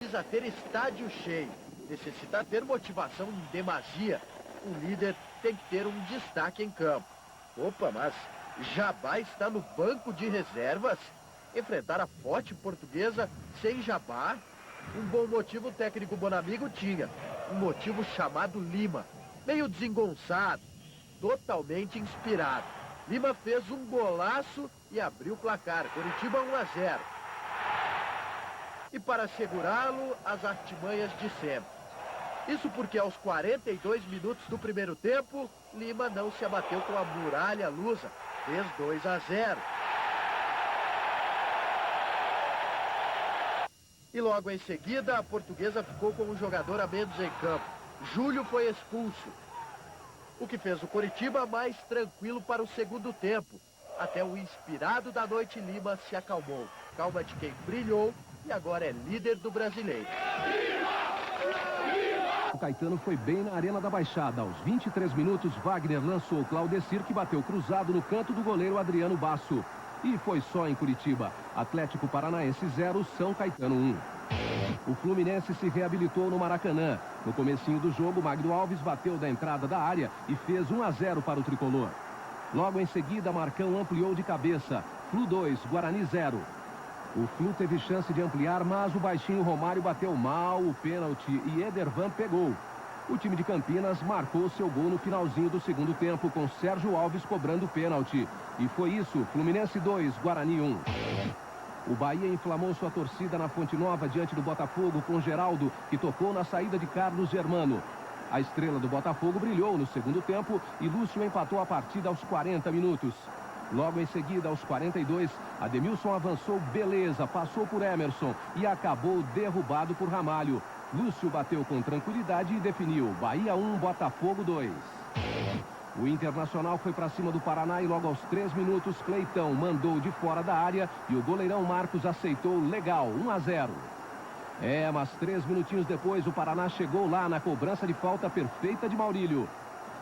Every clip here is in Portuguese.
Precisa ter estádio cheio, necessita ter motivação em demasia. O líder tem que ter um destaque em campo. Opa, mas Jabá está no banco de reservas? Enfrentar a forte Portuguesa sem Jabá? Um bom motivo o técnico Bonamigo tinha. Um motivo chamado Lima. Meio desengonçado, totalmente inspirado. Lima fez um golaço e abriu o placar. Coritiba 1-0. E para segurá-lo, as artimanhas de sempre. Isso porque aos 42 minutos do primeiro tempo, Lima não se abateu com a muralha lusa. Fez 2-0. E logo em seguida, a Portuguesa ficou com um jogador a menos em campo. Júlio foi expulso. O que fez o Coritiba mais tranquilo para o segundo tempo. Até o inspirado da noite Lima se acalmou. Calma de quem brilhou e agora é líder do Brasileiro. O Caetano foi bem na Arena da Baixada. Aos 23 minutos, Wagner lançou Claudecir, que bateu cruzado no canto do goleiro Adriano Basso. E foi só em Curitiba. Atlético Paranaense 0, São Caetano 1. O Fluminense se reabilitou no Maracanã. No comecinho do jogo, Magno Alves bateu da entrada da área e fez 1-0 para o tricolor. Logo em seguida, Marcão ampliou de cabeça. Flu 2, Guarani 0. O Flu teve chance de ampliar, mas o baixinho Romário bateu mal o pênalti e Edervan pegou. O time de Campinas marcou seu gol no finalzinho do segundo tempo, com Sérgio Alves cobrando o pênalti. E foi isso, Fluminense 2, Guarani 1. O Bahia inflamou sua torcida na Fonte Nova diante do Botafogo com Geraldo, que tocou na saída de Carlos Germano. A estrela do Botafogo brilhou no segundo tempo e Lúcio empatou a partida aos 40 minutos. Logo em seguida, aos 42, Ademilson avançou beleza, passou por Emerson e acabou derrubado por Ramalho. Lúcio bateu com tranquilidade e definiu. Bahia 1, Botafogo 2. O Internacional foi para cima do Paraná e logo aos 3 minutos, Cleitão mandou de fora da área e o goleirão Marcos aceitou legal, 1-0. Mas 3 minutinhos depois, o Paraná chegou lá na cobrança de falta perfeita de Maurílio.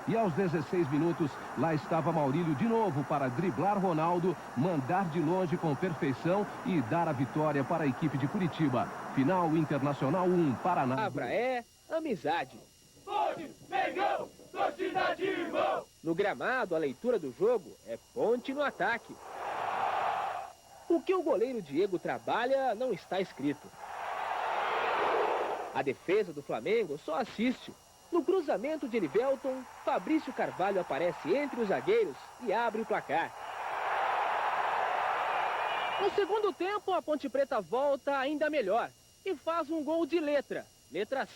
E aos 16 minutos, lá estava Maurílio de novo para driblar Ronaldo, mandar de longe com perfeição e dar a vitória para a equipe de Curitiba. Final Internacional 1, Paraná. A palavra é amizade. Ponte, Mengão, torcida de irmão. No gramado, a leitura do jogo é ponte no ataque. O que o goleiro Diego trabalha não está escrito. A defesa do Flamengo só assiste. No cruzamento de Elivelton, Fabrício Carvalho aparece entre os zagueiros e abre o placar. No segundo tempo, a Ponte Preta volta ainda melhor e faz um gol de letra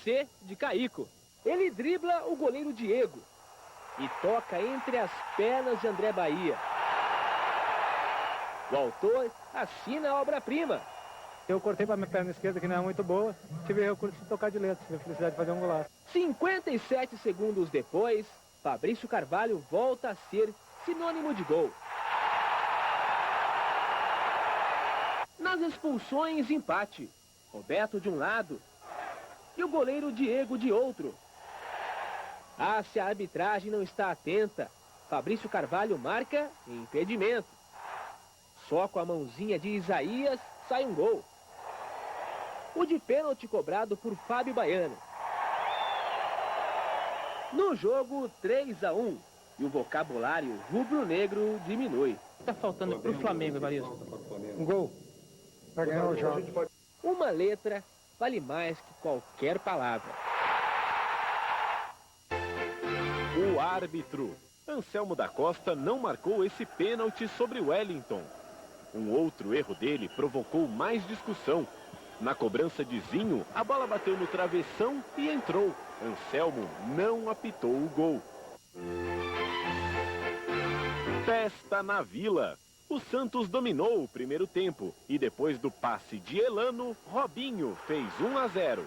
C de Caico. Ele dribla o goleiro Diego e toca entre as pernas de André Bahia. O autor assina a obra-prima. Eu cortei para minha perna esquerda, que não é muito boa. Tive recurso de tocar de letra, tive a felicidade de fazer um golaço. 57 segundos depois, Fabrício Carvalho volta a ser sinônimo de gol. Nas expulsões, empate. Roberto de um lado e o goleiro Diego de outro. Se a arbitragem não está atenta, Fabrício Carvalho marca impedimento. Só com a mãozinha de Isaías sai um gol. O de pênalti cobrado por Fábio Baiano. No jogo, 3-1. E o vocabulário rubro-negro diminui. Está faltando para o Flamengo, Evaristo. Um gol para ganhar o jogo. Uma letra vale mais que qualquer palavra. O árbitro. Anselmo da Costa não marcou esse pênalti sobre Wellington. Um outro erro dele provocou mais discussão. Na cobrança de Zinho, a bola bateu no travessão e entrou. Anselmo não apitou o gol. Festa na Vila. O Santos dominou o primeiro tempo e depois do passe de Elano, Robinho fez 1-0.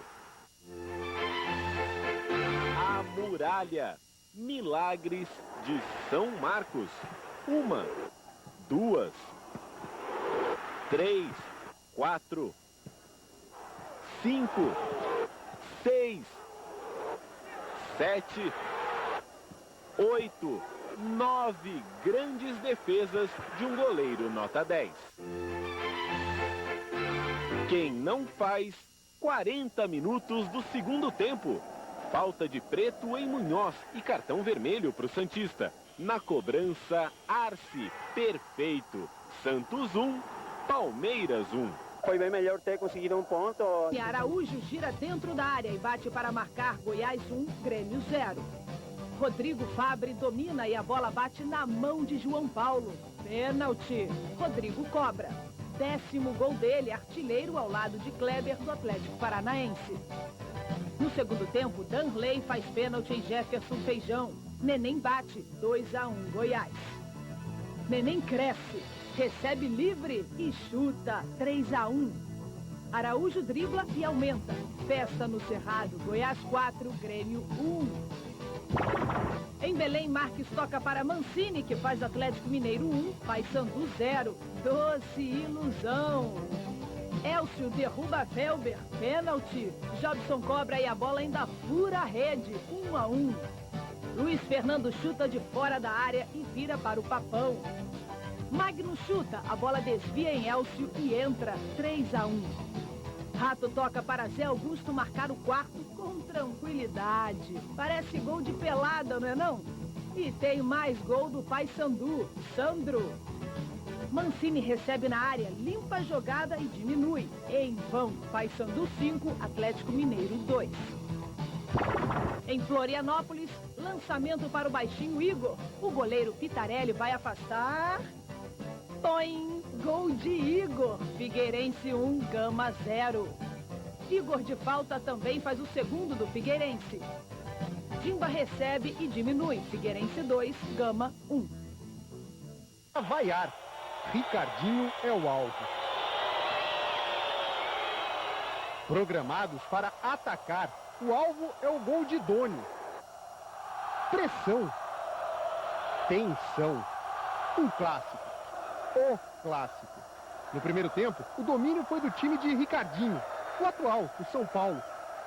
A Muralha. Milagres de São Marcos. 1, 2, 3, 4, 5, 6, 7, 8, 9 grandes defesas de um goleiro nota 10. Quem não faz, 40 minutos do segundo tempo. Falta de Preto em Munhoz e cartão vermelho para o Santista. Na cobrança, Arce, perfeito. Santos 1, Palmeiras 1. Foi bem melhor ter conseguido um ponto. E Araújo gira dentro da área e bate para marcar Goiás 1, Grêmio 0. Rodrigo Fabre domina e a bola bate na mão de João Paulo. Pênalti. Rodrigo cobra. 10º gol dele, artilheiro ao lado de Kleber do Atlético Paranaense. No segundo tempo, Danley faz pênalti em Jefferson Feijão. Neném bate, 2-1 Goiás. Neném cresce, recebe livre e chuta, 3-1. Araújo dribla e aumenta. Festa no Cerrado, Goiás 4, Grêmio 1. Em Belém, Marques toca para Mancini, que faz Atlético Mineiro 1, Paysandu 0. Doce ilusão. Elcio derruba Felber, pênalti. Jobson cobra e a bola ainda fura a rede, 1-1. Luiz Fernando chuta de fora da área e vira para o Papão. Magno chuta, a bola desvia em Elcio e entra, 3-1. Rato toca para Zé Augusto marcar o quarto com tranquilidade. Parece gol de pelada, não é não? E tem mais gol do Paysandu, Sandro. Mancini recebe na área, limpa a jogada e diminui. Em vão, Paysandu 5, Atlético Mineiro 2. Em Florianópolis, lançamento para o baixinho Igor. O goleiro Pitarelli vai afastar. Toim, gol de Igor. Figueirense 1, Gama 0. Igor de falta também faz o segundo do Figueirense. Dimba recebe e diminui. Figueirense 2, Gama 1. A vaiar. Ricardinho é o alvo. Programados para atacar. O alvo é o gol de Doni. Pressão. Tensão. Um clássico. O clássico. No primeiro tempo, o domínio foi do time de Ricardinho, o atual, o São Paulo.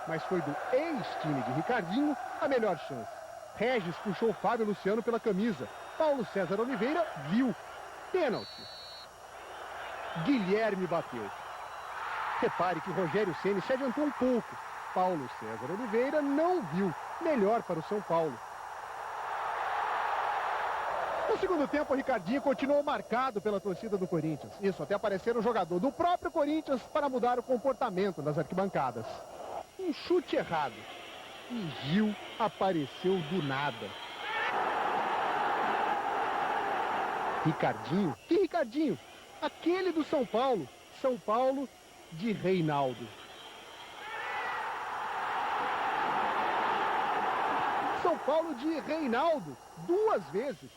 Mas foi do ex-time de Ricardinho a melhor chance. Regis puxou Fábio Luciano pela camisa. Paulo César Oliveira viu. Pênalti. Guilherme bateu. Repare que Rogério Ceni se adiantou um pouco. Paulo César Oliveira não viu. Melhor para o São Paulo. No segundo tempo, o Ricardinho continuou marcado pela torcida do Corinthians. Isso, até aparecer um jogador do próprio Corinthians para mudar o comportamento das arquibancadas. Um chute errado. E Gil apareceu do nada. Ricardinho? Que Ricardinho? Aquele do São Paulo. São Paulo de Reinaldo. São Paulo de Reinaldo. 2 vezes.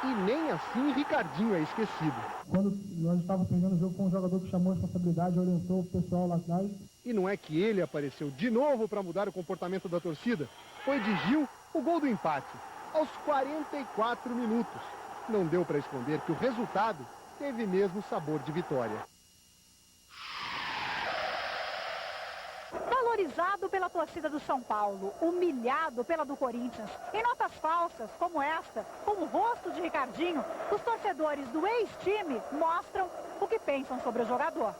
E nem assim Ricardinho é esquecido. Quando nós estávamos perdendo o jogo, foi um jogador que chamou a responsabilidade, orientou o pessoal lá atrás. E não é que ele apareceu de novo para mudar o comportamento da torcida? Foi de Gil o gol do empate, aos 44 minutos. Não deu para esconder que o resultado teve mesmo sabor de vitória. Valorizado pela torcida do São Paulo, humilhado pela do Corinthians, em notas falsas como esta, com o rosto de Ricardinho, os torcedores do ex-time mostram o que pensam sobre o jogador.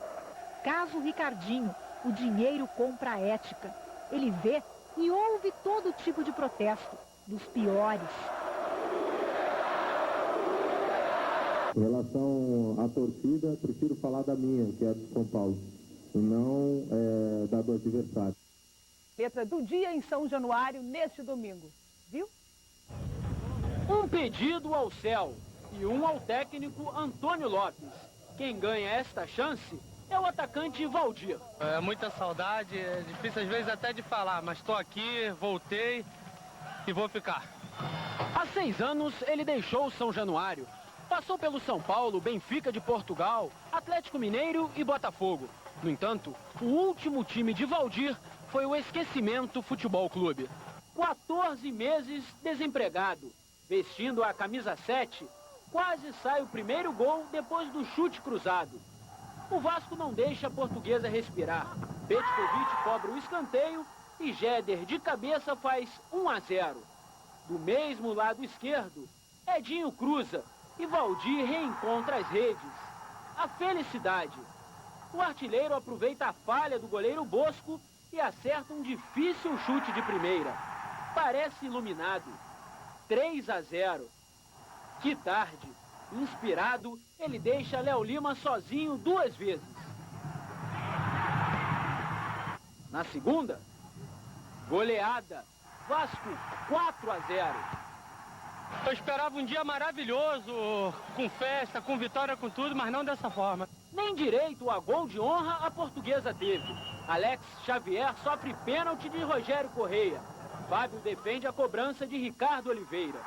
Caso Ricardinho, o dinheiro compra a ética. Ele vê e ouve todo tipo de protesto, dos piores. Em relação à torcida, prefiro falar da minha, que é a do São Paulo, e não da do adversário. Letra do dia em São Januário, neste domingo. Viu? Um pedido ao céu e um ao técnico Antônio Lopes. Quem ganha esta chance é o atacante Valdir. É muita saudade, é difícil às vezes até de falar, mas estou aqui, voltei e vou ficar. Há 6 anos ele deixou o São Januário. Passou pelo São Paulo, Benfica de Portugal, Atlético Mineiro e Botafogo. No entanto, o último time de Valdir foi o Esquecimento Futebol Clube. 14 meses desempregado, vestindo a camisa 7, quase sai o primeiro gol depois do chute cruzado. O Vasco não deixa a Portuguesa respirar. Petkovic cobra o escanteio e Jéder de cabeça faz 1-0. Do mesmo lado esquerdo, Edinho cruza e Valdir reencontra as redes. A felicidade. O artilheiro aproveita a falha do goleiro Bosco e acerta um difícil chute de primeira. Parece iluminado. 3-0. Que tarde. Inspirado, ele deixa Léo Lima sozinho 2 vezes. Na segunda, goleada. Vasco 4-0. Eu esperava um dia maravilhoso, com festa, com vitória, com tudo, mas não dessa forma. Nem direito a gol de honra a Portuguesa teve. Alex Xavier sofre pênalti de Rogério Correia. Fábio defende a cobrança de Ricardo Oliveira.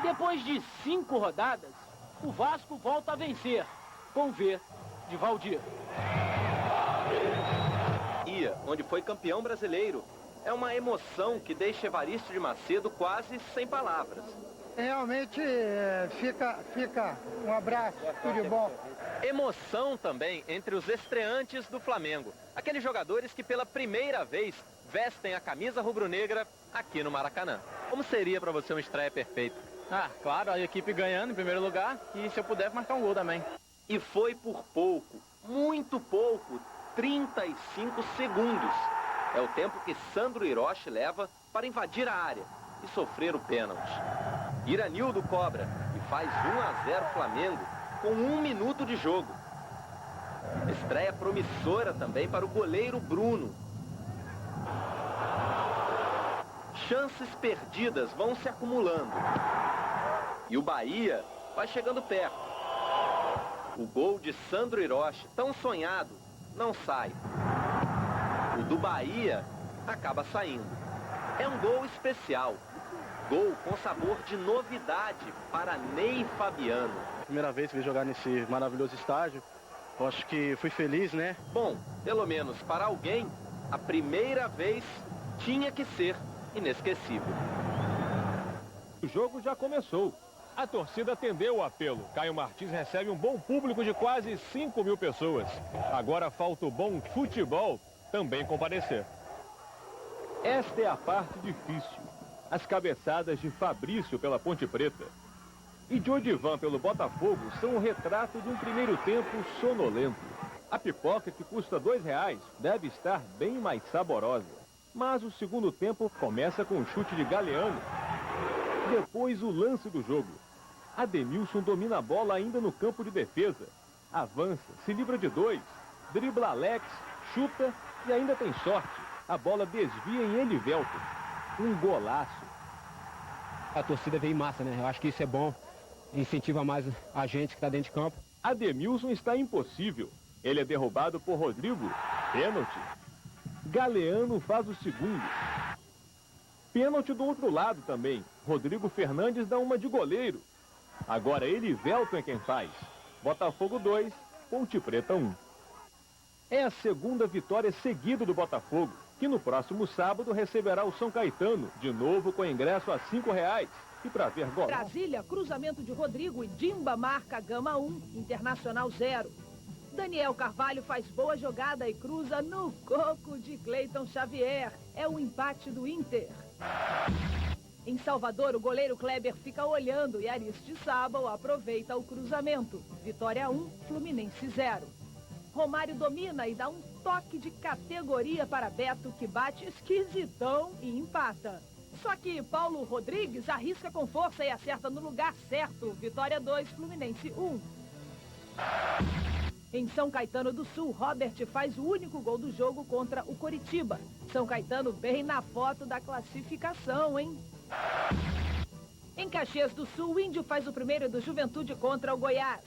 Depois de 5 rodadas, o Vasco volta a vencer, com V de Valdir. Onde foi campeão brasileiro. É uma emoção que deixa Evaristo de Macedo quase sem palavras. Realmente fica um abraço, tudo de bom. Emoção também entre os estreantes do Flamengo. Aqueles jogadores que pela primeira vez vestem a camisa rubro-negra aqui no Maracanã. Como seria para você uma estreia perfeita? Claro, a equipe ganhando em primeiro lugar e se eu puder marcar um gol também. E foi por pouco, muito pouco, 35 segundos. É o tempo que Sandro Hiroshi leva para invadir a área e sofrer o pênalti. Iranildo cobra e faz 1-0 Flamengo com 1 minuto de jogo. Estreia promissora também para o goleiro Bruno. Chances perdidas vão se acumulando. E o Bahia vai chegando perto. O gol de Sandro Hiroshi, tão sonhado, não sai. O do Bahia acaba saindo. É um gol especial. Gol com sabor de novidade para Ney Fabiano. Primeira vez que vi jogar nesse maravilhoso estádio. Eu acho que fui feliz, né? Bom, pelo menos para alguém, a primeira vez tinha que ser inesquecível. O jogo já começou. A torcida atendeu o apelo. Caio Martins recebe um bom público de quase 5 mil pessoas. Agora falta o bom futebol também comparecer. Esta é a parte difícil. As cabeçadas de Fabrício pela Ponte Preta e de Odivan pelo Botafogo são o retrato de um primeiro tempo sonolento. A pipoca, que custa R$2, deve estar bem mais saborosa. Mas o segundo tempo começa com um chute de Galeano. Depois o lance do jogo. Ademilson domina a bola ainda no campo de defesa. Avança, se livra de 2, dribla Alex, chuta e ainda tem sorte. A bola desvia em Elivelton. Um golaço. A torcida veio em massa, né? Eu acho que isso é bom. Incentiva mais a gente que está dentro de campo. Ademilson está impossível. Ele é derrubado por Rodrigo. Pênalti. Galeano faz o segundo. Pênalti do outro lado também. Rodrigo Fernandes dá uma de goleiro. Agora Elivelton é quem faz. Botafogo 2, Ponte Preta 1. É a segunda vitória seguida do Botafogo, que no próximo sábado receberá o São Caetano, de novo com ingresso a R$5. E para ver gol. Brasília, cruzamento de Rodrigo e Dimba marca Gama 1, Internacional 0. Daniel Carvalho faz boa jogada e cruza no coco de Cleiton Xavier. É o empate do Inter. Em Salvador, o goleiro Kleber fica olhando e Aristizábal aproveita o cruzamento. Vitória 1, Fluminense 0. Romário domina e dá um toque de categoria para Beto, que bate esquisitão e empata. Só que Paulo Rodrigues arrisca com força e acerta no lugar certo. Vitória 2, Fluminense 1. Em São Caetano do Sul, Robert faz o único gol do jogo contra o Coritiba. São Caetano bem na foto da classificação, hein? Em Caxias do Sul, o Índio faz o primeiro do Juventude contra o Goiás.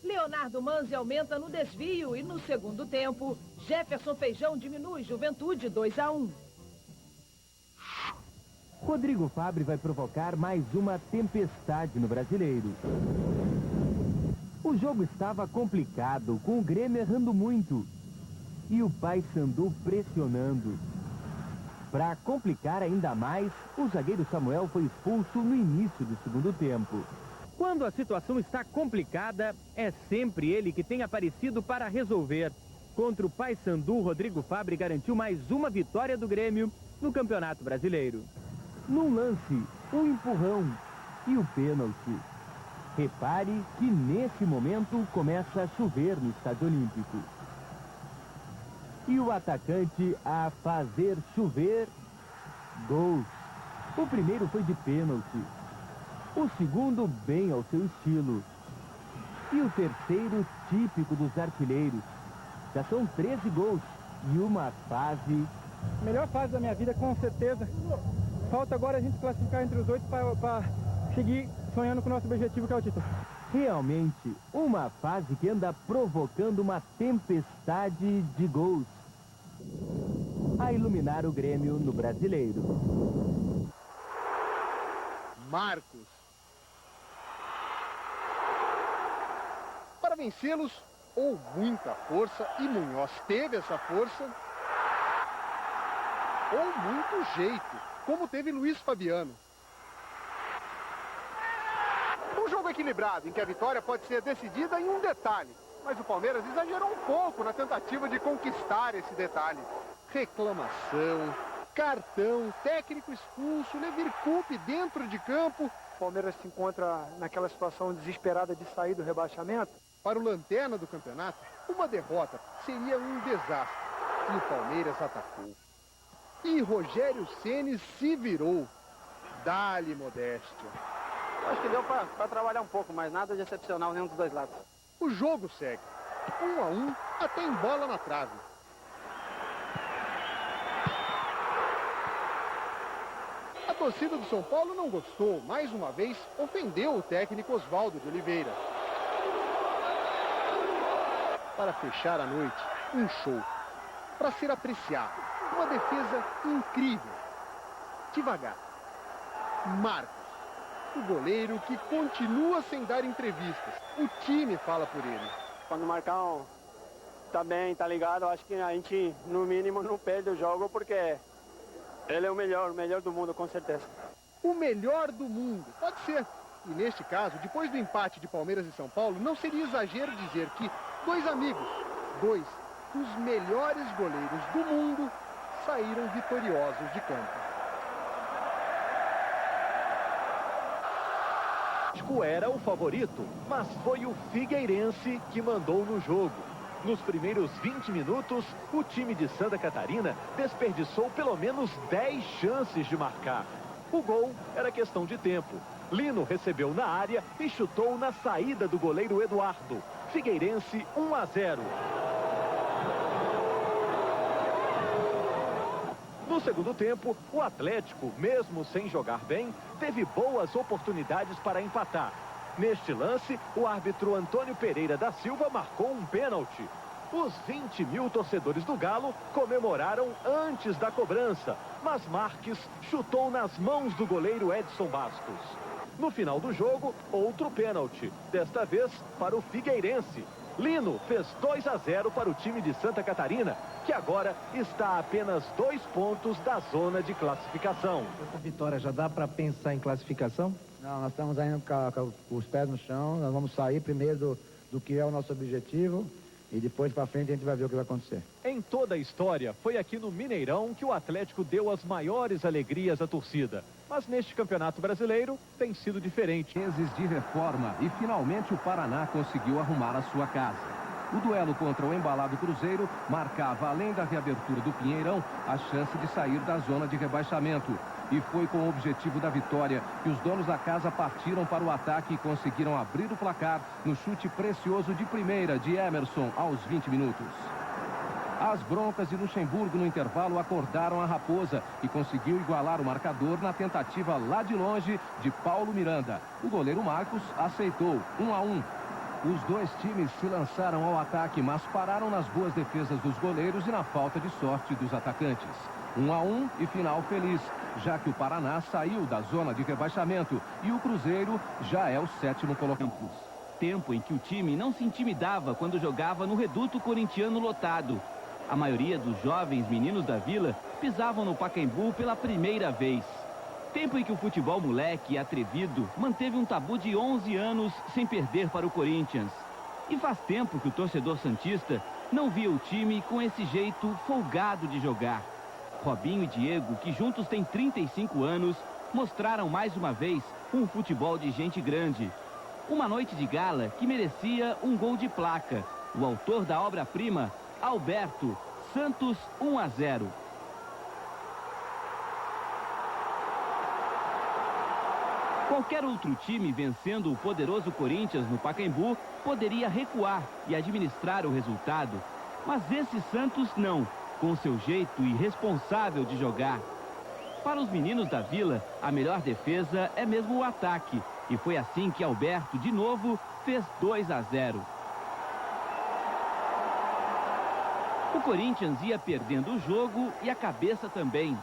Leonardo Manzi aumenta no desvio e no segundo tempo, Jefferson Feijão diminui Juventude 2-1. Rodrigo Fabre vai provocar mais uma tempestade no Brasileiro. O jogo estava complicado, com o Grêmio errando muito. E o Paysandu pressionando. Para complicar ainda mais, o zagueiro Samuel foi expulso no início do segundo tempo. Quando a situação está complicada, é sempre ele que tem aparecido para resolver. Contra o Paysandu, Rodrigo Fabre garantiu mais uma vitória do Grêmio no Campeonato Brasileiro. Num lance, um empurrão e o pênalti. Repare que nesse momento começa a chover no Estádio Olímpico. E o atacante a fazer chover gols. O primeiro foi de pênalti. O segundo bem ao seu estilo. E o terceiro típico dos artilheiros. Já são 13 gols e uma fase... Melhor fase da minha vida, com certeza. Falta agora a gente classificar entre os 8 para seguir sonhando com o nosso objetivo, que é o título. Realmente, uma fase que anda provocando uma tempestade de gols a iluminar o Grêmio no Brasileiro. Marcos. Para vencê-los, ou muita força, e Munhoz teve essa força, ou muito jeito, como teve Luiz Fabiano. Um jogo equilibrado, em que a vitória pode ser decidida em um detalhe. Mas o Palmeiras exagerou um pouco na tentativa de conquistar esse detalhe. Reclamação, cartão, técnico expulso, Levir Coupe dentro de campo. O Palmeiras se encontra naquela situação desesperada de sair do rebaixamento. Para o lanterna do campeonato, uma derrota seria um desastre. E o Palmeiras atacou. E Rogério Ceni se virou. Dá-lhe modéstia. Acho que deu para trabalhar um pouco, mas nada de excepcional nenhum dos dois lados. O jogo segue. 1-1, até em bola na trave. A torcida do São Paulo não gostou. Mais uma vez, ofendeu o técnico Oswaldo de Oliveira. Para fechar a noite, um show. Para ser apreciado. Uma defesa incrível. Devagar. Marcos. O goleiro que continua sem dar entrevistas. O time fala por ele. Quando o Marcão tá bem, tá ligado, acho que a gente, no mínimo, não perde o jogo, porque ele é o melhor do mundo, com certeza. O melhor do mundo, pode ser. E neste caso, depois do empate de Palmeiras e São Paulo, não seria exagero dizer que dois amigos, dois dos melhores goleiros do mundo, saíram vitoriosos de campo. Era o favorito, mas foi o Figueirense que mandou no jogo. Nos primeiros 20 minutos, o time de Santa Catarina desperdiçou pelo menos 10 chances de marcar. O gol era questão de tempo. Lino recebeu na área e chutou na saída do goleiro Eduardo. Figueirense 1-0. No segundo tempo, o Atlético, mesmo sem jogar bem, teve boas oportunidades para empatar. Neste lance, o árbitro Antônio Pereira da Silva marcou um pênalti. Os 20 mil torcedores do Galo comemoraram antes da cobrança, mas Marques chutou nas mãos do goleiro Edson Bastos. No final do jogo, outro pênalti, desta vez para o Figueirense. Lino fez 2-0 para o time de Santa Catarina, que agora está a apenas 2 pontos da zona de classificação. Essa vitória já dá para pensar em classificação? Não, nós estamos ainda com os pés no chão, nós vamos sair primeiro do que é o nosso objetivo e depois para frente a gente vai ver o que vai acontecer. Em toda a história, foi aqui no Mineirão que o Atlético deu as maiores alegrias à torcida. Mas neste Campeonato Brasileiro tem sido diferente. Meses de reforma e finalmente o Paraná conseguiu arrumar a sua casa. O duelo contra o embalado Cruzeiro marcava, além da reabertura do Pinheirão, a chance de sair da zona de rebaixamento. E foi com o objetivo da vitória que os donos da casa partiram para o ataque e conseguiram abrir o placar no chute precioso de primeira de Emerson aos 20 minutos. As broncas de Luxemburgo no intervalo acordaram a Raposa e conseguiu igualar o marcador na tentativa lá de longe de Paulo Miranda. O goleiro Marcos aceitou 1-1. Os dois times se lançaram ao ataque, mas pararam nas boas defesas dos goleiros e na falta de sorte dos atacantes. 1-1 e final feliz, já que o Paraná saiu da zona de rebaixamento e o Cruzeiro já é o 7º colocado. Tempo em que o time não se intimidava quando jogava no reduto corintiano lotado. A maioria dos jovens meninos da Vila pisavam no Pacaembu pela primeira vez. Tempo em que o futebol moleque e atrevido manteve um tabu de 11 anos sem perder para o Corinthians. E faz tempo que o torcedor santista não via o time com esse jeito folgado de jogar. Robinho e Diego, que juntos têm 35 anos, mostraram mais uma vez um futebol de gente grande. Uma noite de gala que merecia um gol de placa. O autor da obra-prima, Alberto, Santos 1-0. Qualquer outro time vencendo o poderoso Corinthians no Pacaembu poderia recuar e administrar o resultado. Mas esse Santos não, com seu jeito irresponsável de jogar. Para os meninos da Vila, a melhor defesa é mesmo o ataque. E foi assim que Alberto, de novo, fez 2-0. O Corinthians ia perdendo o jogo e a cabeça também.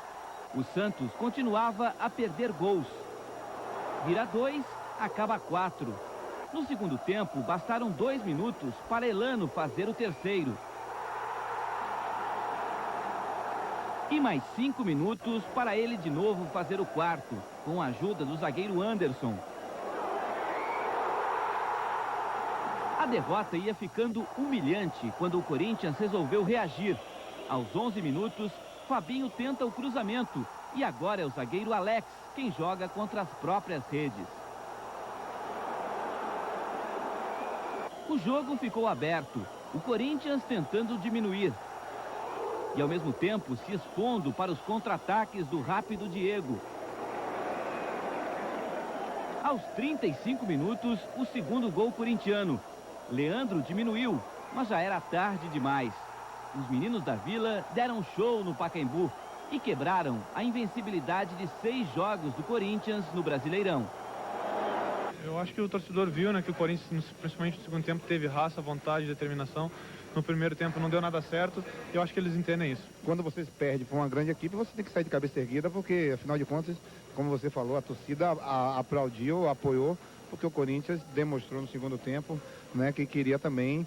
O Santos continuava a perder gols. Vira 2, acaba 4. No segundo tempo, bastaram 2 minutos para Elano fazer o terceiro. E mais 5 minutos para ele de novo fazer o quarto, com a ajuda do zagueiro Anderson. A derrota ia ficando humilhante quando o Corinthians resolveu reagir. Aos 11 minutos, Fabinho tenta o cruzamento e agora é o zagueiro Alex quem joga contra as próprias redes. O jogo ficou aberto, o Corinthians tentando diminuir. E ao mesmo tempo se expondo para os contra-ataques do rápido Diego. Aos 35 minutos, o segundo gol corintiano. Leandro diminuiu, mas já era tarde demais. Os meninos da Vila deram show no Pacaembu e quebraram a invencibilidade de 6 jogos do Corinthians no Brasileirão. Eu acho que o torcedor viu, né, que o Corinthians, principalmente no segundo tempo, teve raça, vontade, determinação. No primeiro tempo não deu nada certo, e eu acho que eles entendem isso. Quando você perde para uma grande equipe, você tem que sair de cabeça erguida, porque, afinal de contas, como você falou, a torcida aplaudiu, apoiou, porque o Corinthians demonstrou no segundo tempo, né, que queria também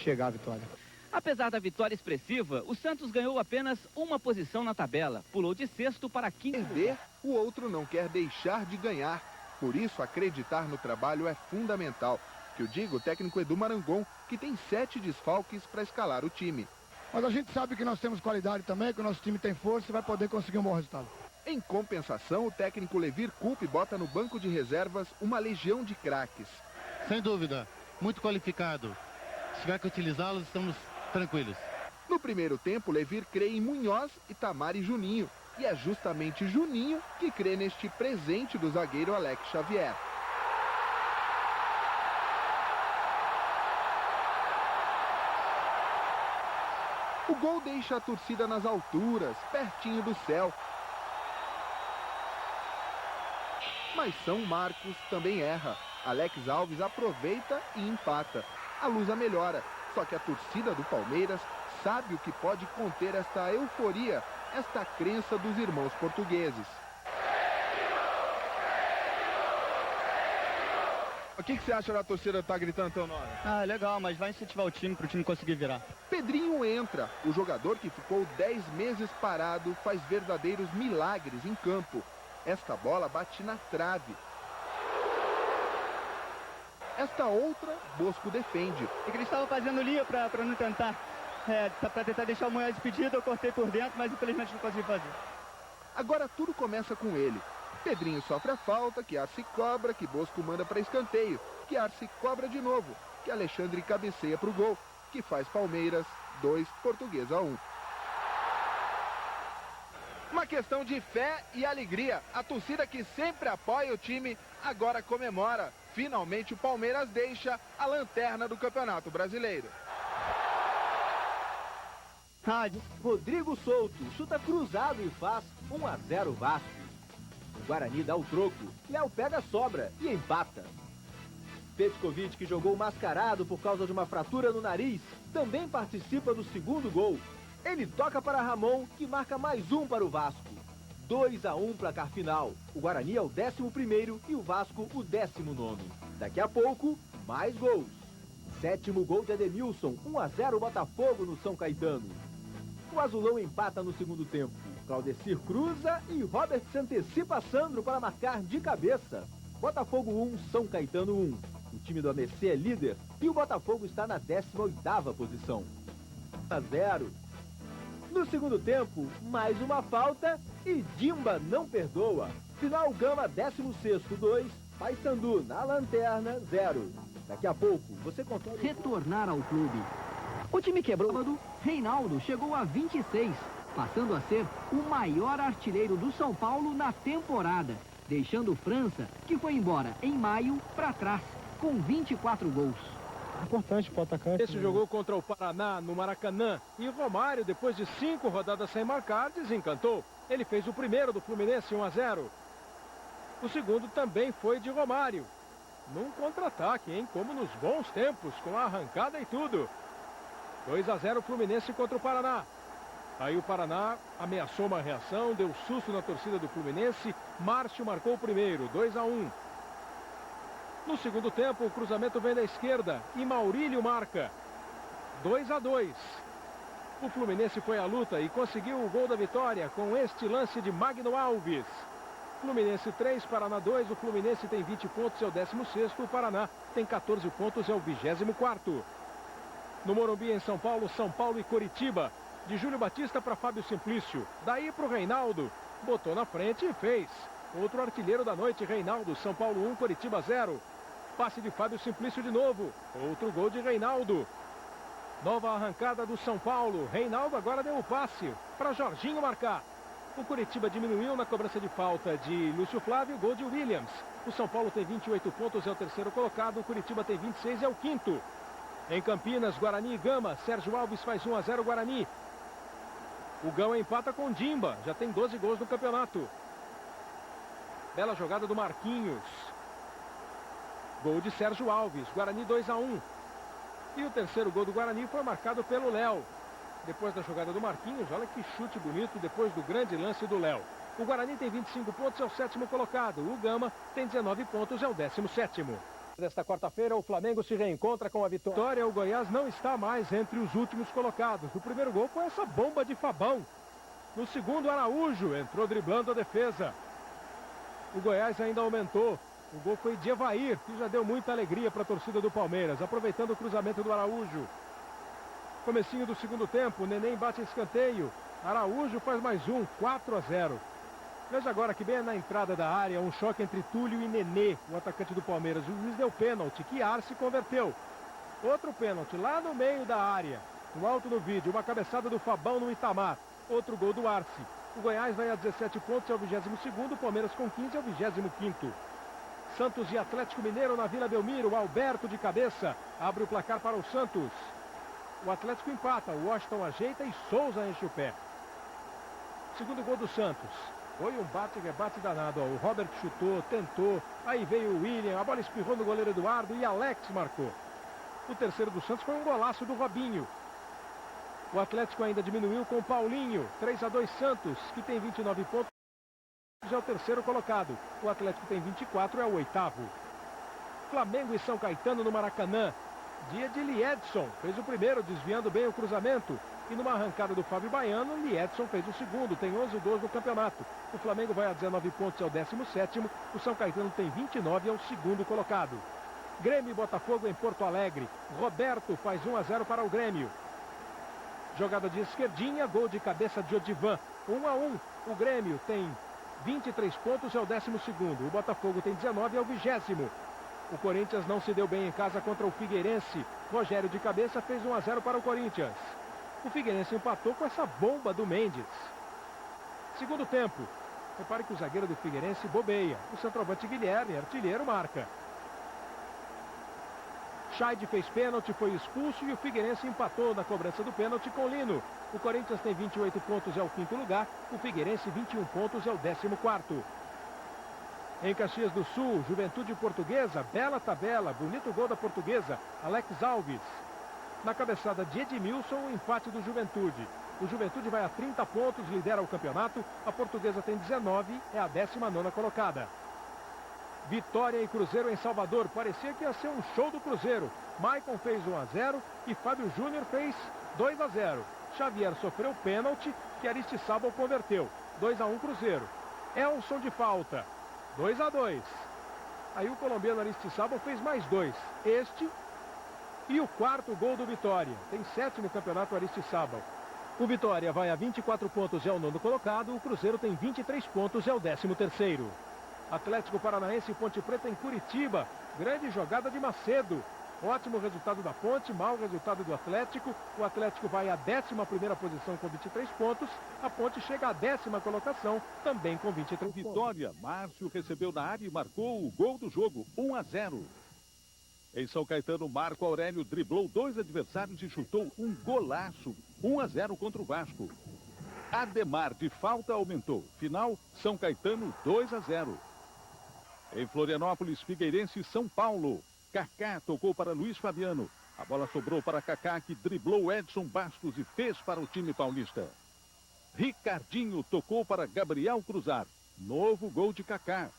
chegar à vitória. Apesar da vitória expressiva, o Santos ganhou apenas uma posição na tabela. Pulou de sexto para quinto. Perder, o outro não quer deixar de ganhar. Por isso, acreditar no trabalho é fundamental. Que eu digo o técnico Edu Marangon, que tem 7 desfalques para escalar o time. Mas a gente sabe que nós temos qualidade também, que o nosso time tem força e vai poder conseguir um bom resultado. Em compensação, o técnico Levir Coupe bota no banco de reservas uma legião de craques. Sem dúvida, muito qualificado. Se tiver que utilizá-los, estamos tranquilos. No primeiro tempo, Levir crê em Munhoz, Itamar e Juninho. E é justamente Juninho que crê neste presente do zagueiro Alex Xavier. O gol deixa a torcida nas alturas, pertinho do céu. Mas São Marcos também erra. Alex Alves aproveita e empata. A Lusa melhora, só que a torcida do Palmeiras sabe o que pode conter esta euforia, esta crença dos irmãos portugueses. O que você acha da torcida estar gritando teu nome? Ah, legal, mas vai incentivar o time para o time conseguir virar. Pedrinho entra. O jogador que ficou 10 meses parado faz verdadeiros milagres em campo. Esta bola bate na trave. Esta outra, Bosco defende. E que eles estavam fazendo linha para não tentar, para tentar deixar o Munhoz despedido, eu cortei por dentro, mas infelizmente não consegui fazer. Agora tudo começa com ele. Pedrinho sofre a falta, que Arce cobra, que Bosco manda para escanteio, que Arce cobra de novo, que Alexandre cabeceia para o gol, que faz Palmeiras 2, Portuguesa 1. Uma questão de fé e alegria. A torcida que sempre apoia o time agora comemora. Finalmente o Palmeiras deixa a lanterna do Campeonato Brasileiro. Rodrigo Souto chuta cruzado e faz 1-0 Vasco. O Guarani dá o troco, Léo pega a sobra e empata. Petkovic, que jogou mascarado por causa de uma fratura no nariz, também participa do segundo gol. Ele toca para Ramon, que marca mais um para o Vasco. 2-1 placar final. O Guarani é o 11º e o Vasco o 19º. Daqui a pouco, mais gols. 7º gol de Ademilson, 1-0 Botafogo no São Caetano. O Azulão empata no segundo tempo. Claudecir cruza e Robert se antecipa a Sandro para marcar de cabeça. Botafogo 1, São Caetano 1. O time do ABC é líder e o Botafogo está na 18ª posição. 1-0. No segundo tempo, mais uma falta e Dimba não perdoa. Final Gama 16º 2, Paysandu na lanterna 0. Daqui a pouco você confere. Retornar ao clube. O time quebrou. Reinaldo chegou a 26, passando a ser o maior artilheiro do São Paulo na temporada, deixando França, que foi embora em maio, para trás, com 24 gols. Importante para o atacante. Esse jogou contra o Paraná, no Maracanã. E Romário, depois de 5 rodadas sem marcar, desencantou. Ele fez o primeiro do Fluminense, 1-0. O segundo também foi de Romário. Num contra-ataque, hein? Como nos bons tempos, com a arrancada e tudo. 2-0 Fluminense contra o Paraná. Aí o Paraná ameaçou uma reação, deu susto na torcida do Fluminense. Márcio marcou o primeiro, 2-1. No segundo tempo, o cruzamento vem da esquerda e Maurílio marca. 2-2. O Fluminense foi à luta e conseguiu o gol da vitória com este lance de Magno Alves. Fluminense 3, Paraná 2. O Fluminense tem 20 pontos, é o 16º. O Paraná tem 14 pontos, é o 24º. No Morumbi, em São Paulo e Coritiba. De Júlio Batista para Fábio Simplício. Daí para o Reinaldo. Botou na frente e fez. Outro artilheiro da noite, Reinaldo. São Paulo 1, Coritiba 0. Passe de Fábio Simplício de novo. Outro gol de Reinaldo. Nova arrancada do São Paulo. Reinaldo agora deu o passe para Jorginho marcar. O Coritiba diminuiu na cobrança de falta de Lúcio Flávio. Gol de Williams. O São Paulo tem 28 pontos, é o terceiro colocado. O Coritiba tem 26, é o quinto. Em Campinas, Guarani e Gama. Sérgio Alves faz 1-0 Guarani. O Gama empata com Dimba. Já tem 12 gols no campeonato. Bela jogada do Marquinhos. Gol de Sérgio Alves. Guarani 2-1. E o terceiro gol do Guarani foi marcado pelo Léo. Depois da jogada do Marquinhos, olha que chute bonito depois do grande lance do Léo. O Guarani tem 25 pontos, é o sétimo colocado. O Gama tem 19 pontos, é o 17º. Nesta quarta-feira, o Flamengo se reencontra com a vitória. O Goiás não está mais entre os últimos colocados. O primeiro gol foi essa bomba de Fabão. No segundo, Araújo entrou driblando a defesa. O Goiás ainda aumentou. O gol foi de Evair, que já deu muita alegria para a torcida do Palmeiras, aproveitando o cruzamento do Araújo. Comecinho do segundo tempo, o Neném bate escanteio. Araújo faz mais um, 4-0. Veja agora que bem na entrada da área, um choque entre Túlio e Nenê, o atacante do Palmeiras. O juiz deu pênalti, que Arce converteu. Outro pênalti lá no meio da área. No alto no vídeo, uma cabeçada do Fabão no Itamar. Outro gol do Arce. O Goiás vai a 17 pontos, é o 22º. O Palmeiras com 15 é o 25º. Santos e Atlético Mineiro na Vila Belmiro. Alberto de cabeça abre o placar para o Santos. O Atlético empata, o Washington ajeita e Souza enche o pé. Segundo gol do Santos. Foi um bate-rebate danado. Ó. O Robert chutou, tentou. Aí veio o William, a bola espirrou no goleiro Eduardo e Alex marcou. O terceiro do Santos foi um golaço do Robinho. O Atlético ainda diminuiu com o Paulinho. 3-2 Santos, que tem 29 pontos. Já é o terceiro colocado. O Atlético tem 24, é o oitavo. Flamengo e São Caetano no Maracanã. Dia de Liedson. Fez o primeiro, desviando bem o cruzamento. E numa arrancada do Fábio Baiano, Liedson fez o segundo. Tem 11 gols no campeonato. O Flamengo vai a 19 pontos, é o 17º. O São Caetano tem 29, é o segundo colocado. Grêmio e Botafogo em Porto Alegre. Roberto faz 1-0 para o Grêmio. Jogada de esquerdinha, gol de cabeça de Odivan. 1-1. O Grêmio tem 23 pontos, é o 12º. O Botafogo tem 19, é o 20º. O Corinthians não se deu bem em casa contra o Figueirense. Rogério de cabeça fez 1-0 para o Corinthians. O Figueirense empatou com essa bomba do Mendes. Segundo tempo. Repare que o zagueiro do Figueirense bobeia. O centroavante Guilherme, artilheiro, marca. Scheid fez pênalti, foi expulso e o Figueirense empatou na cobrança do pênalti com Lino. O Corinthians tem 28 pontos, é o 5º lugar. O Figueirense, 21 pontos, é o 14º. Em Caxias do Sul, Juventude Portuguesa, bela tabela, bonito gol da Portuguesa, Alex Alves. Na cabeçada de Edmilson, o empate do Juventude. O Juventude vai a 30 pontos, lidera o campeonato. A Portuguesa tem 19, é a 19ª colocada. Vitória e Cruzeiro em Salvador. Parecia que ia ser um show do Cruzeiro. Maicon fez 1-0 e Fábio Júnior fez 2-0. Xavier sofreu pênalti que Aristizábal converteu. 2-1 Cruzeiro. Elson de falta. 2-2. Aí o colombiano Aristizábal fez mais 2. Este e o quarto gol do Vitória. Tem 7º no campeonato Aristizábal. O Vitória vai a 24 pontos, é o 9º colocado. O Cruzeiro tem 23 pontos, é o 13º. Atlético Paranaense e Ponte Preta em Curitiba. Grande jogada de Macedo. Ótimo resultado da Ponte, mau resultado do Atlético. O Atlético vai à 11ª posição com 23 pontos. A Ponte chega à 10ª colocação, também com 23 pontos. Vitória, Márcio recebeu na área e marcou o gol do jogo, 1-0. Em São Caetano, Marco Aurélio driblou 2 adversários e chutou um golaço, 1-0 contra o Vasco. Ademar de falta aumentou. Final, São Caetano 2-0. Em Florianópolis, Figueirense e São Paulo. Kaká tocou para Luiz Fabiano. A bola sobrou para Kaká, que driblou Edson Bastos e fez para o time paulista. Ricardinho tocou para Gabriel Cruzar. Novo gol de Kaká.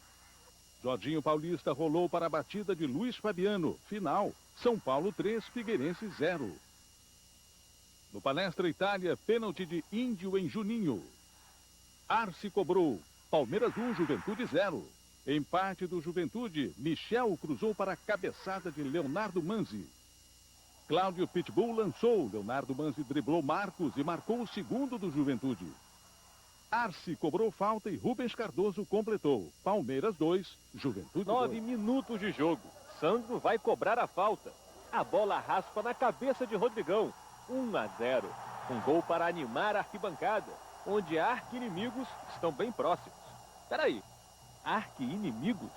Jorginho Paulista rolou para a batida de Luiz Fabiano. Final, São Paulo 3, Figueirense 0. No Palestra Itália, pênalti de Índio em Juninho. Arce cobrou. Palmeiras 1, Juventude 0. Empate do Juventude. Michel cruzou para a cabeçada de Leonardo Manzi. Cláudio Pitbull lançou. Leonardo Manzi driblou Marcos e marcou o segundo do Juventude. Arce cobrou falta e Rubens Cardoso completou. Palmeiras 2, Juventude 2. 9 minutos de jogo. Sandro vai cobrar a falta. A bola raspa na cabeça de Rodrigão. 1-0. Um gol para animar a arquibancada, onde arqui-inimigos estão bem próximos. Peraí, arqui-inimigos?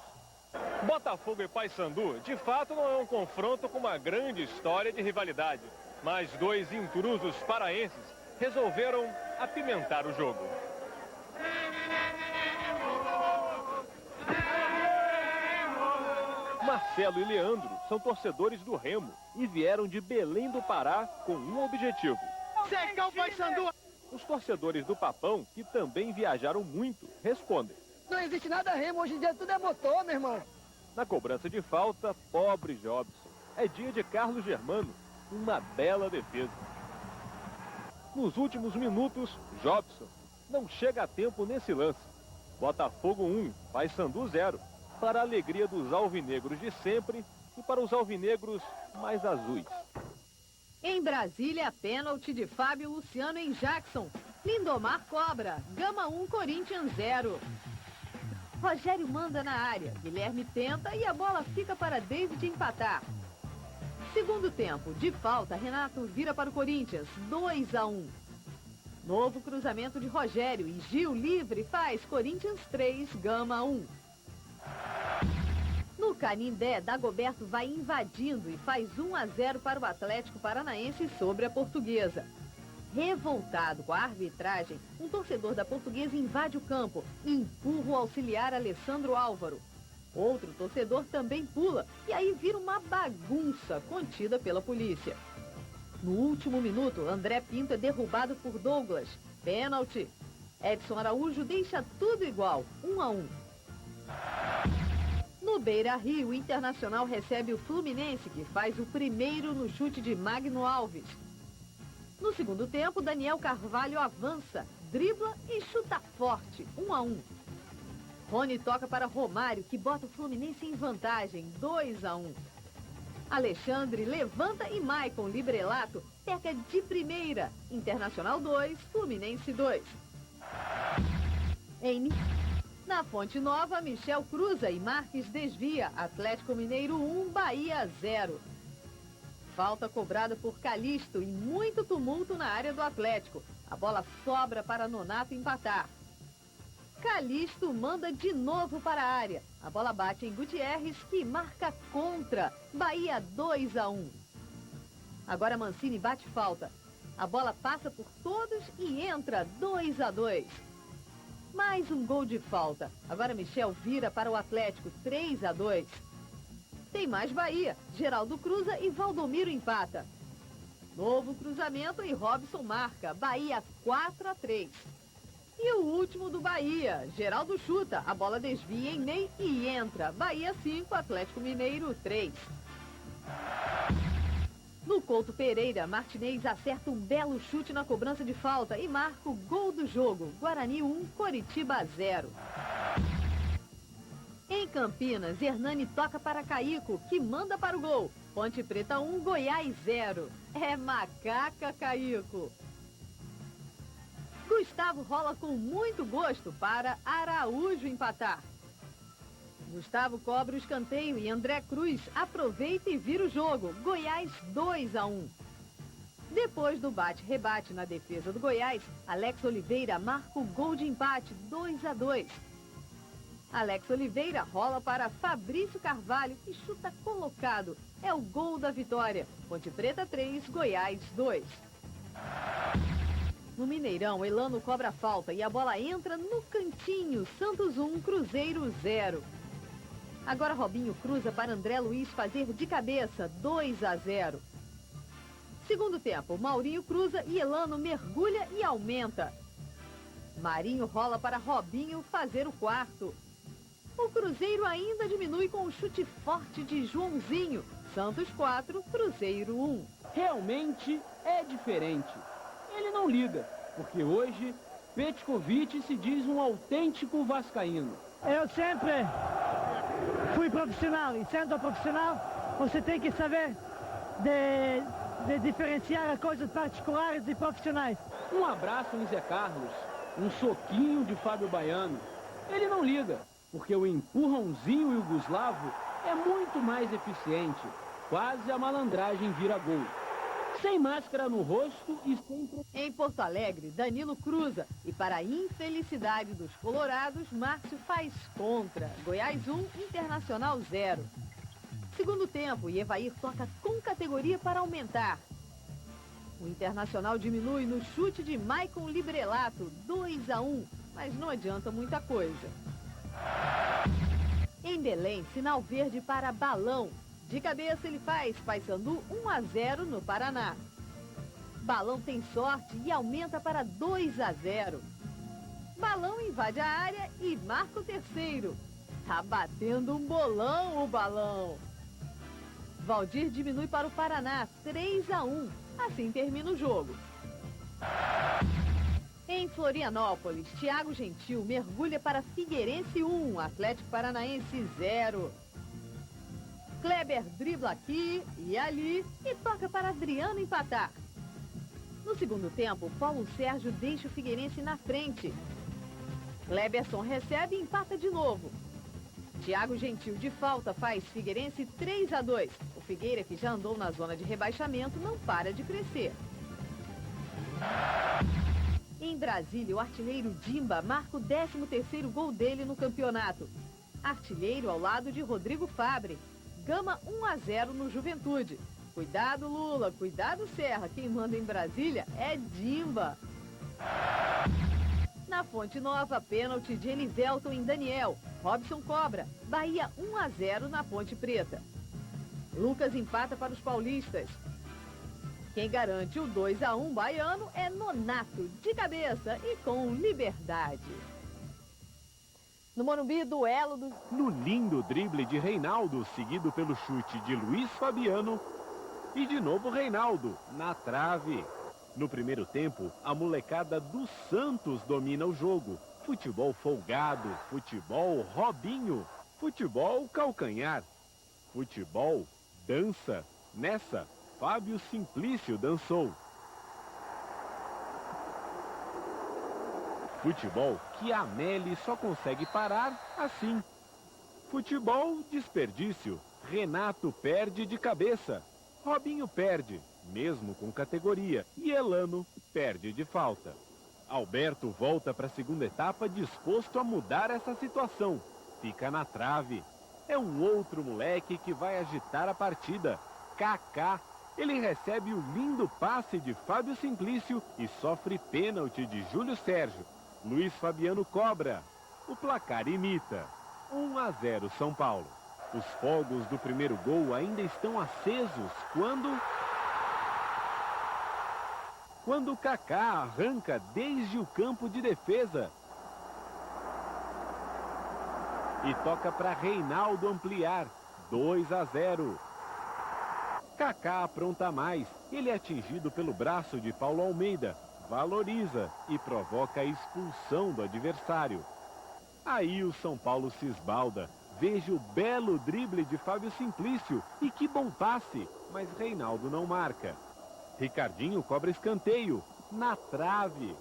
Botafogo e Paysandu, de fato, não é um confronto com uma grande história de rivalidade. Mas 2 intrusos paraenses resolveram apimentar o jogo. Marcelo e Leandro são torcedores do Remo e vieram de Belém do Pará com um objetivo: secar o Paysandu! Os torcedores do Papão, que também viajaram muito, respondem: não existe nada Remo, hoje em dia tudo é motor, meu irmão. Na cobrança de falta, pobre Jobson. É dia de Carlos Germano, uma bela defesa. Nos últimos minutos, Jobson não chega a tempo nesse lance. Botafogo 1, Paysandu 0. Para a alegria dos alvinegros de sempre e para os alvinegros mais azuis. Em Brasília, pênalti de Fábio Luciano em Jackson. Lindomar cobra. Gama 1, Corinthians 0. Rogério manda na área. Guilherme tenta e a bola fica para David empatar. Segundo tempo, de falta, Renato vira para o Corinthians. 2-1. Novo cruzamento de Rogério e Gil livre faz Corinthians 3, Gama 1. No Canindé, Dagoberto vai invadindo e faz 1-0 para o Atlético Paranaense sobre a Portuguesa. Revoltado com a arbitragem, um torcedor da Portuguesa invade o campo e empurra o auxiliar Alessandro Álvaro. Outro torcedor também pula e aí vira uma bagunça contida pela polícia. No último minuto, André Pinto é derrubado por Douglas. Pênalti. Edson Araújo deixa tudo igual, 1-1. No Beira-Rio, o Internacional recebe o Fluminense, que faz o primeiro no chute de Magno Alves. No segundo tempo, Daniel Carvalho avança, dribla e chuta forte, 1-1. Rony toca para Romário, que bota o Fluminense em vantagem, 2-1. Alexandre levanta e Maicon Librelato pega de primeira, Internacional 2, Fluminense 2. Na Fonte Nova, Michel cruza e Marques desvia. Atlético Mineiro 1, Bahia 0. Falta cobrada por Calixto e muito tumulto na área do Atlético. A bola sobra para Nonato empatar. Calixto manda de novo para a área. A bola bate em Gutierrez, que marca contra. Bahia 2-1. Agora Mancini bate falta. A bola passa por todos e entra 2-2. Mais um gol de falta. Agora Michel vira para o Atlético, 3-2. Tem mais Bahia. Geraldo cruza e Valdomiro empata. Novo cruzamento e Robson marca. Bahia 4-3. E o último do Bahia. Geraldo chuta. A bola desvia em Ney e entra. Bahia 5, Atlético Mineiro 3. No Couto Pereira, Martinez acerta um belo chute na cobrança de falta e marca o gol do jogo. Guarani 1, Coritiba 0. Em Campinas, Hernani toca para Caico, que manda para o gol. Ponte Preta 1, Goiás 0. É macaca, Caico. Gustavo rola com muito gosto para Araújo empatar. Gustavo cobra o escanteio e André Cruz aproveita e vira o jogo. Goiás 2-1. Depois do bate-rebate na defesa do Goiás, Alex Oliveira marca o gol de empate 2-2. Alex Oliveira rola para Fabrício Carvalho e chuta colocado. É o gol da vitória. Ponte Preta 3, Goiás 2. No Mineirão, Elano cobra a falta e a bola entra no cantinho. Santos 1, Cruzeiro 0. Agora Robinho cruza para André Luiz fazer de cabeça 2-0. Segundo tempo, Maurinho cruza e Elano mergulha e aumenta. Marinho rola para Robinho fazer o quarto. O Cruzeiro ainda diminui com o chute forte de Joãozinho. Santos 4, Cruzeiro 1. Realmente é diferente. Ele não liga, porque hoje Petkovic se diz um autêntico vascaíno. Eu sempre fui profissional e sendo profissional você tem que saber de diferenciar as coisas particulares e profissionais. Um abraço em Zé Carlos, um soquinho de Fábio Baiano. Ele não liga, porque o empurrãozinho Yugoslavo é muito mais eficiente. Quase a malandragem vira gol. Sem máscara no rosto e sem... Em Porto Alegre, Danilo cruza e para a infelicidade dos colorados, Márcio faz contra. Goiás 1, Internacional 0. Segundo tempo, e Evair toca com categoria para aumentar. O Internacional diminui no chute de Maicon Librelato, 2-1, mas não adianta muita coisa. Em Belém, sinal verde para Balão. De cabeça ele faz Paysandu 1-0 no Paraná. Balão tem sorte e aumenta para 2-0. Balão invade a área e marca o terceiro. Tá batendo um bolão o Balão. Valdir diminui para o Paraná, 3-1. Assim termina o jogo. Em Florianópolis, Thiago Gentil mergulha para Figueirense 1, Atlético Paranaense 0. Kleber dribla aqui e ali e toca para Adriano empatar. No segundo tempo, Paulo Sérgio deixa o Figueirense na frente. Kleberson recebe e empata de novo. Thiago Gentil de falta faz Figueirense 3-2. O Figueira, que já andou na zona de rebaixamento, não para de crescer. Em Brasília, o artilheiro Dimba marca o 13º gol dele no campeonato. Artilheiro ao lado de Rodrigo Fabre. Gama 1-0 no Juventude. Cuidado, Lula, cuidado, Serra. Quem manda em Brasília é Dimba. Na Fonte Nova, pênalti de Elivelton em Daniel. Robson cobra. Bahia 1-0 na Ponte Preta. Lucas empata para os paulistas. Quem garante o 2-1 baiano é Nonato, de cabeça e com liberdade. No Morumbi, duelo do... No lindo drible de Reinaldo, seguido pelo chute de Luiz Fabiano. E de novo Reinaldo, na trave. No primeiro tempo, a molecada do Santos domina o jogo. Futebol folgado, futebol Robinho, futebol calcanhar, futebol dança. Nessa, Fábio Simplício dançou. Futebol que a Meli só consegue parar assim. Futebol desperdício. Renato perde de cabeça. Robinho perde, mesmo com categoria. E Elano perde de falta. Alberto volta para a segunda etapa disposto a mudar essa situação. Fica na trave. É um outro moleque que vai agitar a partida. Kaká. Ele recebe o lindo passe de Fábio Simplício e sofre pênalti de Júlio Sérgio. Luiz Fabiano cobra. O placar imita. 1-0 São Paulo. Os fogos do primeiro gol ainda estão acesos quando Kaká arranca desde o campo de defesa. E toca para Reinaldo ampliar. 2-0. Kaká apronta mais. Ele é atingido pelo braço de Paulo Almeida. Valoriza e provoca a expulsão do adversário. Aí o São Paulo se esbalda. Veja o belo drible de Fábio Simplício. E que bom passe, mas Reinaldo não marca. Ricardinho cobra escanteio, na trave.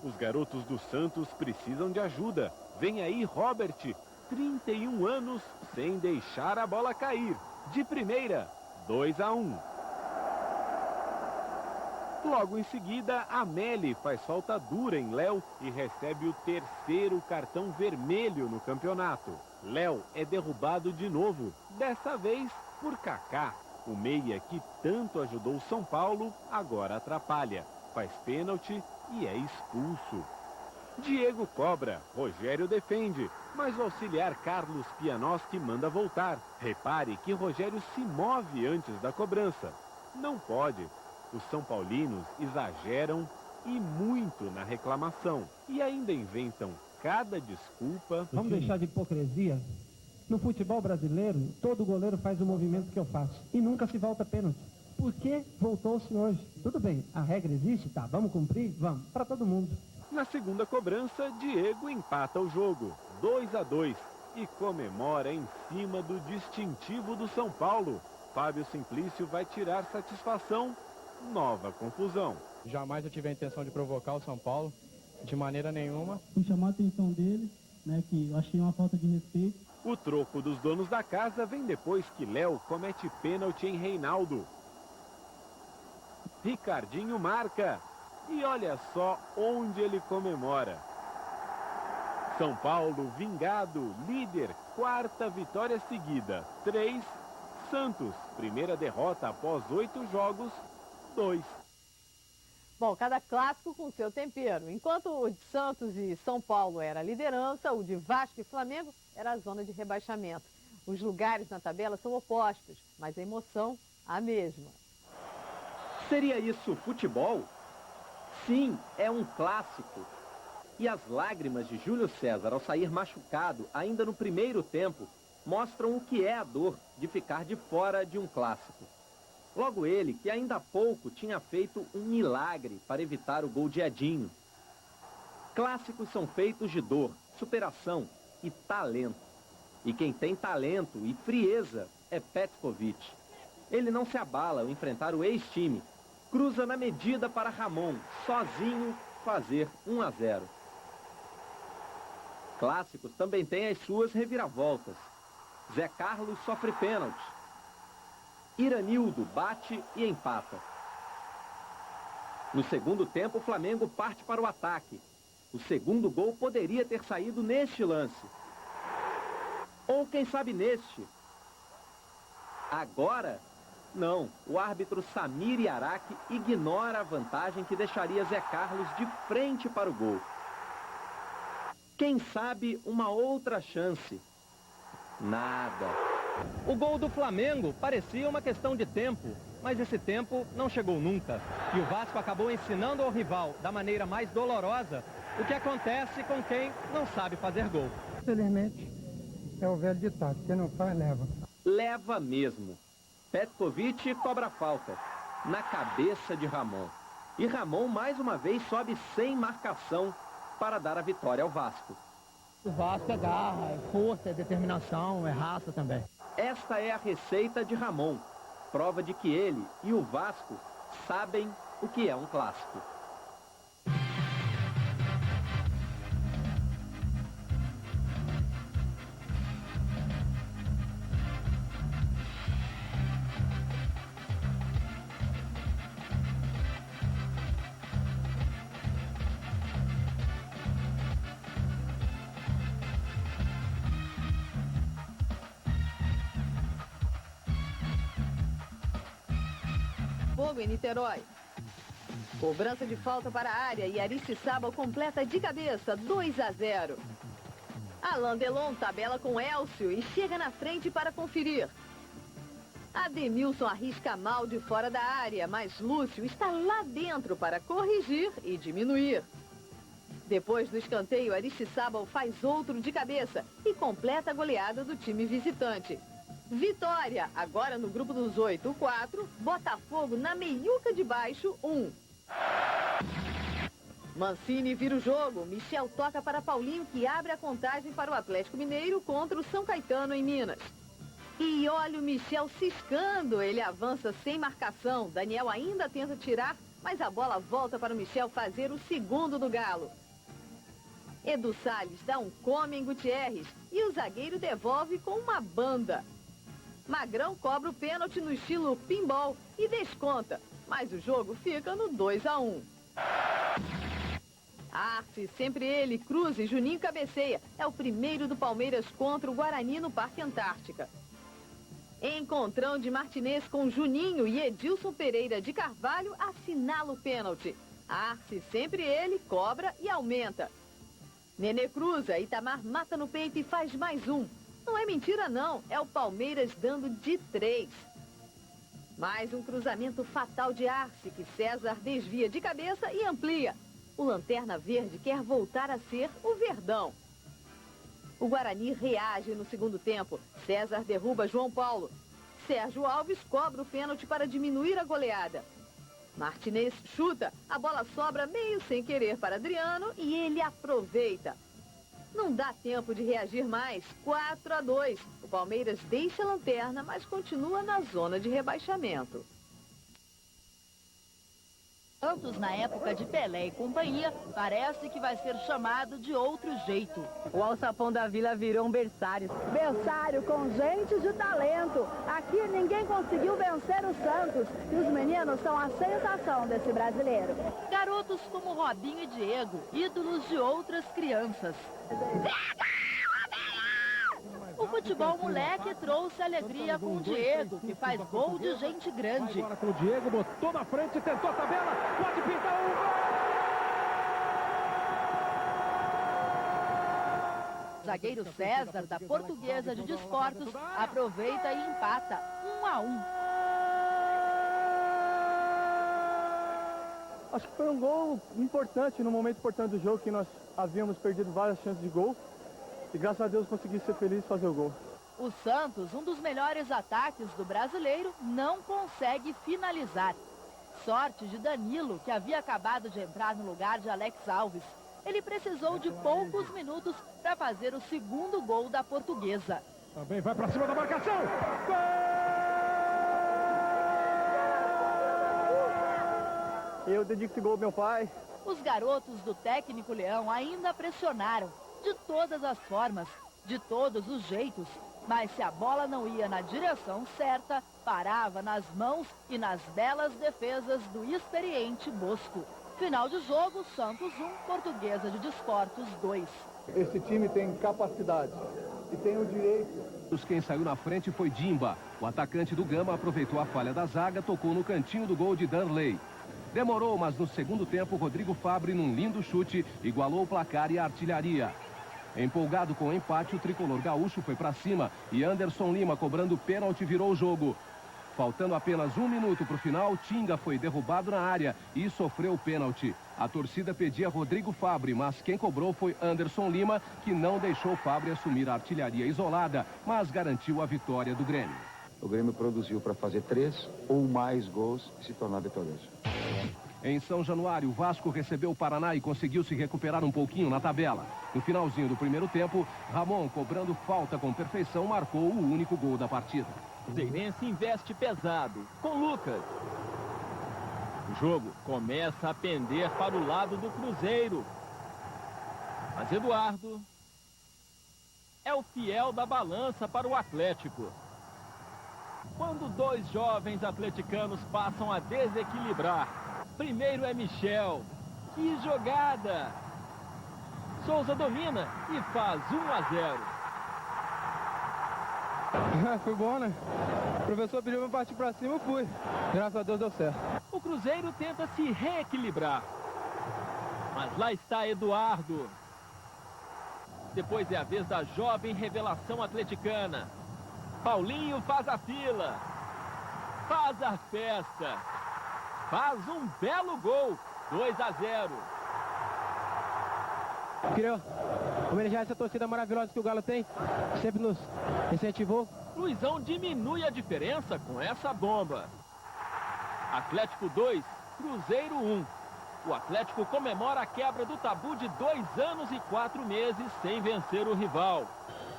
Os garotos do Santos precisam de ajuda. Vem aí Robert. 31 anos sem deixar a bola cair. De primeira, 2-1. Logo em seguida, Amélie faz falta dura em Léo e recebe o terceiro cartão vermelho no campeonato. Léo é derrubado de novo, dessa vez por Kaká. O meia que tanto ajudou São Paulo agora atrapalha. Faz pênalti e é expulso. Diego cobra, Rogério defende, mas o auxiliar Carlos Pianoski manda voltar. Repare que Rogério se move antes da cobrança. Não pode. Os são paulinos exageram e muito na reclamação. E ainda inventam cada desculpa. Vamos deixar de hipocrisia? No futebol brasileiro, todo goleiro faz o movimento que eu faço. E nunca se volta pênalti. Por que voltou-se hoje? Tudo bem, a regra existe, tá? Vamos cumprir? Vamos, para todo mundo. Na segunda cobrança, Diego empata o jogo, 2-2, e comemora em cima do distintivo do São Paulo. Fábio Simplício vai tirar satisfação. Nova confusão. Jamais eu tive a intenção de provocar o São Paulo, de maneira nenhuma. Fui chamar a atenção dele, né, que eu achei uma falta de respeito. O troco dos donos da casa vem depois que Léo comete pênalti em Reinaldo. Ricardinho marca. E olha só onde ele comemora. São Paulo vingado, líder, quarta vitória seguida. 3, Santos, primeira derrota após 8 jogos, 2. Bom, cada clássico com seu tempero. Enquanto o de Santos e São Paulo era a liderança, o de Vasco e Flamengo era a zona de rebaixamento. Os lugares na tabela são opostos, mas a emoção a mesma. Seria isso futebol? Sim, é um clássico. E as lágrimas de Júlio César ao sair machucado, ainda no primeiro tempo, mostram o que é a dor de ficar de fora de um clássico. Logo ele, que ainda há pouco tinha feito um milagre para evitar o gol de Edinho. Clássicos são feitos de dor, superação e talento. E quem tem talento e frieza é Petkovic. Ele não se abala ao enfrentar o ex-time. Cruza na medida para Ramon, sozinho, fazer 1-0. Clássicos também têm as suas reviravoltas. Zé Carlos sofre pênalti. Iranildo bate e empata. No segundo tempo, o Flamengo parte para o ataque. O segundo gol poderia ter saído neste lance. Ou quem sabe neste. Agora, não. O árbitro Samir Yaraki ignora a vantagem que deixaria Zé Carlos de frente para o gol. Quem sabe uma outra chance? Nada. O gol do Flamengo parecia uma questão de tempo, mas esse tempo não chegou nunca. E o Vasco acabou ensinando ao rival, da maneira mais dolorosa, o que acontece com quem não sabe fazer gol. Infelizmente, é o velho ditado, quem não faz, leva. Leva mesmo. Petkovic cobra a falta, na cabeça de Ramon. E Ramon, mais uma vez, sobe sem marcação para dar a vitória ao Vasco. O Vasco é garra, é força, é determinação, é raça também. Esta é a receita de Ramon. Prova de que ele e o Vasco sabem o que é um clássico. Fogo em Niterói. Cobrança de falta para a área e Aristizábal completa de cabeça, 2-0. Alain Delon tabela com Elcio e chega na frente para conferir. Ademilson arrisca mal de fora da área, mas Lúcio está lá dentro para corrigir e diminuir. Depois do escanteio, Aristizábal faz outro de cabeça e completa a goleada do time visitante. Vitória, agora no grupo dos 8, 4, Botafogo na meiuca de baixo, 1. Mancini vira o jogo, Michel toca para Paulinho, que abre a contagem para o Atlético Mineiro contra o São Caetano em Minas. E olha o Michel ciscando, ele avança sem marcação, Daniel ainda tenta tirar, mas a bola volta para o Michel fazer o segundo do Galo. Edu Salles dá um come em Gutierrez e o zagueiro devolve com uma banda. Magrão cobra o pênalti no estilo pinball e desconta, mas o jogo fica no 2-1. Arce, sempre ele, cruza e Juninho cabeceia. É o primeiro do Palmeiras contra o Guarani no Parque Antártica. Encontrão de Martinez com Juninho e Edilson Pereira de Carvalho assinala o pênalti. Arce, sempre ele, cobra e aumenta. Nenê cruza, Itamar mata no peito e faz mais um. Não é mentira não, é o Palmeiras dando de 3. Mais um cruzamento fatal de Arce, que César desvia de cabeça e amplia. O Lanterna Verde quer voltar a ser o Verdão. O Guarani reage no segundo tempo. César derruba João Paulo. Sérgio Alves cobra o pênalti para diminuir a goleada. Martinez chuta, a bola sobra meio sem querer para Adriano e ele aproveita. Não dá tempo de reagir mais, 4-2. O Palmeiras deixa a lanterna, mas continua na zona de rebaixamento. Santos, na época de Pelé e companhia, parece que vai ser chamado de outro jeito. O Alçapão da Vila virou um berçário. Berçário com gente de talento. Aqui ninguém conseguiu vencer o Santos. E os meninos são a sensação desse brasileiro. Garotos como Robinho e Diego, ídolos de outras crianças. O futebol moleque trouxe alegria com o Diego, que faz gol de gente grande. Agora com o Diego, botou na frente, tentou a tabela, pode pintar um gol! Zagueiro César, da Portuguesa de Desportos, aproveita e empata, 1-1. Acho que foi um gol importante, no momento importante do jogo, que nós havíamos perdido várias chances de gol. E graças a Deus consegui ser feliz e fazer o gol. O Santos, um dos melhores ataques do brasileiro, não consegue finalizar. Sorte de Danilo, que havia acabado de entrar no lugar de Alex Alves. Ele precisou de poucos minutos para fazer o segundo gol da Portuguesa. Também vai para cima da marcação. Gol! Eu dedico esse gol ao meu pai. Os garotos do técnico Leão ainda pressionaram. De todas as formas, de todos os jeitos, mas se a bola não ia na direção certa, parava nas mãos e nas belas defesas do experiente Bosco. Final de jogo, Santos 1, Portuguesa de Desportos 2. Esse time tem capacidade e tem o direito. Quem saiu na frente foi Dimba. O atacante do Gama aproveitou a falha da zaga, tocou no cantinho do gol de Danley. Demorou, mas no segundo tempo, Rodrigo Fabre, num lindo chute, igualou o placar e a artilharia. Empolgado com o empate, o tricolor gaúcho foi para cima e Anderson Lima, cobrando pênalti, virou o jogo. Faltando apenas 1 minuto para o final, Tinga foi derrubado na área e sofreu o pênalti. A torcida pedia Rodrigo Fabre, mas quem cobrou foi Anderson Lima, que não deixou Fabre assumir a artilharia isolada, mas garantiu a vitória do Grêmio. O Grêmio produziu para fazer 3 ou mais gols e se tornar vitorioso. Em São Januário, o Vasco recebeu o Paraná e conseguiu se recuperar um pouquinho na tabela. No finalzinho do primeiro tempo, Ramon, cobrando falta com perfeição, marcou o único gol da partida. O Zeirense investe pesado, com Lucas. O jogo começa a pender para o lado do Cruzeiro. Mas Eduardo é o fiel da balança para o Atlético. Quando dois jovens atleticanos passam a desequilibrar, primeiro é Michel. Que jogada! Souza domina e faz 1-0. Foi bom, né? O professor pediu pra partir pra cima, eu fui. Graças a Deus deu certo. O Cruzeiro tenta se reequilibrar. Mas lá está Eduardo. Depois é a vez da jovem revelação atleticana. Paulinho faz a fila. Faz a festa. Faz um belo gol. 2-0. Queria homenagear essa torcida maravilhosa que o Galo tem. Sempre nos incentivou. Luizão diminui a diferença com essa bomba. Atlético 2, Cruzeiro 1. O Atlético comemora a quebra do tabu de 2 anos e 4 meses sem vencer o rival.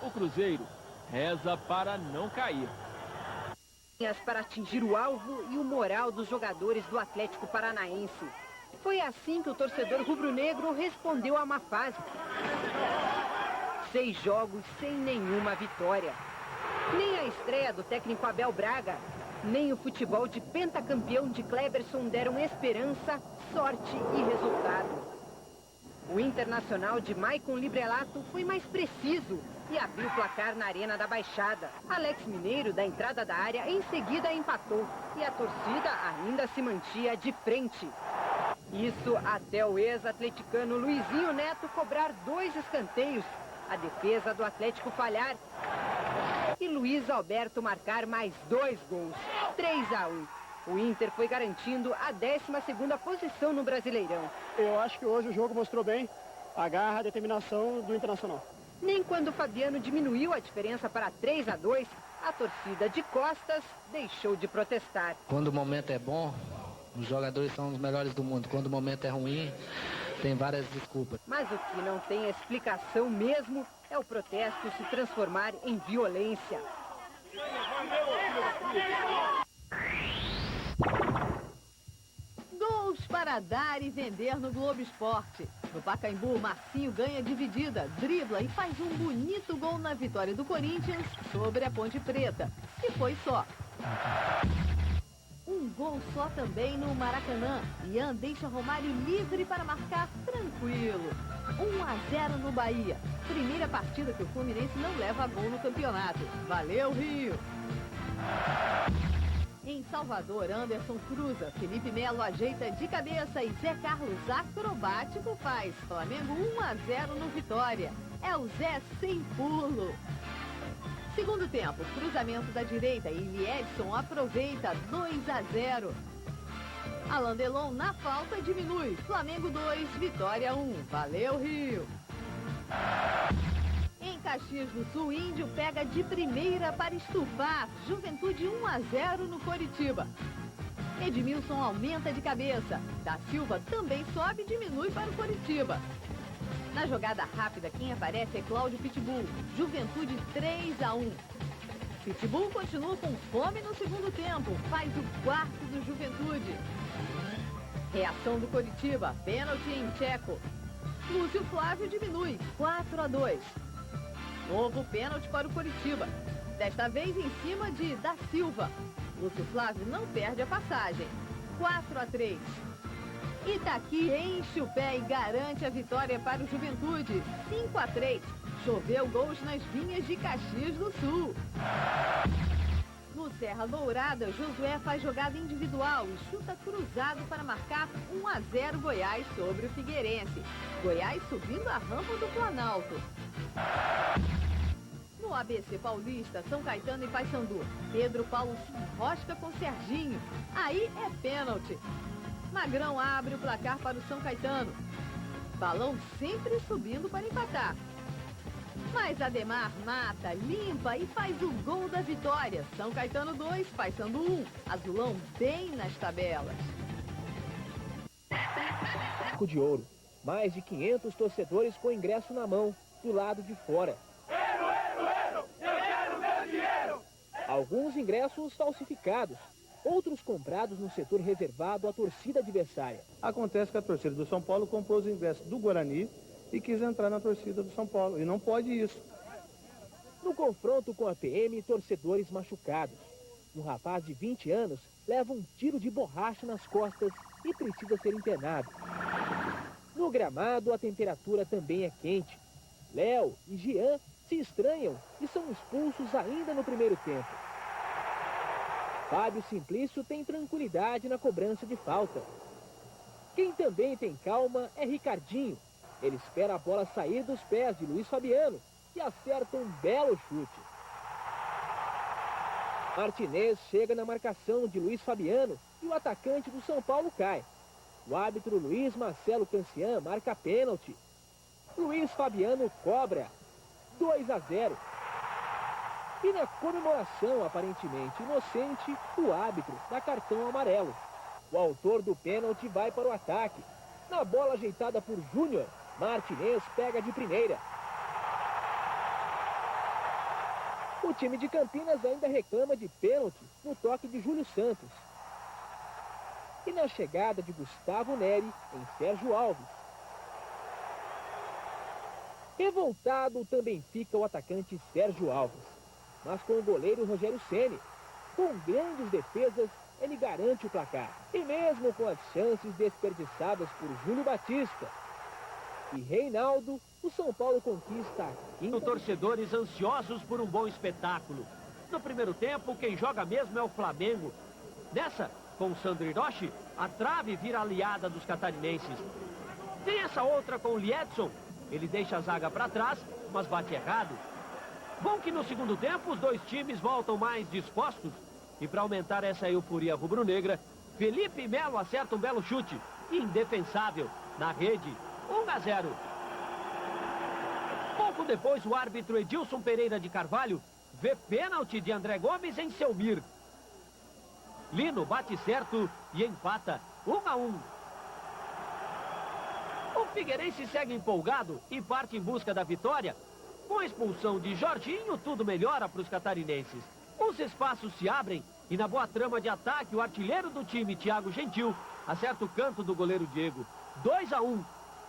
O Cruzeiro reza para não cair. Para atingir o alvo e o moral dos jogadores do Atlético Paranaense. Foi assim que o torcedor rubro-negro respondeu a uma fase. 6 jogos sem nenhuma vitória. Nem a estreia do técnico Abel Braga, nem o futebol de pentacampeão de Cleberson deram esperança, sorte e resultado. O Internacional de Maicon Librelato foi mais preciso e abriu o placar na Arena da Baixada. Alex Mineiro, da entrada da área, em seguida empatou e a torcida ainda se mantinha de frente. Isso até o ex-atleticano Luizinho Neto cobrar 2 escanteios, a defesa do Atlético falhar e Luiz Alberto marcar mais 2 gols, 3-1. O Inter foi garantindo a 12ª posição no Brasileirão. Eu acho que hoje o jogo mostrou bem a garra, a determinação do Internacional. Nem quando o Fabiano diminuiu a diferença para 3-2, a torcida de costas deixou de protestar. Quando o momento é bom, os jogadores são os melhores do mundo. Quando o momento é ruim, tem várias desculpas. Mas o que não tem explicação mesmo é o protesto se transformar em violência. Gols para dar e vender no Globo Esporte. No Pacaembu, Marcinho ganha dividida, dribla e faz um bonito gol na vitória do Corinthians sobre a Ponte Preta. E foi só. Um gol só também no Maracanã. Ian deixa Romário livre para marcar tranquilo. 1-0 no Bahia. Primeira partida que o Fluminense não leva gol no campeonato. Valeu, Rio! Em Salvador, Anderson cruza, Felipe Melo ajeita de cabeça e Zé Carlos acrobático faz. Flamengo 1-0 no Vitória. É o Zé sem pulo. Segundo tempo, cruzamento da direita e Liedson aproveita 2-0. Alain Delon na falta diminui. Flamengo 2, Vitória 1. Valeu, Rio! Em Caxias do Sul, Índio pega de primeira para estufar. Juventude 1-0 no Coritiba. Edmilson aumenta de cabeça. Da Silva também sobe e diminui para o Coritiba. Na jogada rápida, quem aparece é Cláudio Pitbull. Juventude 3-1. Pitbull continua com fome no segundo tempo. Faz o 4º do Juventude. Reação do Coritiba. Pênalti em Tcheco. Lúcio Flávio diminui. 4-2. Novo pênalti para o Coritiba. Desta vez em cima de Da Silva. Lúcio Flávio não perde a passagem. 4-3. Itaqui enche o pé e garante a vitória para o Juventude. 5-3. Choveu gols nas vinhas de Caxias do Sul. No Serra Dourada, Josué faz jogada individual e chuta cruzado para marcar 1-0 Goiás sobre o Figueirense. Goiás subindo a rampa do Planalto. No ABC Paulista, São Caetano e Paysandu. Pedro Paulo se enrosca com Serginho. Aí é pênalti. Magrão abre o placar para o São Caetano. Balão sempre subindo para empatar. Mas Ademar mata, limpa e faz o gol da vitória. São Caetano 2, Paysandu 1. Azulão bem nas tabelas. Arco de Ouro. Mais de 500 torcedores com ingresso na mão, do lado de fora. Eu quero meu dinheiro! Alguns ingressos falsificados. Outros comprados no setor reservado à torcida adversária. Acontece que a torcida do São Paulo comprou os ingressos do Guarani e quis entrar na torcida do São Paulo. E não pode isso. No confronto com a PM, torcedores machucados. Um rapaz de 20 anos leva um tiro de borracha nas costas e precisa ser internado. No gramado, a temperatura também é quente. Léo e Jean se estranham e são expulsos ainda no primeiro tempo. Fábio Simplício tem tranquilidade na cobrança de falta. Quem também tem calma é Ricardinho. Ele espera a bola sair dos pés de Luiz Fabiano e acerta um belo chute. Martinez chega na marcação de Luiz Fabiano e o atacante do São Paulo cai. O árbitro Luiz Marcelo Cancian marca pênalti. Luiz Fabiano cobra. 2-0. E na comemoração aparentemente inocente, o árbitro dá cartão amarelo. O autor do pênalti vai para o ataque. Na bola ajeitada por Júnior, Martinez pega de primeira. O time de Campinas ainda reclama de pênalti no toque de Júlio Santos. e na chegada de Gustavo Neri em Sérgio Alves. Revoltado também fica o atacante Sérgio Alves, mas com o goleiro Rogério Ceni. Com grandes defesas, ele garante o placar. E mesmo com as chances desperdiçadas por Júlio Batista e Reinaldo, o São Paulo conquista a quinta. Torcedores ansiosos por um bom espetáculo. No primeiro tempo, quem joga mesmo é o Flamengo. Nessa, com o Sandro Hiroshi, a trave vira aliada dos catarinenses. Tem essa outra com o Liedson. Ele deixa a zaga para trás, mas bate errado. Bom que no segundo tempo os dois times voltam mais dispostos. E para aumentar essa euforia rubro-negra, Felipe Melo acerta um belo chute. Indefensável. Na rede, 1-0. Pouco depois, o árbitro Edilson Pereira de Carvalho vê pênalti de André Gomes em Selmir. Lino bate certo e empata 1-1. O Figueirense segue empolgado e parte em busca da vitória. Com a expulsão de Jorginho, tudo melhora para os catarinenses. Os espaços se abrem e na boa trama de ataque, o artilheiro do time, Thiago Gentil, acerta o canto do goleiro Diego. 2-1.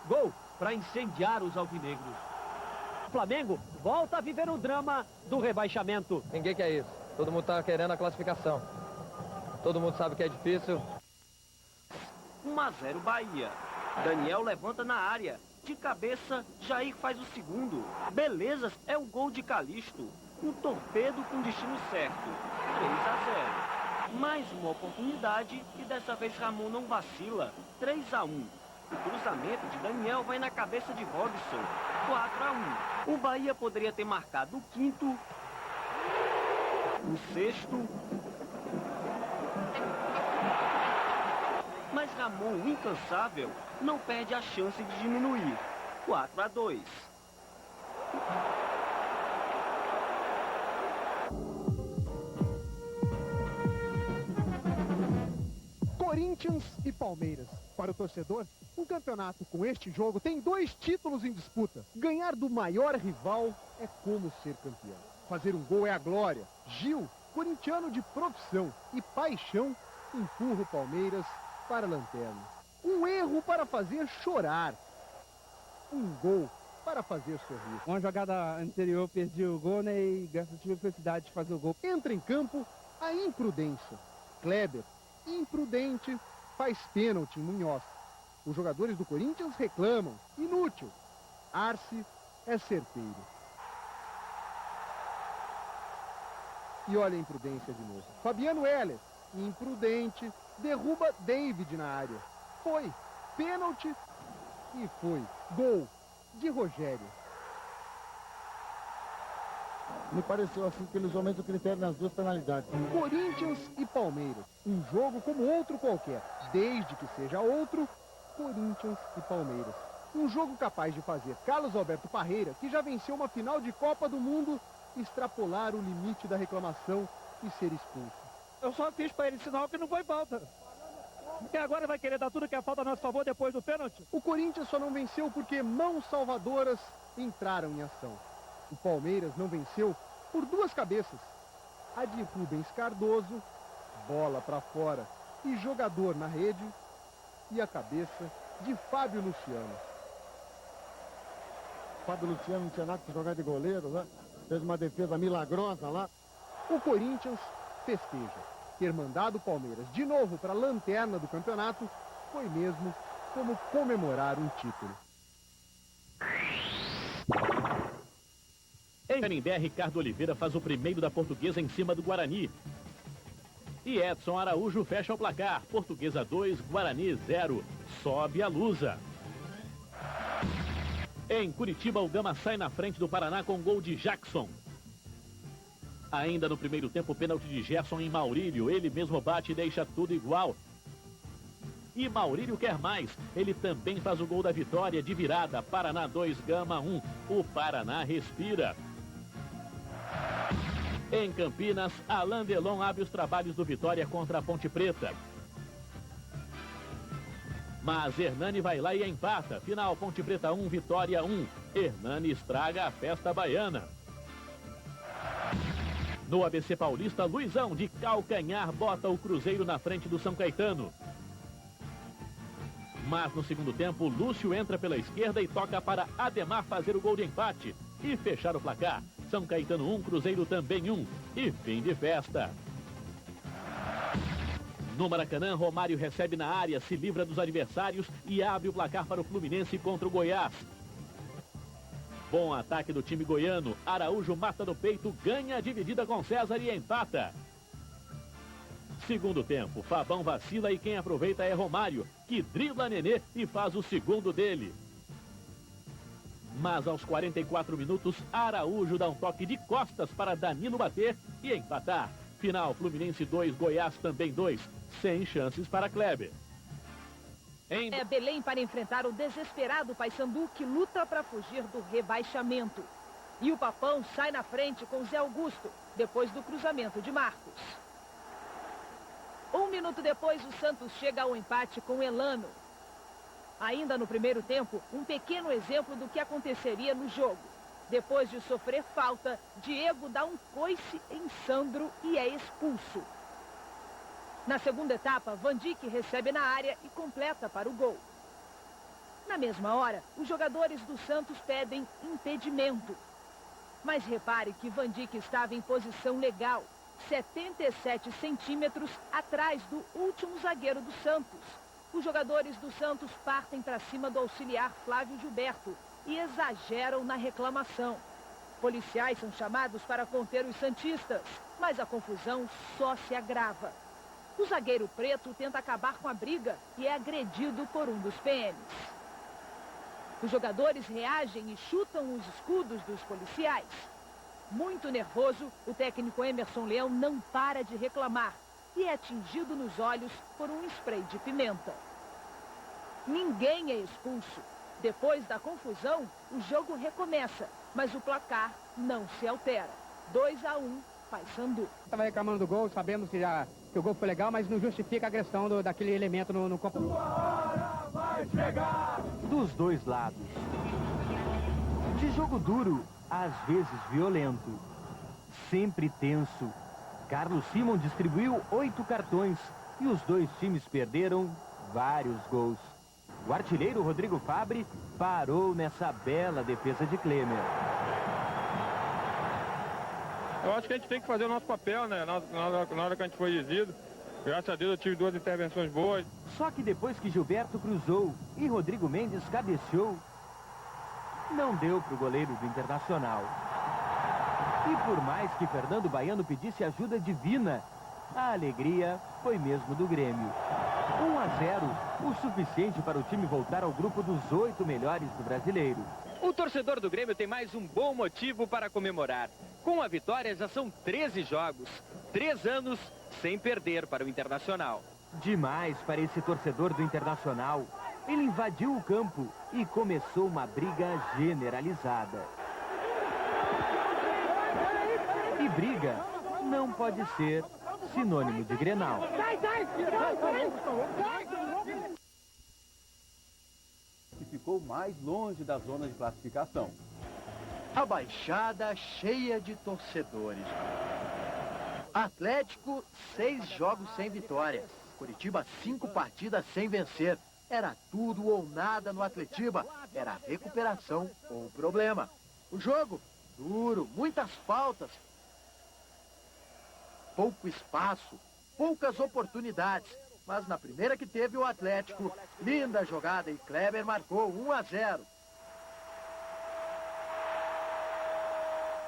Gol para incendiar os alvinegros. O Flamengo volta a viver o drama do rebaixamento. Ninguém quer isso. Todo mundo está querendo a classificação. Todo mundo sabe que é difícil. 1-0 Bahia. Daniel levanta na área. De cabeça, Jair faz o segundo. Belezas é o gol de Calixto. Um torpedo com destino certo. 3-0. Mais uma oportunidade e dessa vez Ramon não vacila. 3-1. O cruzamento de Daniel vai na cabeça de Robson. 4-1. O Bahia poderia ter marcado o quinto, o sexto, mas Ramon, o incansável, não perde a chance de diminuir. 4-2. Corinthians e Palmeiras. Para o torcedor, um campeonato com este jogo tem 2 títulos em disputa. Ganhar do maior rival é como ser campeão. Fazer um gol é a glória. Gil, corintiano de profissão e paixão, empurra o Palmeiras para a lanterna. Um erro para fazer chorar. Um gol para fazer sorrir. Uma jogada anterior, perdi o gol, né, e graças tive a felicidade de fazer o gol. Entra em campo a imprudência. Kleber, imprudente, faz pênalti em Munhoz. Os jogadores do Corinthians reclamam. Inútil. Arce é certeiro. E olha a imprudência de novo. Fabiano Heller, imprudente, derruba David na área. Foi pênalti e foi gol de Rogério. Me pareceu assim que eles aumentam o critério nas 2 penalidades. Corinthians e Palmeiras. Um jogo como outro qualquer. Desde que seja outro, Corinthians e Palmeiras. Um jogo capaz de fazer Carlos Alberto Parreira, que já venceu uma final de Copa do Mundo, extrapolar o limite da reclamação e ser expulso. Eu só fiz para ele sinal que não foi falta. E agora vai querer dar tudo que é falta a nosso favor depois do pênalti? O Corinthians só não venceu porque mãos salvadoras entraram em ação. O Palmeiras não venceu por 2 cabeças. A de Rubens Cardoso, bola para fora e jogador na rede, e a cabeça de Fábio Luciano. Fábio Luciano não tinha nada que jogar de goleiro, né? Fez uma defesa milagrosa lá. O Corinthians festeja. Ter mandado o Palmeiras de novo para a lanterna do campeonato foi mesmo como comemorar um título. Em Canindé, Ricardo Oliveira faz o primeiro da Portuguesa em cima do Guarani. E Edson Araújo fecha o placar. Portuguesa 2, Guarani 0. Sobe a Lusa. Em Curitiba, o Gama sai na frente do Paraná com gol de Jackson. Ainda no primeiro tempo, pênalti de Gerson em Maurílio. Ele mesmo bate e deixa tudo igual. E Maurílio quer mais. Ele também faz o gol da vitória de virada. Paraná 2, Gama 1. O Paraná respira. Em Campinas, Alain Delon abre os trabalhos do Vitória contra a Ponte Preta. Mas Hernani vai lá e empata. Final, Ponte Preta 1, Vitória 1. Hernani estraga a festa baiana. No ABC Paulista, Luizão de calcanhar bota o Cruzeiro na frente do São Caetano. Mas no segundo tempo, Lúcio entra pela esquerda e toca para Ademar fazer o gol de empate e fechar o placar. São Caetano 1, Cruzeiro também 1. E fim de festa. No Maracanã, Romário recebe na área, se livra dos adversários e abre o placar para o Fluminense contra o Goiás. Bom ataque do time goiano. Araújo mata no peito, ganha a dividida com César e empata. Segundo tempo, Fabão vacila e quem aproveita é Romário, que dribla Nenê e faz o segundo dele. Mas aos 44 minutos, Araújo dá um toque de costas para Danilo bater e empatar. Final, Fluminense 2, Goiás também 2, sem chances para Kleber. É Belém para enfrentar o desesperado Paysandu, que luta para fugir do rebaixamento. E o Papão sai na frente com Zé Augusto, depois do cruzamento de Marcos. 1 minuto depois, o Santos chega ao empate com Elano. Ainda no primeiro tempo, um pequeno exemplo do que aconteceria no jogo. Depois de sofrer falta, Diego dá um coice em Sandro e é expulso. Na segunda etapa, Van Dijk recebe na área e completa para o gol. Na mesma hora, os jogadores do Santos pedem impedimento. Mas repare que Van Dijk estava em posição legal, 77 centímetros atrás do último zagueiro do Santos. Os jogadores do Santos partem para cima do auxiliar Flávio Gilberto e exageram na reclamação. Policiais são chamados para conter os santistas, mas a confusão só se agrava. O zagueiro preto tenta acabar com a briga e é agredido por um dos PMs. Os jogadores reagem e chutam os escudos dos policiais. Muito nervoso, o técnico Emerson Leão não para de reclamar e é atingido nos olhos por um spray de pimenta. Ninguém é expulso. Depois da confusão, o jogo recomeça, mas o placar não se altera. 2-1, Paysandu. Estava reclamando do gol, sabemos que o gol foi legal, mas não justifica a agressão daquele elemento no campo. Dos dois lados. De jogo duro, às vezes violento. Sempre tenso. Carlos Simon distribuiu 8 cartões e os dois times perderam vários gols. O artilheiro Rodrigo Fabre parou nessa bela defesa de Klemer. Eu acho que a gente tem que fazer o nosso papel, né? Na hora que a gente foi exigido. Graças a Deus eu tive 2 intervenções boas. Só que depois que Gilberto cruzou e Rodrigo Mendes cabeceou, não deu para o goleiro do Internacional. E por mais que Fernando Baiano pedisse ajuda divina, a alegria foi mesmo do Grêmio. 1-0, o suficiente para o time voltar ao grupo dos 8 melhores do Brasileiro. O torcedor do Grêmio tem mais um bom motivo para comemorar. Com a vitória já são 13 jogos, 3 anos sem perder para o Internacional. Demais para esse torcedor do Internacional. Ele invadiu o campo e começou uma briga generalizada. E briga não pode ser sinônimo de Grenal. Que ficou mais longe da zona de classificação. A Baixada cheia de torcedores. Atlético, 6 jogos sem vitória. Curitiba, 5 partidas sem vencer. Era tudo ou nada no Atletiba. Era recuperação ou problema. O jogo, duro, muitas faltas. Pouco espaço, poucas oportunidades. Mas na primeira que teve o Atlético, linda jogada e Kleber marcou 1-0.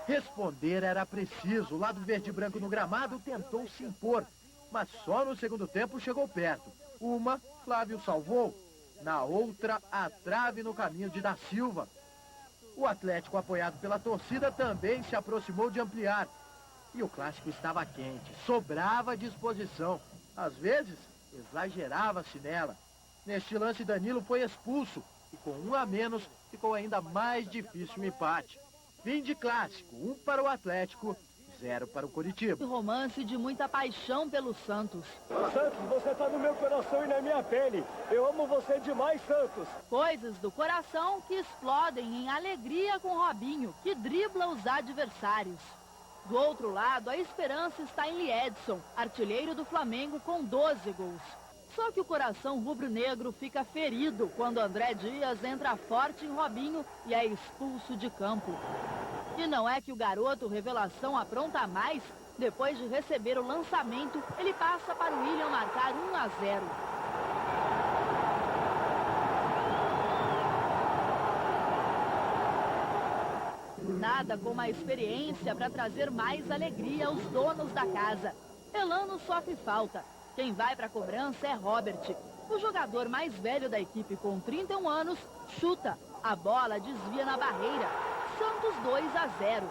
Responder era preciso. O lado verde e branco no gramado tentou se impor, mas só no segundo tempo chegou perto. Uma, Flávio salvou. Na outra, a trave no caminho de Da Silva. O Atlético, apoiado pela torcida, também se aproximou de ampliar. E o clássico estava quente, sobrava disposição. Às vezes, exagerava-se nela. Neste lance, Danilo foi expulso. E com 1 a menos, ficou ainda mais difícil o empate. Fim de clássico, 1 para o Atlético, 0 para o Coritiba. Romance de muita paixão pelo Santos. Santos, você tá no meu coração e na minha pele. Eu amo você demais, Santos. Coisas do coração que explodem em alegria com Robinho, que dribla os adversários. Do outro lado, a esperança está em Liedson, artilheiro do Flamengo com 12 gols. Só que o coração rubro-negro fica ferido quando André Dias entra forte em Robinho e é expulso de campo. E não é que o garoto revelação apronta mais. Depois de receber o lançamento, ele passa para o William marcar 1-0. Nada como a experiência para trazer mais alegria aos donos da casa. Elano sofre falta. Quem vai para a cobrança é Robert. O jogador mais velho da equipe, com 31 anos, chuta. A bola desvia na barreira. Santos 2-0.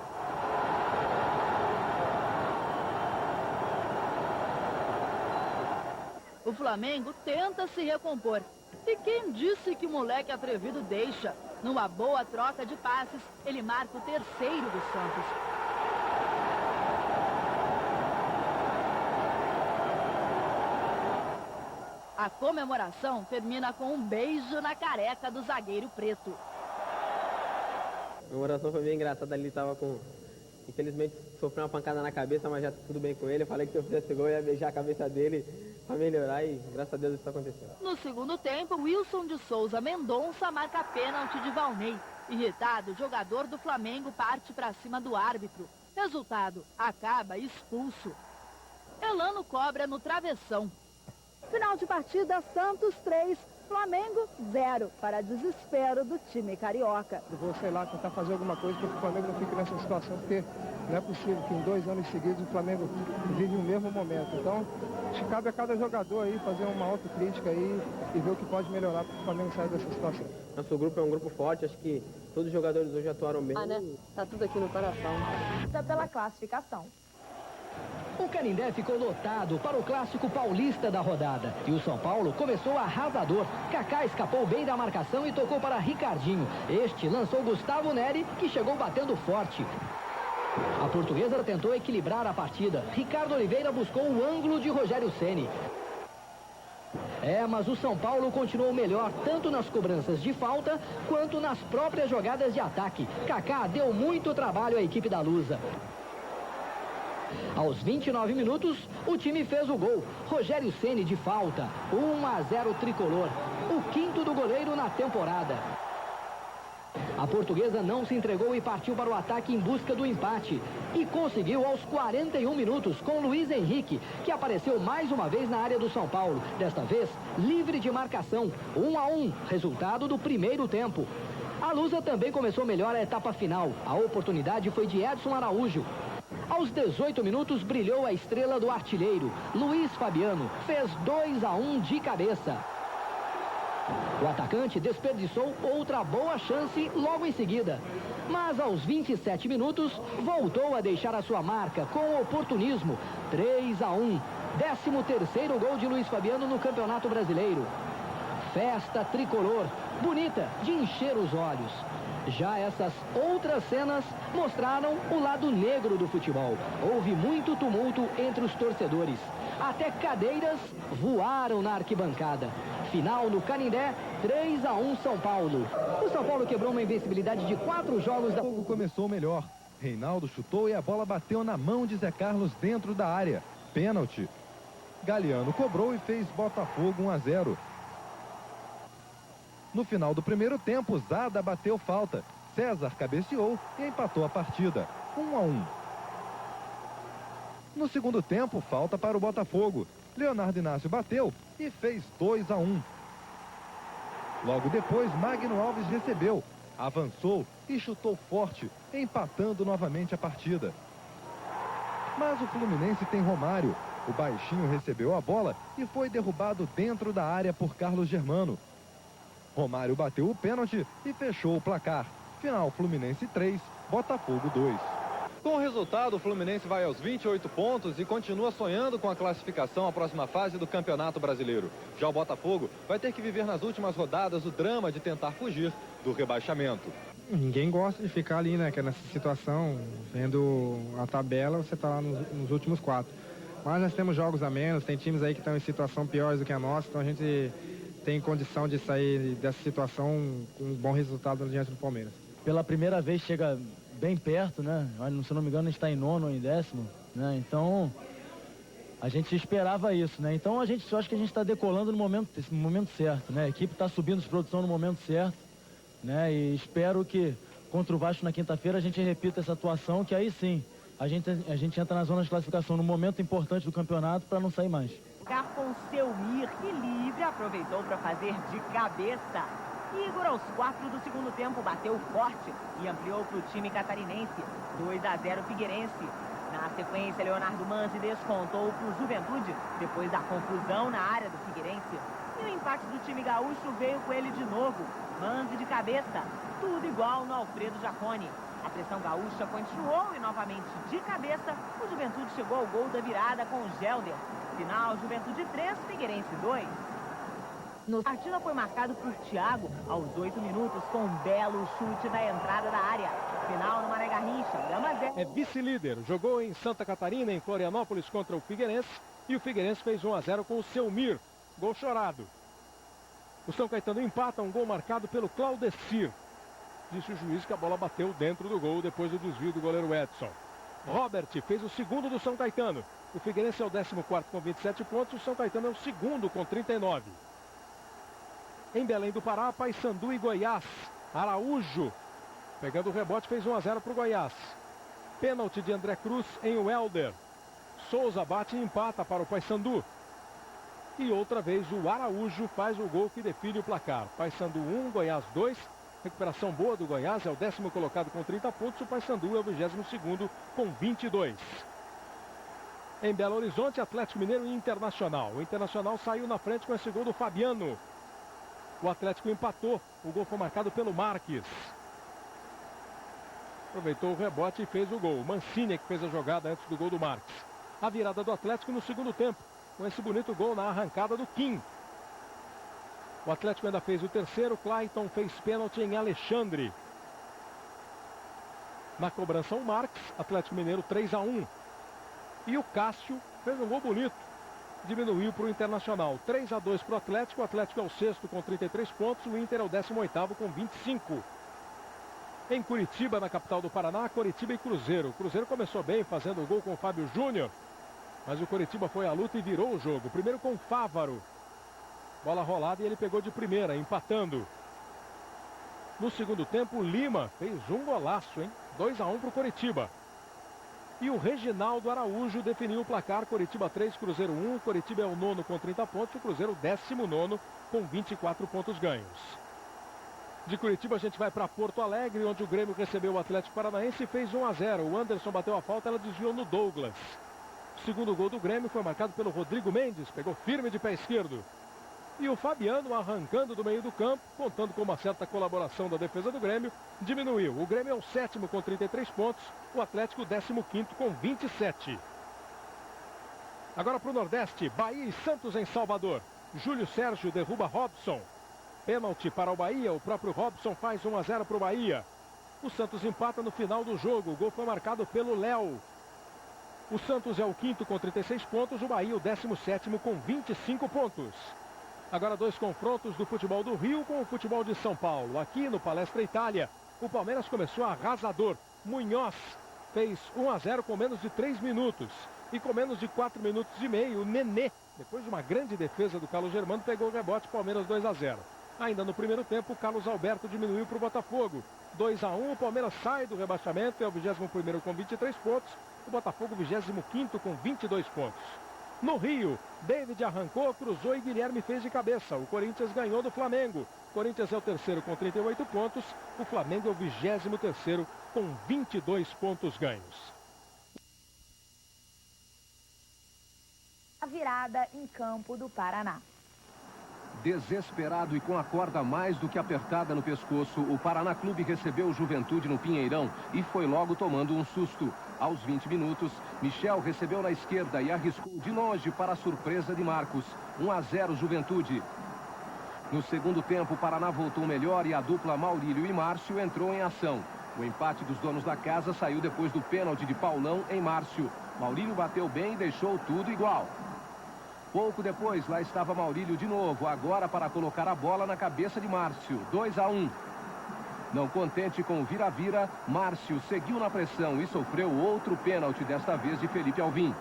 O Flamengo tenta se recompor. E quem disse que o moleque atrevido deixa? Numa boa troca de passes, ele marca o terceiro do Santos. A comemoração termina com um beijo na careca do zagueiro preto. A comemoração foi bem engraçada, ele estava com... Infelizmente sofreu uma pancada na cabeça, mas já tá tudo bem com ele. Eu falei que se eu fizesse gol, eu ia beijar a cabeça dele para melhorar e graças a Deus isso aconteceu. No segundo tempo, Wilson de Souza Mendonça marca pênalti de Valnei. Irritado, o jogador do Flamengo parte para cima do árbitro. Resultado, acaba expulso. Elano cobra no travessão. Final de partida, Santos 3, Flamengo 0, para desespero do time carioca. Eu vou, sei lá, tentar fazer alguma coisa para que o Flamengo não fique nessa situação, porque não é possível que em 2 anos seguidos o Flamengo vive o mesmo momento. Então, cabe a cada jogador aí fazer uma autocrítica aí e ver o que pode melhorar para que o Flamengo saia dessa situação. Nosso grupo é um grupo forte, acho que todos os jogadores hoje atuaram bem. Tá tudo aqui no coração. Tá pela classificação. O Canindé ficou lotado para o clássico paulista da rodada. E o São Paulo começou arrasador. Kaká escapou bem da marcação e tocou para Ricardinho. Este lançou Gustavo Neri, que chegou batendo forte. A Portuguesa tentou equilibrar a partida. Ricardo Oliveira buscou o ângulo de Rogério Ceni. Mas o São Paulo continuou melhor, tanto nas cobranças de falta, quanto nas próprias jogadas de ataque. Kaká deu muito trabalho à equipe da Lusa. Aos 29 minutos, o time fez o gol. Rogério Ceni de falta. 1-0 tricolor. O quinto do goleiro na temporada. A Portuguesa não se entregou e partiu para o ataque em busca do empate. E conseguiu aos 41 minutos com Luiz Henrique, que apareceu mais uma vez na área do São Paulo. Desta vez, livre de marcação. 1-1, resultado do primeiro tempo. A Lusa também começou melhor a etapa final. A oportunidade foi de Edson Araújo. Aos 18 minutos, brilhou a estrela do artilheiro. Luiz Fabiano fez 2-1 de cabeça. O atacante desperdiçou outra boa chance logo em seguida. Mas aos 27 minutos, voltou a deixar a sua marca com oportunismo. 3-1. 13º gol de Luiz Fabiano no Campeonato Brasileiro. Festa tricolor, bonita de encher os olhos. Já essas outras cenas mostraram o lado negro do futebol. Houve muito tumulto entre os torcedores. Até cadeiras voaram na arquibancada. Final no Canindé, 3-1 São Paulo. O São Paulo quebrou uma invencibilidade de 4 jogos da... O jogo começou melhor. Reinaldo chutou e a bola bateu na mão de Zé Carlos dentro da área. Pênalti. Galeano cobrou e fez Botafogo 1-0. No final do primeiro tempo, Zada bateu falta. César cabeceou e empatou a partida. 1-1. No segundo tempo, falta para o Botafogo. Leonardo Inácio bateu e fez 2-1. Logo depois, Magno Alves recebeu, avançou e chutou forte, empatando novamente a partida. Mas o Fluminense tem Romário. O baixinho recebeu a bola e foi derrubado dentro da área por Carlos Germano. Romário bateu o pênalti e fechou o placar. Final Fluminense 3, Botafogo 2. Com o resultado, o Fluminense vai aos 28 pontos e continua sonhando com a classificação à próxima fase do Campeonato Brasileiro. Já o Botafogo vai ter que viver nas últimas rodadas o drama de tentar fugir do rebaixamento. Ninguém gosta de ficar ali, né? Que é nessa situação, vendo a tabela, você está lá nos últimos 4. Mas nós temos jogos a menos, tem times aí que estão em situação pior do que a nossa, então a gente tem condição de sair dessa situação com um bom resultado diante do Palmeiras. Pela primeira vez chega bem perto, né? Se eu não me engano, a gente está em 9º ou em 10º, né? Então, A gente esperava isso, né? Então eu acho que a gente está decolando no momento certo, né? A equipe está subindo de produção no momento certo, né? E espero que contra o Vasco na quinta-feira a gente repita essa atuação, que aí sim a gente entra na zona de classificação no momento importante do campeonato para não sair mais. Com Selmir, que livre aproveitou para fazer de cabeça. Igor, aos 4 do segundo tempo, bateu forte e ampliou para o time catarinense. 2-0 Figueirense. Na sequência, Leonardo Manzi descontou para o Juventude, depois da confusão na área do Figueirense. E o empate do time gaúcho veio com ele de novo. Manzi de cabeça, tudo igual no Alfredo Jaconi. A pressão gaúcha continuou e novamente de cabeça, o Juventude chegou ao gol da virada com o Gelder. Final, Juventude 3, Figueirense 2. A partida foi marcado por Thiago aos 8 minutos com um belo chute na entrada da área. Final no Mané Garrincha, Gama 10. É vice-líder, jogou em Santa Catarina, em Florianópolis contra o Figueirense, e o Figueirense fez 1-0 com o Selmir, gol chorado. O São Caetano empata, um gol marcado pelo Claudecir. Disse o juiz que a bola bateu dentro do gol depois do desvio do goleiro Edson. Robert fez o segundo do São Caetano. O Figueirense é o 14º com 27 pontos, o São Caetano é o segundo com 39. Em Belém do Pará, Paysandu e Goiás. Araújo, pegando o rebote, fez 1-0 para o Goiás. Pênalti de André Cruz em Welder. Souza bate e empata para o Paysandu. E outra vez o Araújo faz o gol que define o placar. Paysandu 1, Goiás 2. Recuperação boa do Goiás, é o 10º colocado com 30 pontos. O Paysandu é o 22º com 22. Em Belo Horizonte, Atlético Mineiro e Internacional. O Internacional saiu na frente com esse gol do Fabiano. O Atlético empatou. O gol foi marcado pelo Marques. Aproveitou o rebote e fez o gol. O Mancini que fez a jogada antes do gol do Marques. A virada do Atlético no segundo tempo, com esse bonito gol na arrancada do Kim. O Atlético ainda fez o terceiro. Clayton fez pênalti em Alexandre. Na cobrança o Marques. Atlético Mineiro 3-1. E o Cássio fez um gol bonito. Diminuiu para o Internacional. 3-2 para o Atlético. O Atlético é o 6º com 33 pontos. O Inter é o 18º com 25. Em Curitiba, na capital do Paraná, Coritiba e Cruzeiro. O Cruzeiro começou bem fazendo o gol com o Fábio Júnior. Mas o Coritiba foi à luta e virou o jogo. Primeiro com o Fávaro. Bola rolada e ele pegou de primeira, empatando. No segundo tempo, o Lima fez um golaço, hein? 2-1 para o Coritiba. E o Reginaldo Araújo definiu o placar. Coritiba 3, Cruzeiro 1. Coritiba é o 9º com 30 pontos. O Cruzeiro 19º com 24 pontos ganhos. De Curitiba a gente vai para Porto Alegre, onde o Grêmio recebeu o Atlético Paranaense e fez 1-0. O Anderson bateu a falta, ela desviou no Douglas. O segundo gol do Grêmio foi marcado pelo Rodrigo Mendes. Pegou firme de pé esquerdo. E o Fabiano, arrancando do meio do campo, contando com uma certa colaboração da defesa do Grêmio, diminuiu. O Grêmio é o 7º com 33 pontos, o Atlético o 15º com 27. Agora para o Nordeste, Bahia e Santos em Salvador. Júlio Sérgio derruba Robson. Pênalti para o Bahia, o próprio Robson faz 1-0 para o Bahia. O Santos empata no final do jogo, o gol foi marcado pelo Léo. O Santos é o 5º com 36 pontos, o Bahia o 17º com 25 pontos. Agora dois confrontos do futebol do Rio com o futebol de São Paulo. Aqui no Palestra Itália, o Palmeiras começou arrasador. Munhoz fez 1-0 com menos de 3 minutos. E com menos de 4 minutos e meio, o Nenê, depois de uma grande defesa do Carlos Germano, pegou o rebote, Palmeiras 2-0. Ainda no primeiro tempo, o Carlos Alberto diminuiu para o Botafogo. 2-1, o Palmeiras sai do rebaixamento, é o 21º com 23 pontos. O Botafogo 25º com 22 pontos. No Rio, David arrancou, cruzou e Guilherme fez de cabeça. O Corinthians ganhou do Flamengo. O Corinthians é o 3º com 38 pontos. O Flamengo é o 23º com 22 pontos ganhos. A virada em campo do Paraná. Desesperado e com a corda mais do que apertada no pescoço, o Paraná Clube recebeu o Juventude no Pinheirão e foi logo tomando um susto. Aos 20 minutos, Michel recebeu na esquerda e arriscou de longe para a surpresa de Marcos. 1-0 Juventude. No segundo tempo, o Paraná voltou melhor e a dupla Maurílio e Márcio entrou em ação. O empate dos donos da casa saiu depois do pênalti de Paulão em Márcio. Maurílio bateu bem e deixou tudo igual. Pouco depois, lá estava Maurílio de novo, agora para colocar a bola na cabeça de Márcio. 2-1. Não contente com o vira-vira, Márcio seguiu na pressão e sofreu outro pênalti, desta vez de Felipe Alvim.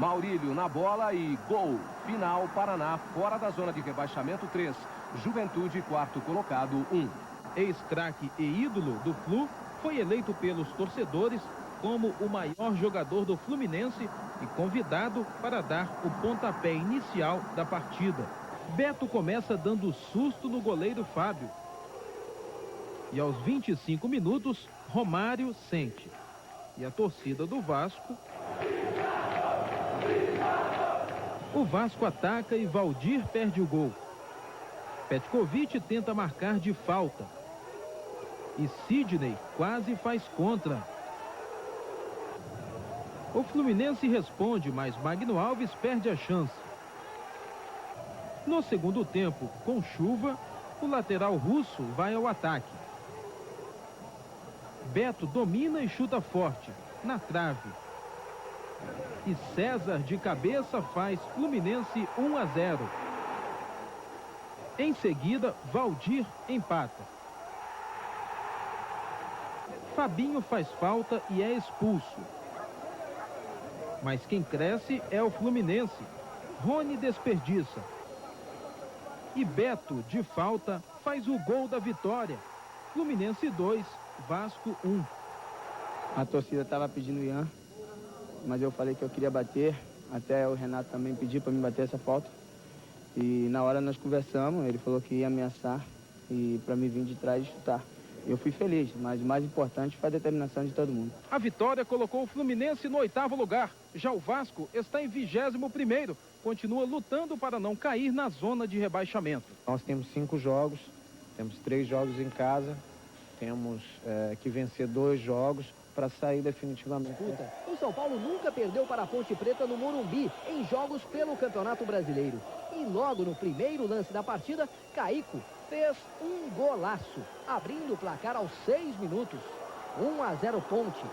Maurílio na bola e gol. Final, Paraná fora da zona de rebaixamento 3. Juventude, quarto colocado, 1. Ex-craque e ídolo do Flu, foi eleito pelos torcedores como o maior jogador do Fluminense e convidado para dar o pontapé inicial da partida. Beto começa dando susto no goleiro Fábio. E aos 25 minutos, Romário sente. E a torcida do Vasco... O Vasco ataca e Valdir perde o gol. Petkovic tenta marcar de falta. E Sidney quase faz contra. O Fluminense responde, mas Magno Alves perde a chance. No segundo tempo, com chuva, o lateral russo vai ao ataque. Beto domina e chuta forte, na trave. E César de cabeça faz Fluminense 1-0. Em seguida, Valdir empata. Fabinho faz falta e é expulso. Mas quem cresce é o Fluminense. Rony desperdiça. E Beto, de falta, faz o gol da vitória. Fluminense 2, Vasco 1. A torcida estava pedindo o Ian, mas eu falei que eu queria bater. Até o Renato também pediu para me bater essa falta. E na hora nós conversamos, ele falou que ia ameaçar e para mim vir de trás e chutar. Eu fui feliz, mas o mais importante foi a determinação de todo mundo. A vitória colocou o Fluminense no 8º lugar. Já o Vasco está em 21º. Continua lutando para não cair na zona de rebaixamento. Nós temos 5 jogos, temos 3 jogos em casa, temos que vencer 2 jogos para sair definitivamente. O São Paulo nunca perdeu para a Ponte Preta no Morumbi em jogos pelo Campeonato Brasileiro. E logo no primeiro lance da partida, Caico fez um golaço, abrindo o placar aos 6 minutos. 1-0 Ponte.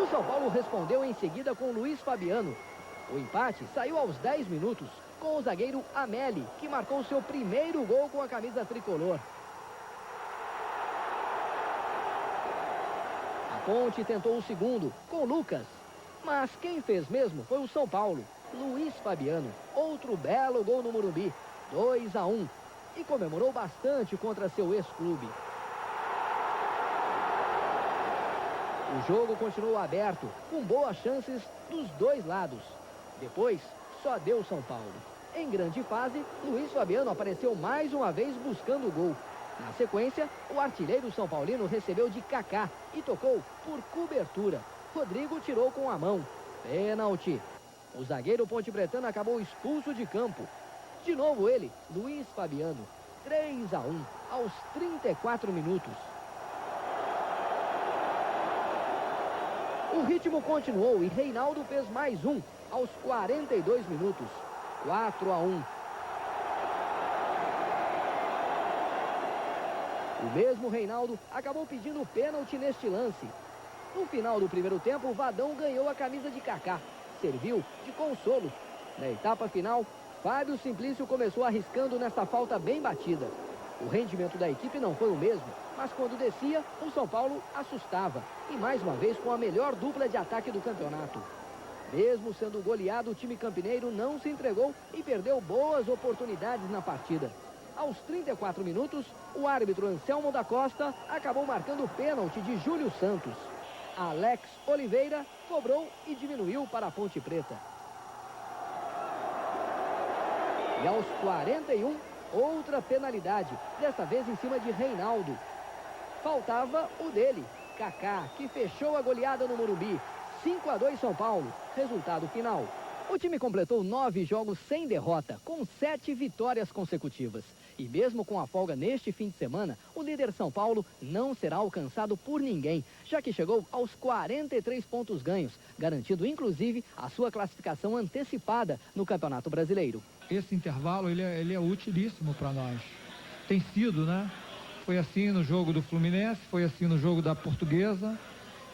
O São Paulo respondeu em seguida com Luiz Fabiano. O empate saiu aos 10 minutos, com o zagueiro Amelli, que marcou seu primeiro gol com a camisa tricolor. A Ponte tentou o segundo, com Lucas. Mas quem fez mesmo foi o São Paulo. Luiz Fabiano, outro belo gol no Morumbi, 2-1, e comemorou bastante contra seu ex-clube. O jogo continuou aberto, com boas chances dos dois lados. Depois, só deu São Paulo. Em grande fase, Luiz Fabiano apareceu mais uma vez buscando o gol. Na sequência, o artilheiro São Paulino recebeu de Kaká e tocou por cobertura. Rodrigo tirou com a mão. Pênalti. O zagueiro pontepretano acabou expulso de campo. De novo ele, Luiz Fabiano. 3-1 aos 34 minutos. O ritmo continuou e Reinaldo fez mais um aos 42 minutos. 4-1. O mesmo Reinaldo acabou pedindo pênalti neste lance. No final do primeiro tempo, o Vadão ganhou a camisa de Kaká. Serviu de consolo. Na etapa final, Fábio Simplício começou arriscando nesta falta bem batida. O rendimento da equipe não foi o mesmo, mas quando descia, o São Paulo assustava. E mais uma vez com a melhor dupla de ataque do campeonato. Mesmo sendo goleado, o time campineiro não se entregou e perdeu boas oportunidades na partida. Aos 34 minutos, o árbitro Anselmo da Costa acabou marcando o pênalti de Júlio Santos. Alex Oliveira cobrou e diminuiu para a Ponte Preta. E aos 41, outra penalidade, desta vez em cima de Reinaldo. Faltava o dele, Kaká, que fechou a goleada no Morumbi. 5-2 São Paulo, resultado final. O time completou 9 jogos sem derrota, com 7 vitórias consecutivas. E mesmo com a folga neste fim de semana, o líder São Paulo não será alcançado por ninguém, já que chegou aos 43 pontos ganhos, garantindo inclusive a sua classificação antecipada no Campeonato Brasileiro. Esse intervalo ele é utilíssimo para nós. Tem sido, né? Foi assim no jogo do Fluminense, foi assim no jogo da Portuguesa.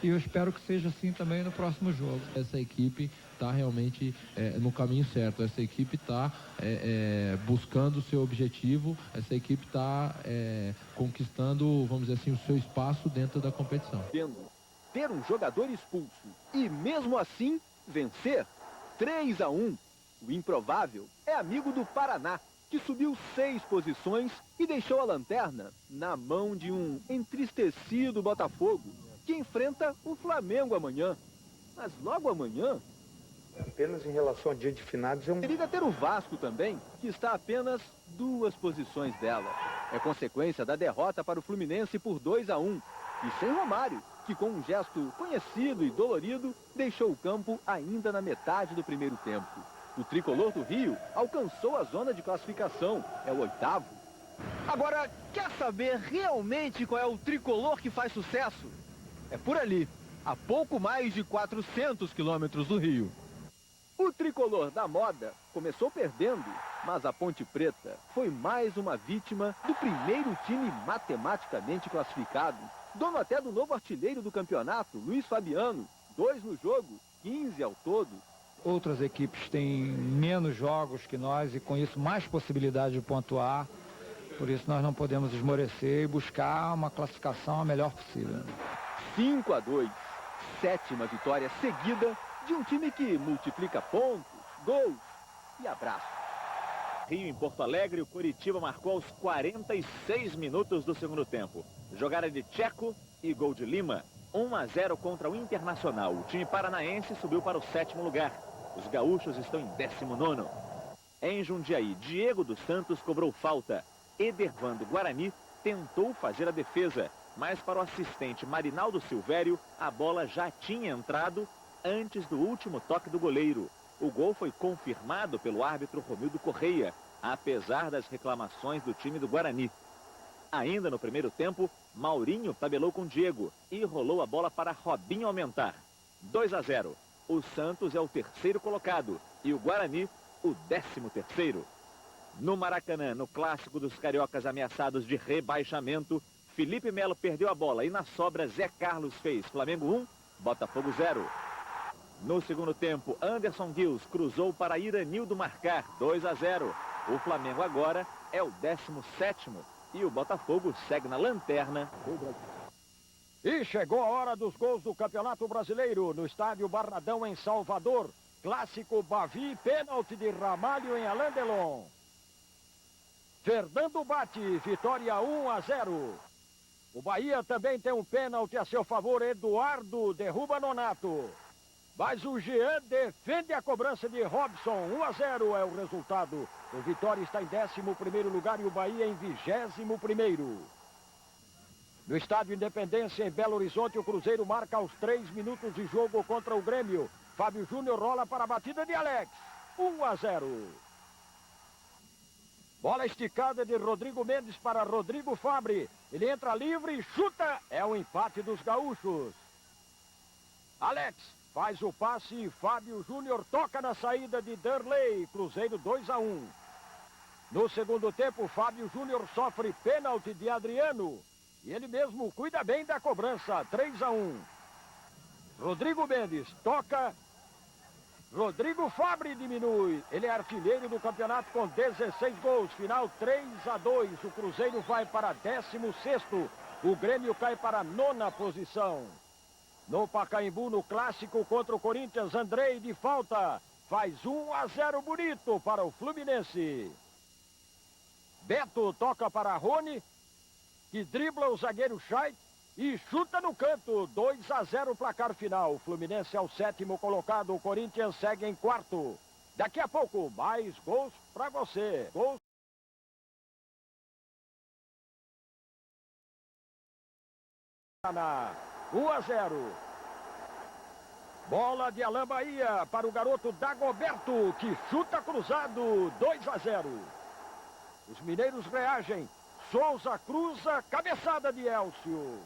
E eu espero que seja assim também no próximo jogo. Essa equipe está realmente no caminho certo. Essa equipe está buscando o seu objetivo. Essa equipe está conquistando, vamos dizer assim, o seu espaço dentro da competição. ter um jogador expulso e, mesmo assim, vencer. 3-1. O improvável é amigo do Paraná, que subiu 6 posições e deixou a lanterna na mão de um entristecido Botafogo, que enfrenta o Flamengo amanhã. Mas logo amanhã... Apenas em relação ao dia de finados é um... Periga ter o Vasco também, que está a apenas 2 posições dela. É consequência da derrota para o Fluminense por 2-1. E sem Romário, que com um gesto conhecido e dolorido, deixou o campo ainda na metade do primeiro tempo. O tricolor do Rio alcançou a zona de classificação. É o 8º. Agora, quer saber realmente qual é o tricolor que faz sucesso? É por ali, a pouco mais de 400 quilômetros do Rio. O tricolor da moda começou perdendo, mas a Ponte Preta foi mais uma vítima do primeiro time matematicamente classificado. Dono até do novo artilheiro do campeonato, Luiz Fabiano. 2 no jogo, 15 ao todo. Outras equipes têm menos jogos que nós e com isso mais possibilidade de pontuar. Por isso nós não podemos esmorecer e buscar uma classificação a melhor possível. 5-2. 7ª vitória seguida de um time que multiplica pontos, gols e abraços. Rio em Porto Alegre, o Coritiba marcou aos 46 minutos do segundo tempo. Jogada de Tcheco e gol de Lima. 1-0 contra o Internacional. O time paranaense subiu para o 7º lugar. Os gaúchos estão em 19º. Em Jundiaí, Diego dos Santos cobrou falta. Edervando Guarani tentou fazer a defesa, mas para o assistente Marinaldo Silvério, a bola já tinha entrado antes do último toque do goleiro. O gol foi confirmado pelo árbitro Romildo Correia, apesar das reclamações do time do Guarani. Ainda no primeiro tempo, Maurinho tabelou com Diego e rolou a bola para Robinho aumentar. 2-0. O Santos é o 3º colocado e o Guarani o 13º. No Maracanã, no clássico dos cariocas ameaçados de rebaixamento, Felipe Melo perdeu a bola e na sobra Zé Carlos fez Flamengo 1, Botafogo 0. No segundo tempo, Anderson Guils cruzou para Iranildo marcar 2-0. O Flamengo agora é o 17º e o Botafogo segue na lanterna. E chegou a hora dos gols do Campeonato Brasileiro no estádio Barradão em Salvador. Clássico Bavi, pênalti de Ramalho em Alain Delon. Fernando bate, vitória 1-0. O Bahia também tem um pênalti a seu favor, Eduardo derruba Nonato. Mas o Jean defende a cobrança de Robson, 1-0 é o resultado. O Vitória está em 11º lugar e o Bahia em 21º. No estádio Independência, em Belo Horizonte, o Cruzeiro marca aos 3 minutos de jogo contra o Grêmio. Fábio Júnior rola para a batida de Alex, 1-0. Bola esticada de Rodrigo Mendes para Rodrigo Fabre. Ele entra livre e chuta, é o empate dos gaúchos. Alex faz o passe e Fábio Júnior toca na saída de Derlei. Cruzeiro 2-1. No segundo tempo, Fábio Júnior sofre pênalti de Adriano. E ele mesmo cuida bem da cobrança. 3-1. Rodrigo Mendes toca. Rodrigo Fabre diminui. Ele é artilheiro do campeonato com 16 gols. Final 3-2. O Cruzeiro vai para 16º. O Grêmio cai para a 9ª posição. No Pacaembu, no clássico contra o Corinthians, Andrei de falta. Faz 1-0 bonito para o Fluminense. Beto toca para Rony, que dribla o zagueiro Chay e chuta no canto. 2-0 placar final. O Fluminense é o 7º colocado. O Corinthians segue em 4º. Daqui a pouco, mais gols para você. Gols. 1-0. Bola de Alain Bahia para o garoto Dagoberto, que chuta cruzado. 2-0. Os mineiros reagem. Souza cruza, cabeçada de Elcio.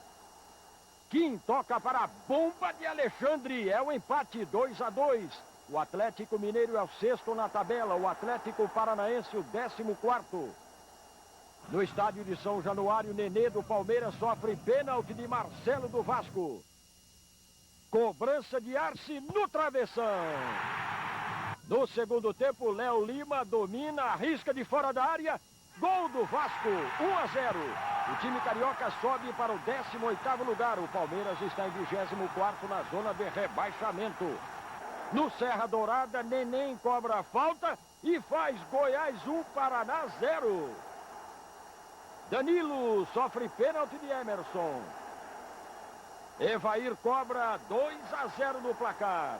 Kim toca para a bomba de Alexandre. É o empate, 2-2. O Atlético Mineiro é o 6º na tabela. O Atlético Paranaense o 14º. No estádio de São Januário, Nenê do Palmeiras sofre pênalti de Marcelo do Vasco. Cobrança de Arce no travessão. No segundo tempo, Léo Lima domina, arrisca de fora da área. Gol do Vasco, 1-0. O time carioca sobe para o 18º lugar. O Palmeiras está em 24º na zona de rebaixamento. No Serra Dourada, Neném cobra a falta e faz Goiás 1, Paraná 0. Danilo sofre pênalti de Emerson. Evair cobra 2-0 no placar.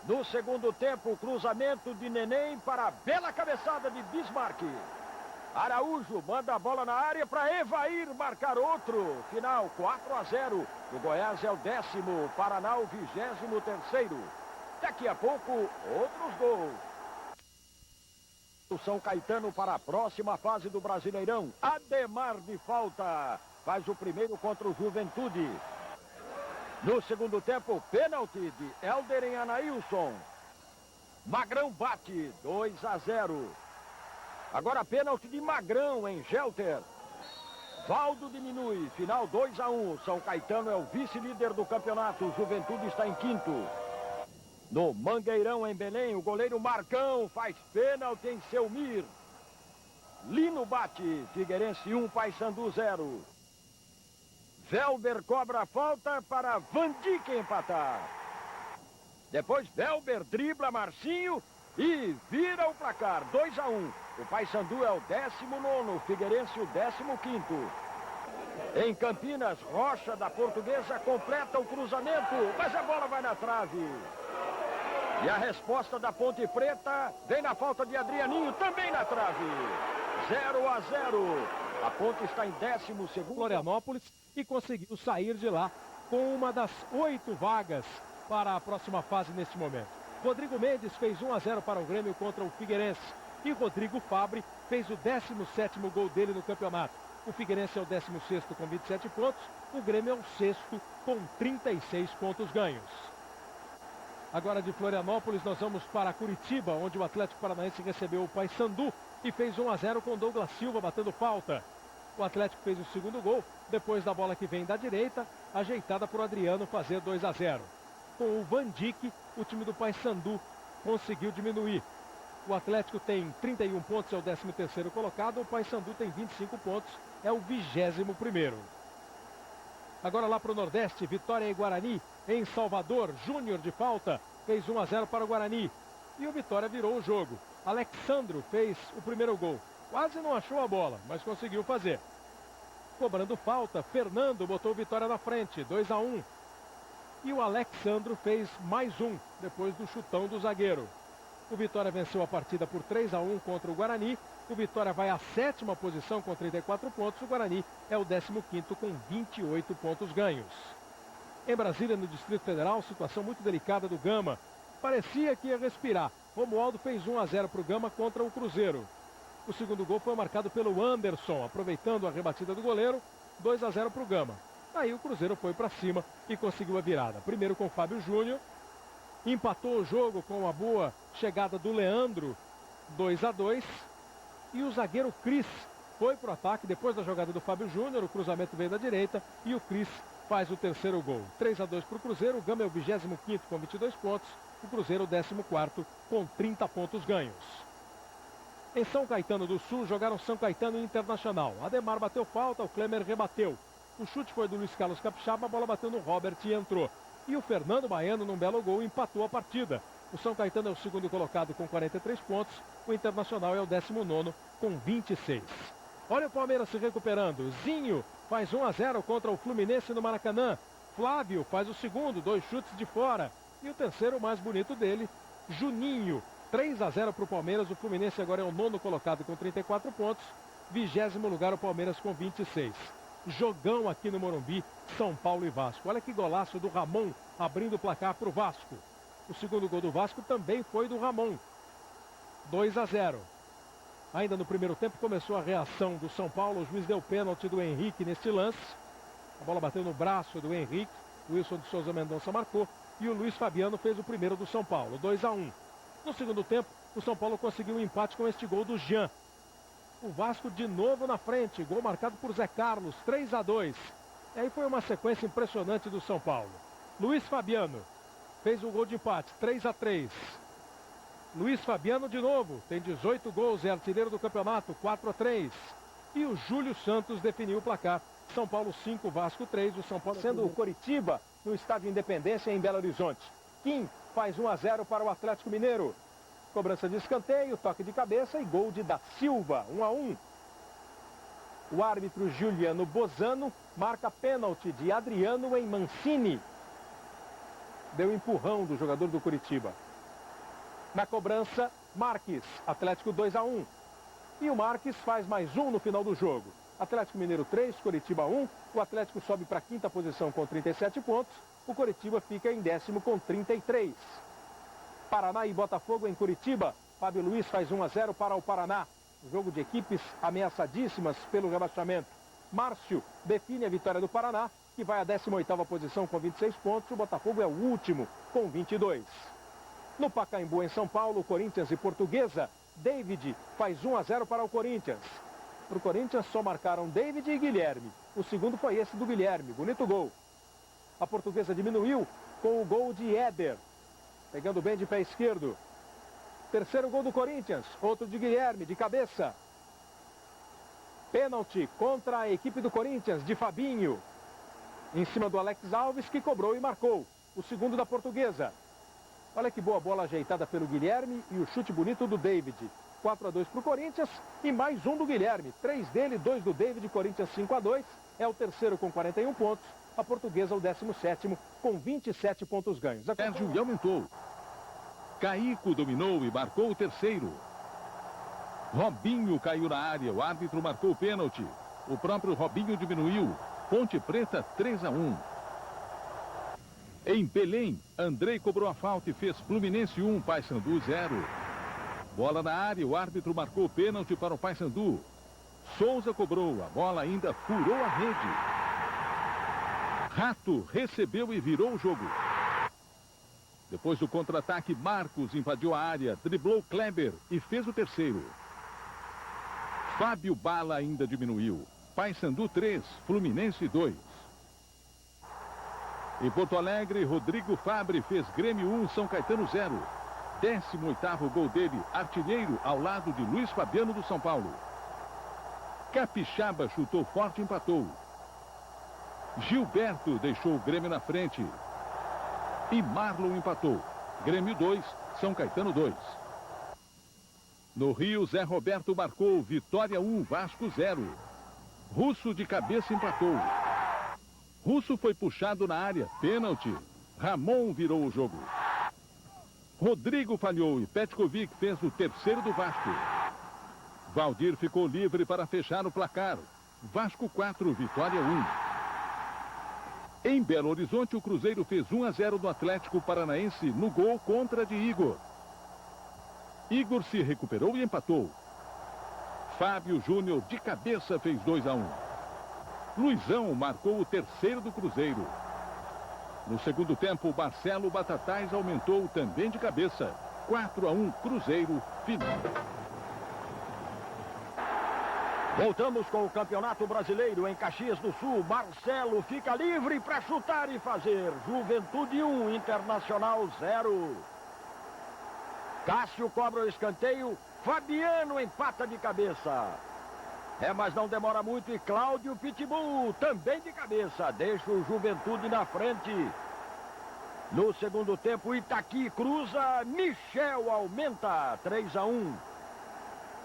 No segundo tempo, cruzamento de Neném para a bela cabeçada de Bismarck. Araújo manda a bola na área para Evair marcar outro. Final 4-0. O Goiás é o 10º, Paraná o 23º. Daqui a pouco, outros gols. O São Caetano para a próxima fase do Brasileirão. Ademar de falta. Faz o primeiro contra o Juventude. No segundo tempo, pênalti de Helder em Anailson. Magrão bate, 2-0. Agora pênalti de Magrão em Gelter. Valdo diminui, final 2-1. São Caetano é o vice-líder do campeonato. Juventude está em quinto. No Mangueirão, em Belém, o goleiro Marcão faz pênalti em Selmir. Lino bate, Figueirense 1, Paysandu 0. Velber cobra a falta para Van Dijk empatar. Depois Velber dribla Marcinho e vira o placar, 2-1. O Paysandu é o 19º, Figueirense o 15º. Em Campinas, Rocha da Portuguesa completa o cruzamento, mas a bola vai na trave. E a resposta da Ponte Preta vem na falta de Adrianinho, também na trave. 0-0. A Ponte está em 12º. Florianópolis e conseguiu sair de lá com uma das 8 vagas para a próxima fase neste momento. Rodrigo Mendes fez 1-0 para o Grêmio contra o Figueirense. E Rodrigo Fabre fez o 17º gol dele no campeonato. O Figueirense é o 16º com 27 pontos. O Grêmio é o 6º com 36 pontos ganhos. Agora de Florianópolis nós vamos para Curitiba, onde o Atlético Paranaense recebeu o Paysandu e fez 1-0 com Douglas Silva batendo falta. O Atlético fez o segundo gol, depois da bola que vem da direita, ajeitada por Adriano fazer 2-0. Com o Van Dijk, o time do Paysandu conseguiu diminuir. O Atlético tem 31 pontos, é o 13º colocado. O Paysandu tem 25 pontos, é o 21º. Agora lá para o Nordeste, Vitória e Guarani. Em Salvador, Júnior de falta, fez 1-0 para o Guarani. E o Vitória virou o jogo. Alexandro fez o primeiro gol. Quase não achou a bola, mas conseguiu fazer. Cobrando falta, Fernando botou o Vitória na frente, 2-1. E o Alexandro fez mais um, depois do chutão do zagueiro. O Vitória venceu a partida por 3-1 contra o Guarani. O Vitória vai à 7ª posição com 34 pontos. O Guarani é o 15º com 28 pontos ganhos. Em Brasília, no Distrito Federal, situação muito delicada do Gama. Parecia que ia respirar. Romualdo fez 1-0 para o Gama contra o Cruzeiro. O segundo gol foi marcado pelo Anderson, aproveitando a rebatida do goleiro, 2-0 para o Gama. Aí o Cruzeiro foi para cima e conseguiu a virada. Primeiro com o Fábio Júnior. Empatou o jogo com uma boa chegada do Leandro, 2-2. E o zagueiro Cris foi para o ataque depois da jogada do Fábio Júnior. O cruzamento veio da direita e o Cris faz o terceiro gol. 3-2 para o Cruzeiro. O Gama é o 25º com 22 pontos. O Cruzeiro o 14º com 30 pontos ganhos. Em São Caetano do Sul jogaram São Caetano e Internacional. Ademar bateu falta, o Klemer rebateu. O chute foi do Luiz Carlos Capixaba, a bola bateu no Robert e entrou. E o Fernando Baiano, num belo gol, empatou a partida. O São Caetano é o segundo colocado com 43 pontos. O Internacional é o 19º com 26. Olha o Palmeiras se recuperando. Zinho faz 1-0 contra o Fluminense no Maracanã. Flávio faz o segundo, 2 chutes de fora. E o terceiro, mais bonito dele, Juninho. 3-0 para o Palmeiras. O Fluminense agora é o 9º colocado com 34 pontos. 20º lugar o Palmeiras com 26. Jogão aqui no Morumbi, São Paulo e Vasco. Olha que golaço do Ramon abrindo o placar para o Vasco. O segundo gol do Vasco também foi do Ramon. 2-0. Ainda no primeiro tempo começou a reação do São Paulo. O juiz deu pênalti do Henrique neste lance. A bola bateu no braço do Henrique. O Wilson de Souza Mendonça marcou. E o Luiz Fabiano fez o primeiro do São Paulo. 2-1. No segundo tempo, o São Paulo conseguiu um empate com este gol do Jean. O Vasco de novo na frente, gol marcado por Zé Carlos, 3-2. E aí foi uma sequência impressionante do São Paulo. Luiz Fabiano fez o gol de empate, 3-3. Luiz Fabiano de novo, tem 18 gols, é artilheiro do campeonato, 4-3. E o Júlio Santos definiu o placar. São Paulo 5, Vasco 3, o São Paulo sendo o Coritiba no Estádio Independência em Belo Horizonte. Kim faz 1-0 para o Atlético Mineiro. Cobrança de escanteio, toque de cabeça e gol de Da Silva, 1-1. O árbitro Juliano Bozano marca pênalti de Adriano em Mancini. Deu empurrão do jogador do Coritiba. Na cobrança, Marques, Atlético 2-1. E o Marques faz mais um no final do jogo. Atlético Mineiro 3, Coritiba 1. O Atlético sobe para a 5ª posição com 37 pontos. O Coritiba fica em 10º com 33. Paraná e Botafogo em Curitiba. Fábio Luiz faz 1-0 para o Paraná. Jogo de equipes ameaçadíssimas pelo rebaixamento. Márcio define a vitória do Paraná, que vai à 18ª posição com 26 pontos. O Botafogo é o último com 22. No Pacaembu, em São Paulo, Corinthians e Portuguesa. David faz 1-0 para o Corinthians. Para o Corinthians só marcaram David e Guilherme. O segundo foi esse do Guilherme. Bonito gol. A Portuguesa diminuiu com o gol de Éder. Pegando bem de pé esquerdo. Terceiro gol do Corinthians. Outro de Guilherme, de cabeça. Pênalti contra a equipe do Corinthians, de Fabinho. Em cima do Alex Alves, que cobrou e marcou. O segundo da Portuguesa. Olha que boa bola ajeitada pelo Guilherme e o chute bonito do David. 4-2 para o Corinthians e mais um do Guilherme. 3 dele, 2 do David, Corinthians 5-2. É o terceiro com 41 pontos. A Portuguesa o 17º com 27 pontos ganhos. Sérgio e aumentou. Caico dominou e marcou o terceiro. Robinho caiu na área. O árbitro marcou o pênalti. O próprio Robinho diminuiu. Ponte Preta 3-1. Em Belém, Andrei cobrou a falta e fez Fluminense 1, Paysandu 0. Bola na área, o árbitro marcou pênalti para o Paysandu. Souza cobrou, a bola ainda furou a rede. Rato recebeu e virou o jogo. Depois do contra-ataque, Marcos invadiu a área, driblou Kleber e fez o terceiro. Fábio Bala ainda diminuiu. Paysandu 3, Fluminense 2. Em Porto Alegre, Rodrigo Fabre fez Grêmio 1, São Caetano 0. 18º gol dele, artilheiro, ao lado de Luiz Fabiano do São Paulo. Capixaba chutou forte e empatou. Gilberto deixou o Grêmio na frente. E Marlon empatou. Grêmio 2, São Caetano 2. No Rio, Zé Roberto marcou. Vitória 1, Vasco 0. Russo de cabeça empatou. Russo foi puxado na área. Pênalti. Ramon virou o jogo. Rodrigo falhou e Petkovic fez o terceiro do Vasco. Valdir ficou livre para fechar o placar. Vasco 4, Vitória 1. Em Belo Horizonte, o Cruzeiro fez 1-0 no Atlético Paranaense no gol contra de Igor. Igor se recuperou e empatou. Fábio Júnior de cabeça fez 2-1. Luizão marcou o terceiro do Cruzeiro. No segundo tempo, Marcelo Batatais aumentou também de cabeça. 4-1, Cruzeiro, final. Voltamos com o Campeonato Brasileiro em Caxias do Sul. Marcelo fica livre para chutar e fazer. Juventude 1, Internacional 0. Cássio cobra o escanteio. Fabiano empata de cabeça. Mas não demora muito e Cláudio Pitbull também de cabeça. Deixa o Juventude na frente. No segundo tempo, Itaqui cruza. Michel aumenta. 3-1.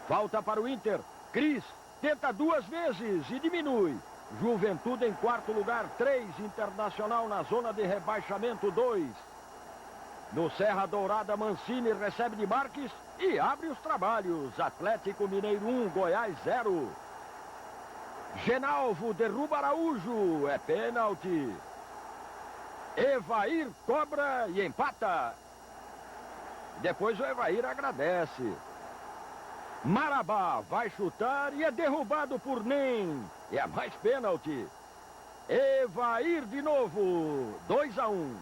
Falta para o Inter. Cris tenta 2 vezes e diminui. Juventude em quarto lugar, 3. Internacional na zona de rebaixamento, 2. No Serra Dourada, Mancini recebe de Marques e abre os trabalhos. Atlético Mineiro 1, Goiás 0. Genalvo derruba Araújo. É pênalti. Evair cobra e empata. Depois o Evair agradece. Marabá vai chutar e é derrubado por Nem. É mais pênalti. Evair de novo. 2-1.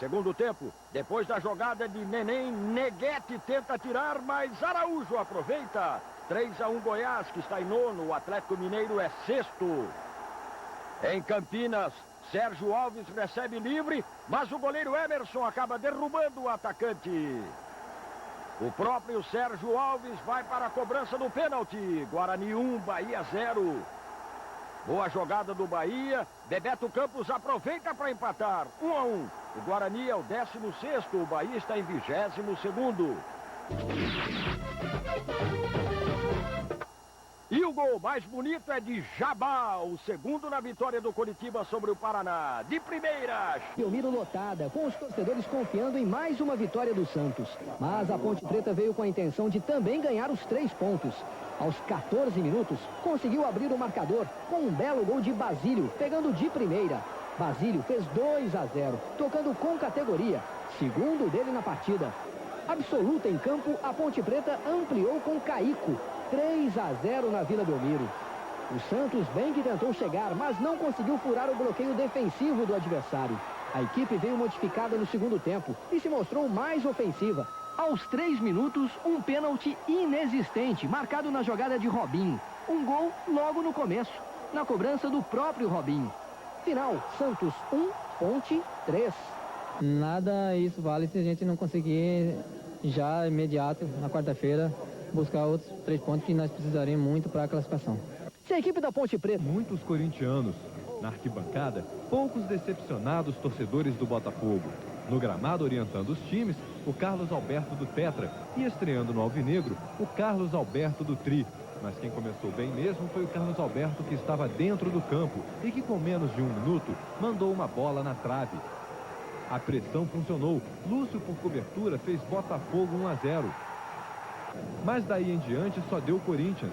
Segundo tempo, depois da jogada de Neném, Neguete tenta tirar, mas Araújo aproveita. 3-1 Goiás, que está em nono. O Atlético Mineiro é sexto. Em Campinas, Sérgio Alves recebe livre, mas o goleiro Emerson acaba derrubando o atacante. O próprio Sérgio Alves vai para a cobrança do pênalti. Guarani 1, Bahia 0. Boa jogada do Bahia. Bebeto Campos aproveita para empatar. 1-1. O Guarani é o 16º. O Bahia está em 22º. E o gol mais bonito é de Jabá, o segundo na vitória do Coritiba sobre o Paraná. De primeiras. Belmiro lotada, com os torcedores confiando em mais uma vitória do Santos. Mas a Ponte Preta veio com a intenção de também ganhar os 3 pontos. Aos 14 minutos, conseguiu abrir o marcador com um belo gol de Basílio, pegando de primeira. Basílio fez 2-0, tocando com categoria, segundo dele na partida. Absoluta em campo, a Ponte Preta ampliou com Caico. 3-0 na Vila Belmiro. O Santos bem que tentou chegar, mas não conseguiu furar o bloqueio defensivo do adversário. A equipe veio modificada no segundo tempo e se mostrou mais ofensiva. Aos 3 minutos, um pênalti inexistente, marcado na jogada de Robinho. Um gol logo no começo, na cobrança do próprio Robinho. Final, Santos 1, Ponte 3. Nada isso vale se a gente não conseguir já imediato, na quarta-feira, buscar outros 3 pontos que nós precisaríamos muito para a classificação. Se a equipe da Ponte Preta... Muitos corintianos. Na arquibancada, poucos decepcionados torcedores do Botafogo. No gramado orientando os times, o Carlos Alberto do Tetra. E estreando no Alvinegro, o Carlos Alberto do Tri. Mas quem começou bem mesmo foi o Carlos Alberto, que estava dentro do campo e que com menos de 1 minuto mandou uma bola na trave. A pressão funcionou. Lúcio, por cobertura, fez Botafogo 1-0. Mas daí em diante só deu Corinthians.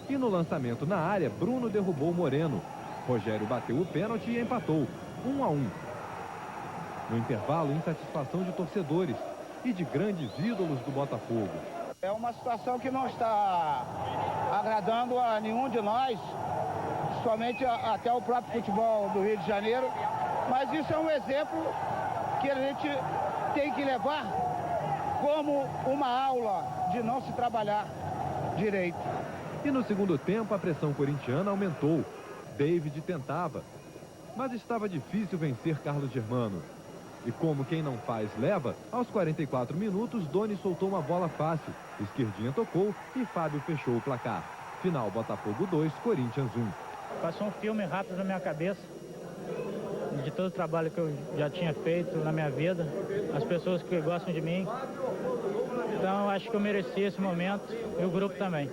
E no lançamento na área, Bruno derrubou Moreno. Rogério bateu o pênalti e empatou, 1-1. No intervalo, insatisfação de torcedores e de grandes ídolos do Botafogo. É uma situação que não está agradando a nenhum de nós, somente até o próprio futebol do Rio de Janeiro. Mas isso é um exemplo que a gente tem que levar como uma aula de não se trabalhar direito. E no segundo tempo, a pressão corintiana aumentou. David tentava, mas estava difícil vencer Carlos Germano. E como quem não faz leva, aos 44 minutos, Doni soltou uma bola fácil. Esquerdinha tocou e Fábio fechou o placar. Final, Botafogo 2, Corinthians 1. Passou um filme rápido na minha cabeça, de todo o trabalho que eu já tinha feito na minha vida, as pessoas que gostam de mim. Então, acho que eu mereci esse momento e o grupo também.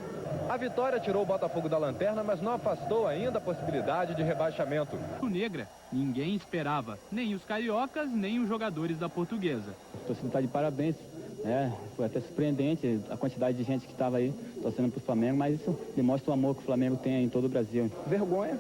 A vitória tirou o Botafogo da lanterna, mas não afastou ainda a possibilidade de rebaixamento. O Negra, ninguém esperava, nem os cariocas, nem os jogadores da Portuguesa. O torcedor está de parabéns, foi até surpreendente a quantidade de gente que estava aí torcendo para o Flamengo, mas isso demonstra o amor que o Flamengo tem em todo o Brasil. Vergonha.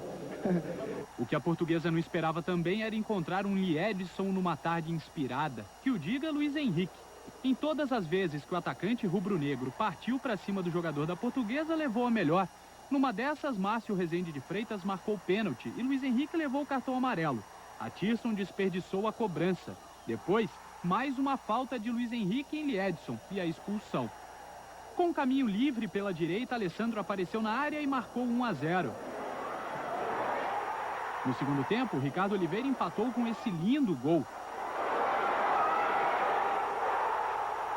O que a Portuguesa não esperava também era encontrar um Liedson numa tarde inspirada, que o diga Luiz Henrique. Em todas as vezes que o atacante rubro-negro partiu para cima do jogador da Portuguesa, levou a melhor. Numa dessas, Márcio Rezende de Freitas marcou pênalti e Luiz Henrique levou o cartão amarelo. Atisson desperdiçou a cobrança. Depois, mais uma falta de Luiz Henrique em Liedson e a expulsão. Com o caminho livre pela direita, Alessandro apareceu na área e marcou 1-0. No segundo tempo, Ricardo Oliveira empatou com esse lindo gol.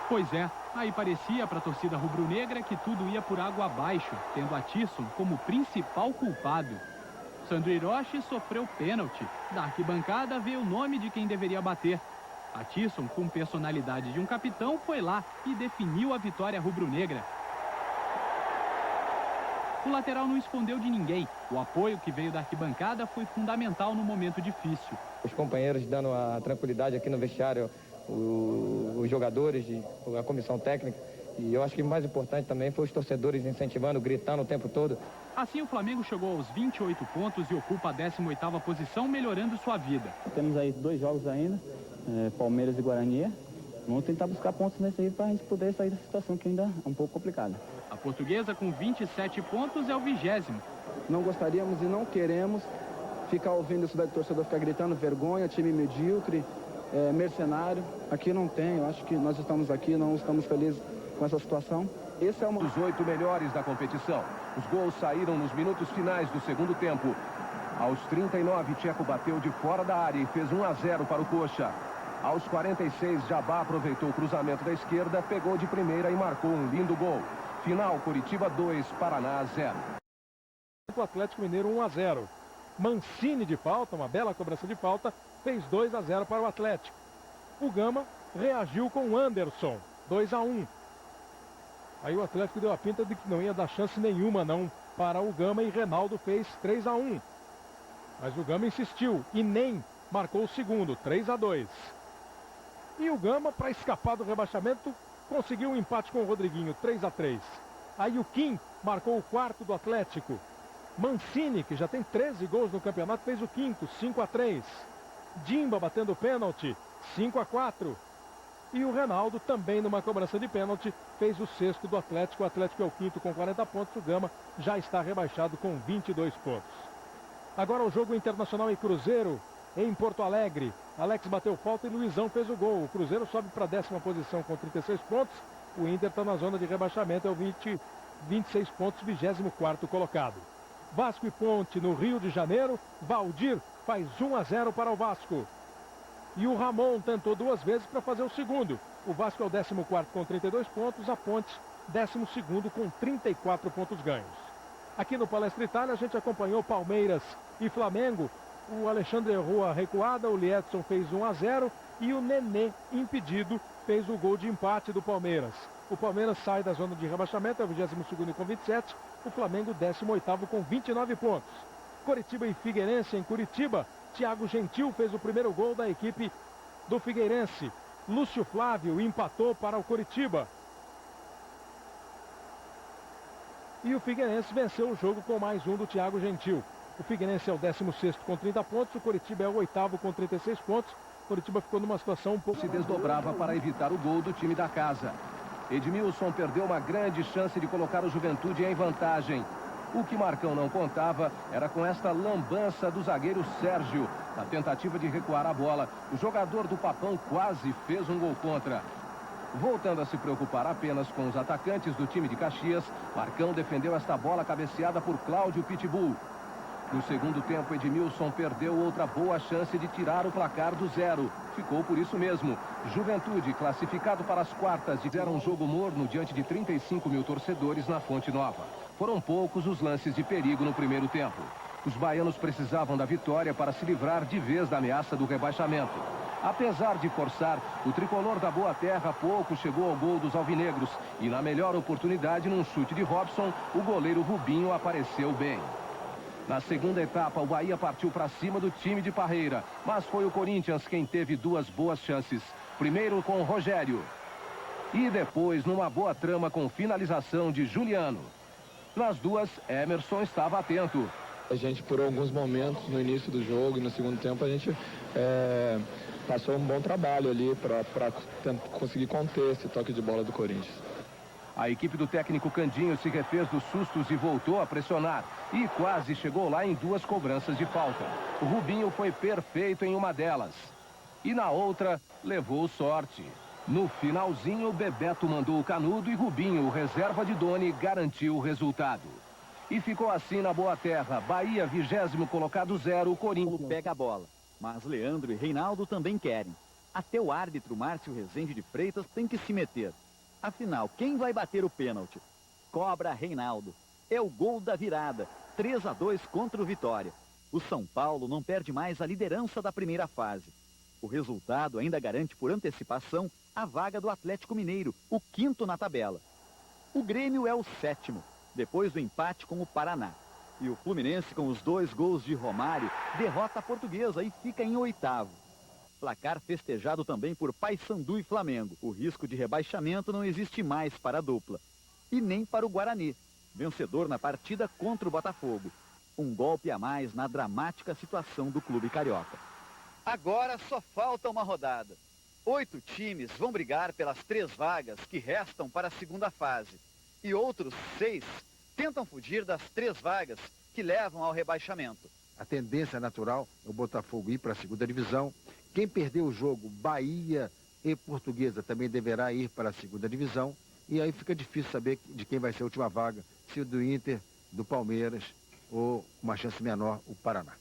Pois é, aí parecia para a torcida rubro-negra que tudo ia por água abaixo, tendo Atisson como principal culpado. Sandro Hiroshi sofreu pênalti. Da arquibancada veio o nome de quem deveria bater. Atisson, com personalidade de um capitão, foi lá e definiu a vitória rubro-negra. O lateral não escondeu de ninguém. O apoio que veio da arquibancada foi fundamental no momento difícil. Os companheiros dando a tranquilidade aqui no vestiário, os jogadores, a comissão técnica, e eu acho que o mais importante também foi os torcedores incentivando, gritando o tempo todo. Assim o Flamengo chegou aos 28 pontos e ocupa a 18ª posição, melhorando sua vida. Temos aí 2 jogos ainda, Palmeiras e Guarani. Vamos tentar buscar pontos nesse aí para a gente poder sair da situação que ainda é um pouco complicada. A Portuguesa com 27 pontos é o 20º. Não gostaríamos e não queremos ficar ouvindo isso daí, do torcedor ficar gritando vergonha, time medíocre, mercenário. Aqui não tem, eu acho que nós estamos aqui, não estamos felizes com essa situação. Esse é os 8 melhores da competição. Os gols saíram nos minutos finais do segundo tempo. Aos 39, Tcheco bateu de fora da área e fez 1-0 para o Coxa. Aos 46, Jabá aproveitou o cruzamento da esquerda, pegou de primeira e marcou um lindo gol. Final, Coritiba 2, Paraná 0. O Atlético Mineiro 1-0. Mancini de falta, uma bela cobrança de falta, fez 2-0 para o Atlético. O Gama reagiu com o Anderson, 2-1. Aí o Atlético deu a pinta de que não ia dar chance nenhuma não para o Gama e Reinaldo fez 3-1. Mas o Gama insistiu e nem marcou o segundo, 3-2. E o Gama, para escapar do rebaixamento, conseguiu um empate com o Rodriguinho, 3-3. Aí o Kim marcou o quarto do Atlético. Mancini, que já tem 13 gols no campeonato, fez o quinto, 5-3. Dimba batendo o pênalti, 5-4. E o Reinaldo, também numa cobrança de pênalti, fez o sexto do Atlético. O Atlético é o quinto com 40 pontos. O Gama já está rebaixado com 22 pontos. Agora o jogo Internacional e Cruzeiro em Porto Alegre. Alex bateu falta e Luizão fez o gol. O Cruzeiro sobe para a 10ª posição com 36 pontos. O Inter está na zona de rebaixamento, é o 26 pontos, 24º colocado. Vasco e Ponte no Rio de Janeiro. Valdir faz 1-0 para o Vasco. E o Ramon tentou 2 vezes para fazer o segundo. O Vasco é o 14º com 32 pontos, a Ponte 12º com 34 pontos ganhos. Aqui no Palestra Itália a gente acompanhou Palmeiras e Flamengo. O Alexandre errou a recuada, o Liedson fez 1-0 e o Nenê, impedido, fez o gol de empate do Palmeiras. O Palmeiras sai da zona de rebaixamento, é o 22º com 27, o Flamengo 18º com 29 pontos. Coritiba e Figueirense em Curitiba. Thiago Gentil fez o primeiro gol da equipe do Figueirense. Lúcio Flávio empatou para o Coritiba. E o Figueirense venceu o jogo com mais um do Thiago Gentil. O Figueirense é o 16º com 30 pontos, o Coritiba é o 8º com 36 pontos. O Coritiba ficou numa situação um pouco... Se desdobrava para evitar o gol do time da casa. Edmilson perdeu uma grande chance de colocar o Juventude em vantagem. O que Marcão não contava era com esta lambança do zagueiro Sérgio. Na tentativa de recuar a bola, o jogador do Papão quase fez um gol contra. Voltando a se preocupar apenas com os atacantes do time de Caxias, Marcão defendeu esta bola cabeceada por Cláudio Pitbull. No segundo tempo, Edmilson perdeu outra boa chance de tirar o placar do 0. Ficou por isso mesmo. Juventude, classificado para as quartas, fizeram um jogo morno diante de 35 mil torcedores na Fonte Nova. Foram poucos os lances de perigo no primeiro tempo. Os baianos precisavam da vitória para se livrar de vez da ameaça do rebaixamento. Apesar de forçar, o tricolor da Boa Terra pouco chegou ao gol dos alvinegros. E na melhor oportunidade, num chute de Robson, o goleiro Rubinho apareceu bem. Na segunda etapa, o Bahia partiu para cima do time de Parreira, mas foi o Corinthians quem teve 2 boas chances. Primeiro com o Rogério e depois numa boa trama com finalização de Juliano. Nas duas, Emerson estava atento. A gente, por alguns momentos no início do jogo e no segundo tempo, a gente passou um bom trabalho ali para conseguir conter esse toque de bola do Corinthians. A equipe do técnico Candinho se refez dos sustos e voltou a pressionar. E quase chegou lá em 2 cobranças de falta. O Rubinho foi perfeito em uma delas. E na outra, levou sorte. No finalzinho, Bebeto mandou o canudo e Rubinho, reserva de Doni, garantiu o resultado. E ficou assim na Boa Terra. Bahia, 20º colocado 0, Corinthians. Pega a bola, mas Leandro e Reinaldo também querem. Até o árbitro Márcio Rezende de Freitas tem que se meter. Afinal, quem vai bater o pênalti? Cobra Reinaldo. É o gol da virada, 3-2 contra o Vitória. O São Paulo não perde mais a liderança da primeira fase. O resultado ainda garante por antecipação a vaga do Atlético Mineiro, o 5º na tabela. O Grêmio é o 7º, depois do empate com o Paraná. E o Fluminense, com os 2 gols de Romário, derrota a Portuguesa e fica em 8º. Placar festejado também por Paysandu e Flamengo. O risco de rebaixamento não existe mais para a dupla. E nem para o Guarani, vencedor na partida contra o Botafogo. Um golpe a mais na dramática situação do clube carioca. Agora só falta uma rodada. 8 times vão brigar pelas 3 vagas que restam para a segunda fase. E outros 6 tentam fugir das 3 vagas que levam ao rebaixamento. A tendência natural é o Botafogo ir para a segunda divisão. Quem perder o jogo, Bahia e Portuguesa, também deverá ir para a segunda divisão. E aí fica difícil saber de quem vai ser a última vaga, se o do Inter, do Palmeiras ou, uma chance menor, o Paraná.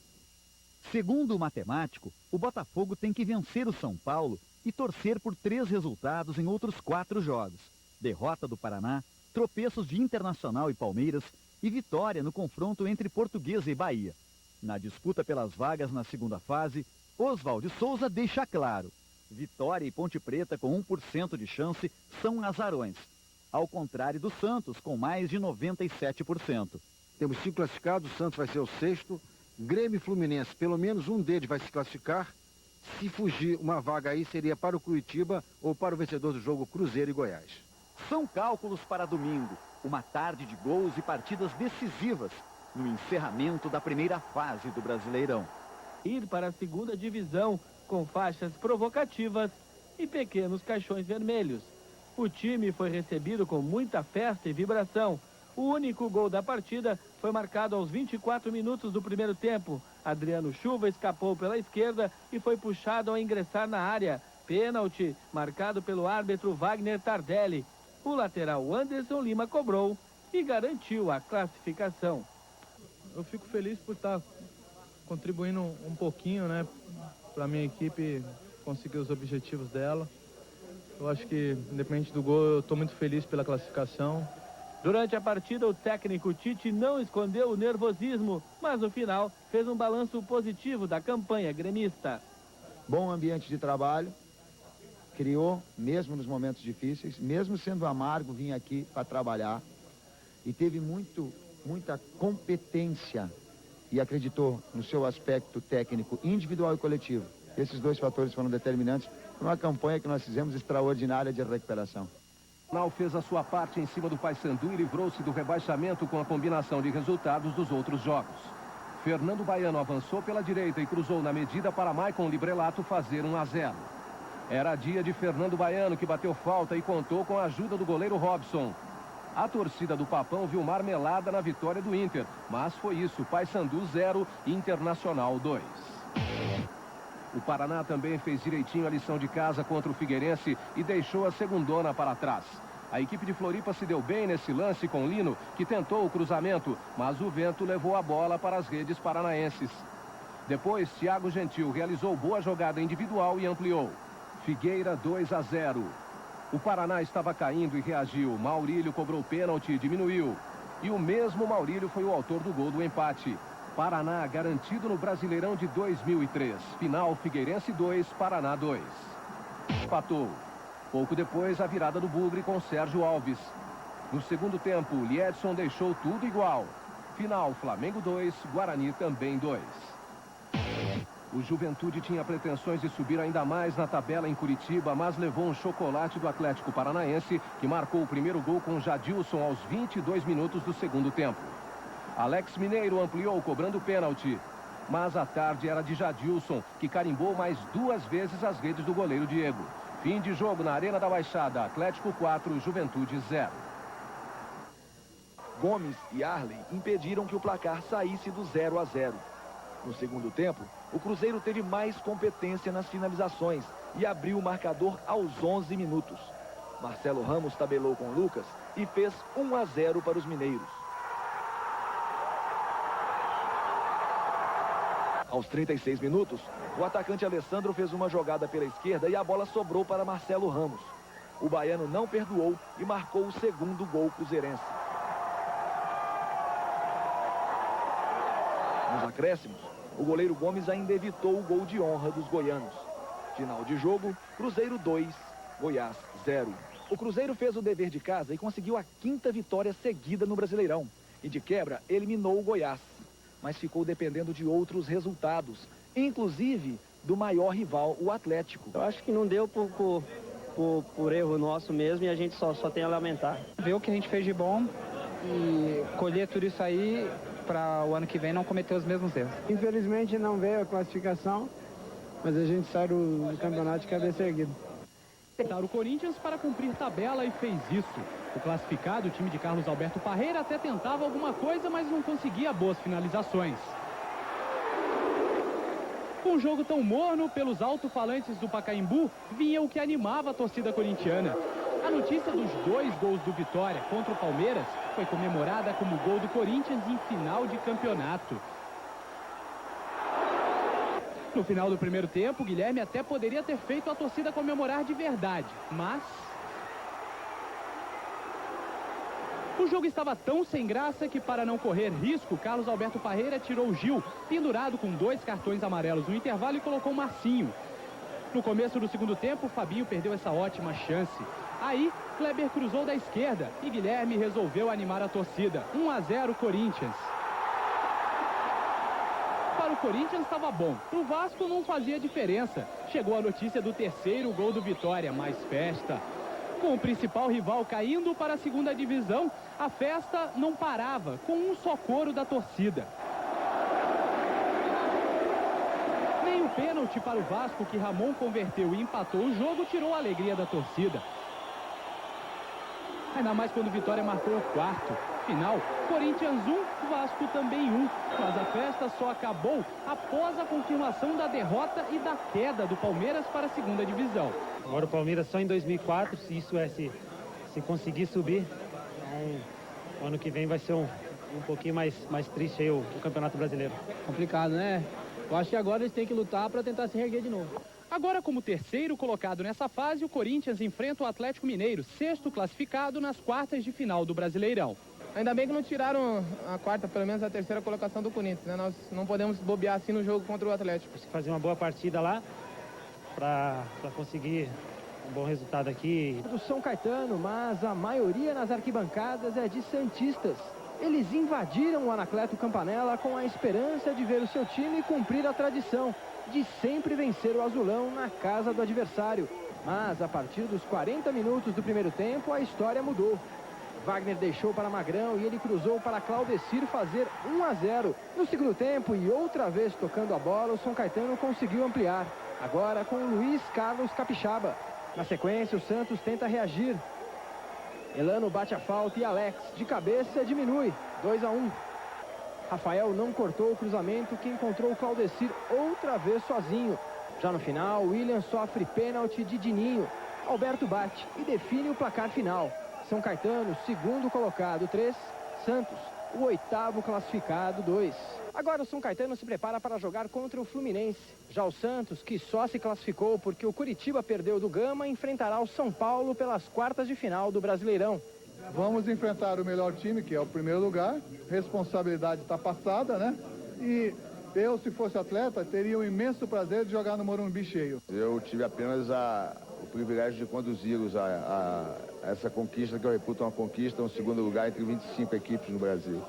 Segundo o matemático, o Botafogo tem que vencer o São Paulo e torcer por 3 resultados em outros 4 jogos. Derrota do Paraná, tropeços de Internacional e Palmeiras e vitória no confronto entre Portuguesa e Bahia. Na disputa pelas vagas na segunda fase, Oswaldo Souza deixa claro: Vitória e Ponte Preta com 1% de chance são azarões, ao contrário do Santos, com mais de 97%. Temos 5 classificados, o Santos vai ser o 6º, Grêmio e Fluminense, pelo menos um deles vai se classificar. Se fugir uma vaga aí, seria para o Curitiba ou para o vencedor do jogo Cruzeiro e Goiás. São cálculos para domingo, uma tarde de gols e partidas decisivas no encerramento da primeira fase do Brasileirão. Ir para a segunda divisão com faixas provocativas e pequenos caixões vermelhos. O time foi recebido com muita festa e vibração. O único gol da partida foi marcado aos 24 minutos do primeiro tempo. Adriano Chuva escapou pela esquerda e foi puxado ao ingressar na área. Pênalti marcado pelo árbitro Wagner Tardelli. O lateral Anderson Lima cobrou e garantiu a classificação. Eu fico feliz por estar contribuindo um pouquinho, né, para a minha equipe conseguir os objetivos dela. Eu acho que, independente do gol, eu estou muito feliz pela classificação. Durante a partida, o técnico Tite não escondeu o nervosismo, mas no final fez um balanço positivo da campanha gremista. Bom ambiente de trabalho, criou, mesmo nos momentos difíceis, mesmo sendo amargo, vim aqui para trabalhar e teve muita competência e acreditou no seu aspecto técnico individual e coletivo. Esses 2 fatores foram determinantes para uma campanha que nós fizemos extraordinária de recuperação. O Nacional fez a sua parte em cima do Paysandu e livrou-se do rebaixamento com a combinação de resultados dos outros jogos. Fernando Baiano avançou pela direita e cruzou na medida para Maicon Librelato fazer 1-0. Era dia de Fernando Baiano, que bateu falta e contou com a ajuda do goleiro Robson. A torcida do Papão viu marmelada na vitória do Inter, mas foi isso: Paysandu 0, Internacional 2. O Paraná também fez direitinho a lição de casa contra o Figueirense e deixou a segundona para trás. A equipe de Floripa se deu bem nesse lance com Lino, que tentou o cruzamento, mas o vento levou a bola para as redes paranaenses. Depois, Thiago Gentil realizou boa jogada individual e ampliou. Figueira 2-0. O Paraná estava caindo e reagiu. Maurílio cobrou pênalti e diminuiu. E o mesmo Maurílio foi o autor do gol do empate. Paraná garantido no Brasileirão de 2003. Final Figueirense 2, Paraná 2. Empatou. Pouco depois, a virada do Bugre com Sérgio Alves. No segundo tempo, Liedson deixou tudo igual. Final Flamengo 2, Guarani também 2. O Juventude tinha pretensões de subir ainda mais na tabela em Curitiba, mas levou um chocolate do Atlético Paranaense, que marcou o primeiro gol com Jadilson aos 22 minutos do segundo tempo. Alex Mineiro ampliou cobrando pênalti, mas a tarde era de Jadilson, que carimbou mais 2 vezes as redes do goleiro Diego. Fim de jogo na Arena da Baixada, Atlético 4, Juventude 0. Gomes e Arley impediram que o placar saísse do 0-0. No segundo tempo, o Cruzeiro teve mais competência nas finalizações e abriu o marcador aos 11 minutos. Marcelo Ramos tabelou com Lucas e fez 1-0 para os mineiros. Aos 36 minutos, o atacante Alessandro fez uma jogada pela esquerda e a bola sobrou para Marcelo Ramos. O baiano não perdoou e marcou o segundo gol cruzeirense. Nos acréscimos, o goleiro Gomes ainda evitou o gol de honra dos goianos. Final de jogo, Cruzeiro 2, Goiás 0. O Cruzeiro fez o dever de casa e conseguiu a 5ª vitória seguida no Brasileirão. E de quebra, eliminou o Goiás. Mas ficou dependendo de outros resultados, inclusive do maior rival, o Atlético. Eu acho que não deu por erro nosso mesmo e a gente só tem a lamentar. Ver o que a gente fez de bom e colher tudo isso aí para o ano que vem não cometer os mesmos erros. Infelizmente não veio a classificação, mas a gente sai do campeonato de cabeça erguida. O Corinthians para cumprir tabela e fez isso. O classificado, o time de Carlos Alberto Parreira, até tentava alguma coisa, mas não conseguia boas finalizações. Com um jogo tão morno, pelos alto-falantes do Pacaembu, vinha o que animava a torcida corintiana. A notícia dos 2 gols do Vitória contra o Palmeiras foi comemorada como gol do Corinthians em final de campeonato. No final do primeiro tempo, Guilherme até poderia ter feito a torcida comemorar de verdade, mas... O jogo estava tão sem graça que, para não correr risco, Carlos Alberto Parreira tirou o Gil, pendurado com 2 cartões amarelos no intervalo, e colocou o Marcinho. No começo do segundo tempo, Fabinho perdeu essa ótima chance. Aí, Kleber cruzou da esquerda e Guilherme resolveu animar a torcida. 1-0 Corinthians. Para o Corinthians estava bom, para o Vasco não fazia diferença. Chegou a notícia do terceiro gol do Vitória, mais festa. Com o principal rival caindo para a segunda divisão, a festa não parava, com um só coro da torcida. Nem o pênalti para o Vasco, que Ramon converteu e empatou o jogo, tirou a alegria da torcida. Ainda mais quando o Vitória marcou o 4º. Final, Corinthians 1, Vasco também 1. Mas a festa só acabou após a confirmação da derrota e da queda do Palmeiras para a segunda divisão. Agora o Palmeiras só em 2004, se isso é se conseguir subir. Então, ano que vem vai ser um pouquinho mais triste aí o Campeonato Brasileiro. Complicado, né? Eu acho que agora eles têm que lutar para tentar se reerguer de novo. Agora, como terceiro colocado nessa fase, o Corinthians enfrenta o Atlético Mineiro, 6º classificado nas quartas de final do Brasileirão. Ainda bem que não tiraram a quarta, pelo menos a terceira colocação do Corinthians, né? Nós não podemos bobear assim no jogo contra o Atlético. Fazer uma boa partida lá para conseguir um bom resultado aqui. Do São Caetano, mas a maioria nas arquibancadas é de santistas. Eles invadiram o Anacleto Campanella com a esperança de ver o seu time cumprir a tradição de sempre vencer o azulão na casa do adversário. Mas a partir dos 40 minutos do primeiro tempo, a história mudou. Wagner deixou para Magrão e ele cruzou para Claudecir fazer 1-0. No segundo tempo, e outra vez tocando a bola, o São Caetano conseguiu ampliar. Agora com Luiz Carlos Capixaba. Na sequência, o Santos tenta reagir. Elano bate a falta e Alex, de cabeça, diminui. 2-1. Rafael não cortou o cruzamento, que encontrou o Claudecir outra vez sozinho. Já no final, William sofre pênalti de Dininho. Alberto bate e define o placar final. São Caetano, segundo colocado, 3. Santos, o 8º classificado, 2. Agora o São Caetano se prepara para jogar contra o Fluminense. Já o Santos, que só se classificou porque o Curitiba perdeu do Gama, enfrentará o São Paulo pelas quartas de final do Brasileirão. Vamos enfrentar o melhor time, que é o primeiro lugar. Responsabilidade está passada, né? E eu, se fosse atleta, teria o imenso prazer de jogar no Morumbi cheio. Eu tive apenas o privilégio de conduzi-los a essa conquista, que eu reputo uma conquista, um segundo lugar entre 25 equipes no Brasil.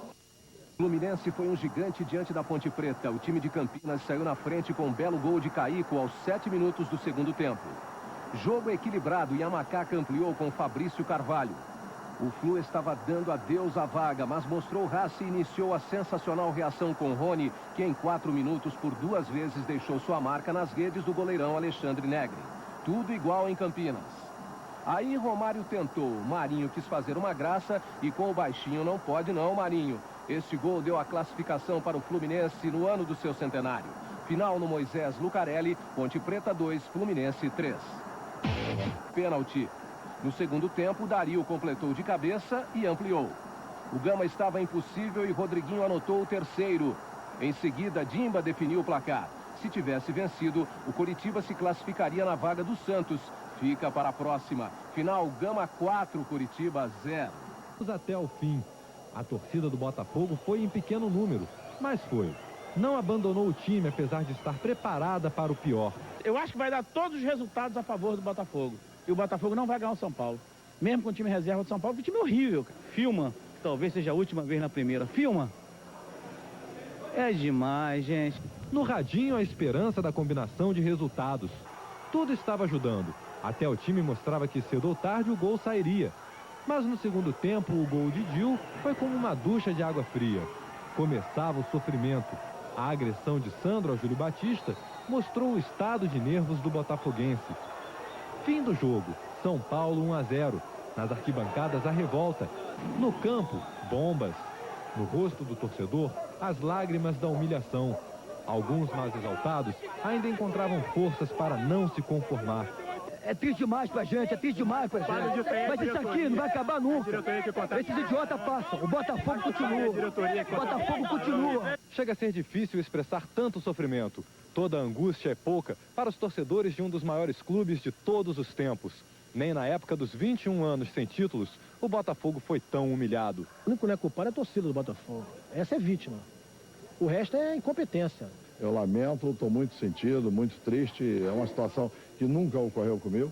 Fluminense foi um gigante diante da Ponte Preta. O time de Campinas saiu na frente com um belo gol de Caico aos 7 minutos do segundo tempo. Jogo equilibrado e a Macaca ampliou com Fabrício Carvalho. O Flu estava dando adeus à vaga, mas mostrou raça e iniciou a sensacional reação com Rony, que em 4 minutos por 2 vezes deixou sua marca nas redes do goleirão Alexandre Negri. Tudo igual em Campinas. Aí Romário tentou, Marinho quis fazer uma graça e com o baixinho não pode não, Marinho. Este gol deu a classificação para o Fluminense no ano do seu centenário. Final no Moisés Lucarelli, Ponte Preta 2, Fluminense 3. Pênalti. No segundo tempo, Dario completou de cabeça e ampliou. O Gama estava impossível e Rodriguinho anotou o terceiro. Em seguida, Dimba definiu o placar. Se tivesse vencido, o Coritiba se classificaria na vaga do Santos. Fica para a próxima. Final, Gama 4, Coritiba 0. Até o fim. A torcida do Botafogo foi em pequeno número, mas foi. Não abandonou o time, apesar de estar preparada para o pior. Eu acho que vai dar todos os resultados a favor do Botafogo. E o Botafogo não vai ganhar o São Paulo. Mesmo com o time reserva do São Paulo, que o time é horrível, cara. Filma. Talvez seja a última vez na primeira. Filma. É demais, gente. No radinho, a esperança da combinação de resultados. Tudo estava ajudando. Até o time mostrava que cedo ou tarde o gol sairia. Mas no segundo tempo, o gol de Dil foi como uma ducha de água fria. Começava o sofrimento. A agressão de Sandro ao Júlio Batista mostrou o estado de nervos do botafoguense. Fim do jogo. São Paulo 1-0. Nas arquibancadas, a revolta. No campo, bombas. No rosto do torcedor, as lágrimas da humilhação. Alguns mais exaltados ainda encontravam forças para não se conformar. É triste demais pra gente, é triste demais pra gente. Mas isso aqui não vai acabar nunca. Esses idiotas passam, o Botafogo continua. O Botafogo continua. Chega a ser difícil expressar tanto sofrimento. toda a angústia é pouca para os torcedores de um dos maiores clubes de todos os tempos. Nem na época dos 21 anos sem títulos, o Botafogo foi tão humilhado. O único que não é culpado é a torcida do Botafogo. Essa é vítima. O resto é incompetência. Eu lamento, estou muito sentido, muito triste. É uma situação que nunca ocorreu comigo.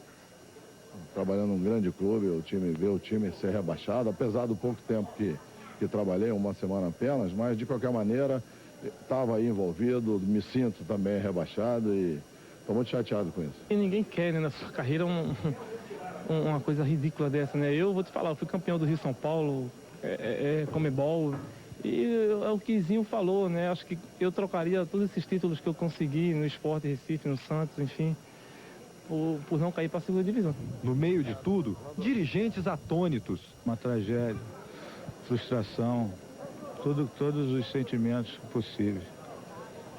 Trabalhando num grande clube, ver o time ser rebaixado, apesar do pouco tempo que trabalhei, uma semana apenas, mas de qualquer maneira estava aí envolvido, me sinto também rebaixado e estou muito chateado com isso. E ninguém quer, né, na sua carreira uma coisa ridícula dessa, né? Eu vou te falar, eu fui campeão do Rio São Paulo, Comebol, e é o que Zinho falou, né? Acho que eu trocaria todos esses títulos que eu consegui no Sport Recife, no Santos, enfim, por não cair para a segunda divisão. No meio de tudo, dirigentes atônitos. Uma tragédia, frustração, todos os sentimentos possíveis.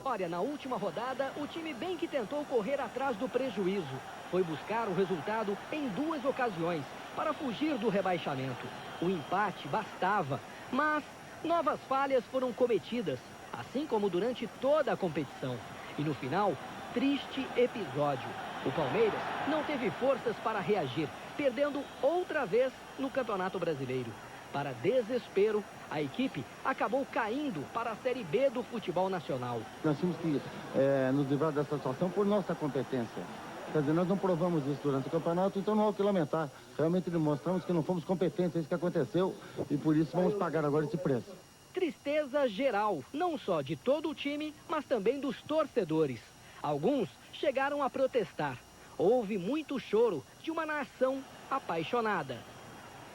Olha, na última rodada, o time bem que tentou correr atrás do prejuízo. Foi buscar o resultado em 2 ocasiões para fugir do rebaixamento. O empate bastava, mas novas falhas foram cometidas, assim como durante toda a competição. E no final, triste episódio. O Palmeiras não teve forças para reagir, perdendo outra vez no Campeonato Brasileiro. Para desespero, a equipe acabou caindo para a Série B do futebol nacional. Nós temos que nos livrar dessa situação por nossa competência. Quer dizer, nós não provamos isso durante o campeonato, então não há o que lamentar. Realmente demonstramos que não fomos competentes, é isso que aconteceu, e por isso vamos pagar agora esse preço. Tristeza geral, não só de todo o time, mas também dos torcedores. Alguns chegaram a protestar. Houve muito choro de uma nação apaixonada.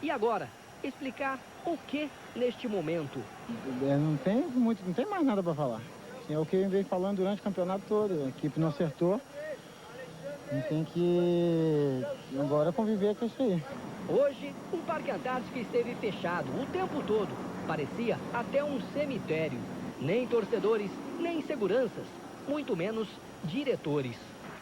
E agora, explicar o que neste momento? Não tem mais nada para falar. É o que eu venho falando durante o campeonato todo. A equipe não acertou. E tem que agora conviver com isso aí. Hoje, o Parque Antártico esteve fechado o tempo todo. Parecia até um cemitério. Nem torcedores, nem seguranças, muito menos diretores.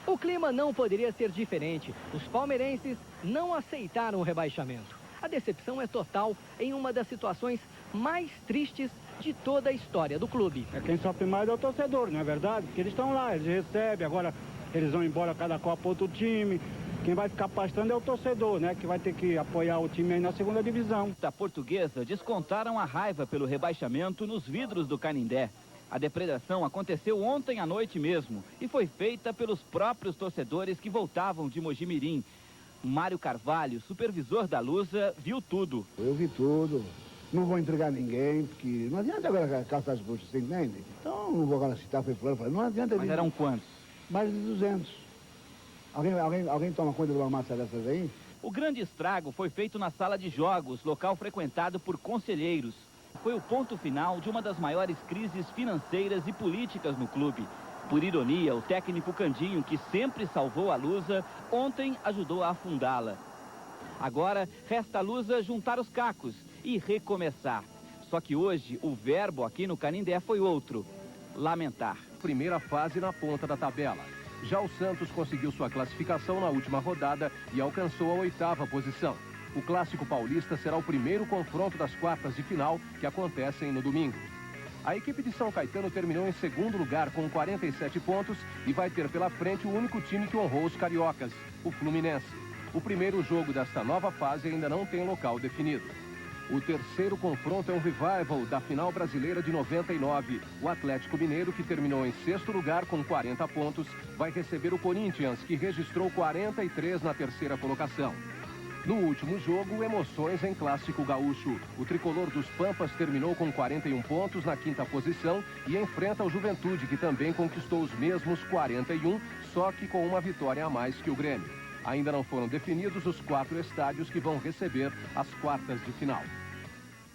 O clima não poderia ser diferente. Os palmeirenses não aceitaram o rebaixamento. A decepção é total em uma das situações mais tristes de toda a história do clube. Quem sofre mais é o torcedor, não é verdade? Porque eles estão lá, eles recebem, agora eles vão embora cada Copa outro time. Quem vai ficar pastando é o torcedor, né? Que vai ter que apoiar o time aí na segunda divisão. Da Portuguesa descontaram a raiva pelo rebaixamento nos vidros do Canindé. A depredação aconteceu ontem à noite mesmo e foi feita pelos próprios torcedores que voltavam de Mojimirim. Mário Carvalho, supervisor da Lusa, viu tudo. Eu vi tudo. Não vou entregar ninguém, porque não adianta agora caçar as bruxas, você entende? Então não vou agora citar, foi fulano, não adianta. Mas eram quantos? Mais de 200. Alguém toma conta de uma massa dessas aí? O grande estrago foi feito na sala de jogos, local frequentado por conselheiros. Foi o ponto final de uma das maiores crises financeiras e políticas no clube. Por ironia, o técnico Candinho, que sempre salvou a Lusa, ontem ajudou a afundá-la. Agora, resta a Lusa juntar os cacos e recomeçar. Só que hoje, o verbo aqui no Canindé foi outro: lamentar. Primeira fase na ponta da tabela. Já o Santos conseguiu sua classificação na última rodada e alcançou a 8ª posição. O Clássico Paulista será o primeiro confronto das quartas de final, que acontecem no domingo. A equipe de São Caetano terminou em segundo lugar com 47 pontos e vai ter pela frente o único time que honrou os cariocas, o Fluminense. O primeiro jogo desta nova fase ainda não tem local definido. O terceiro confronto é um revival da final brasileira de 99. O Atlético Mineiro, que terminou em 6º lugar com 40 pontos, vai receber o Corinthians, que registrou 43 na terceira colocação. No último jogo, emoções em Clássico Gaúcho. O tricolor dos Pampas terminou com 41 pontos na 5ª posição e enfrenta o Juventude, que também conquistou os mesmos 41, só que com uma vitória a mais que o Grêmio. Ainda não foram definidos os 4 estádios que vão receber as quartas de final.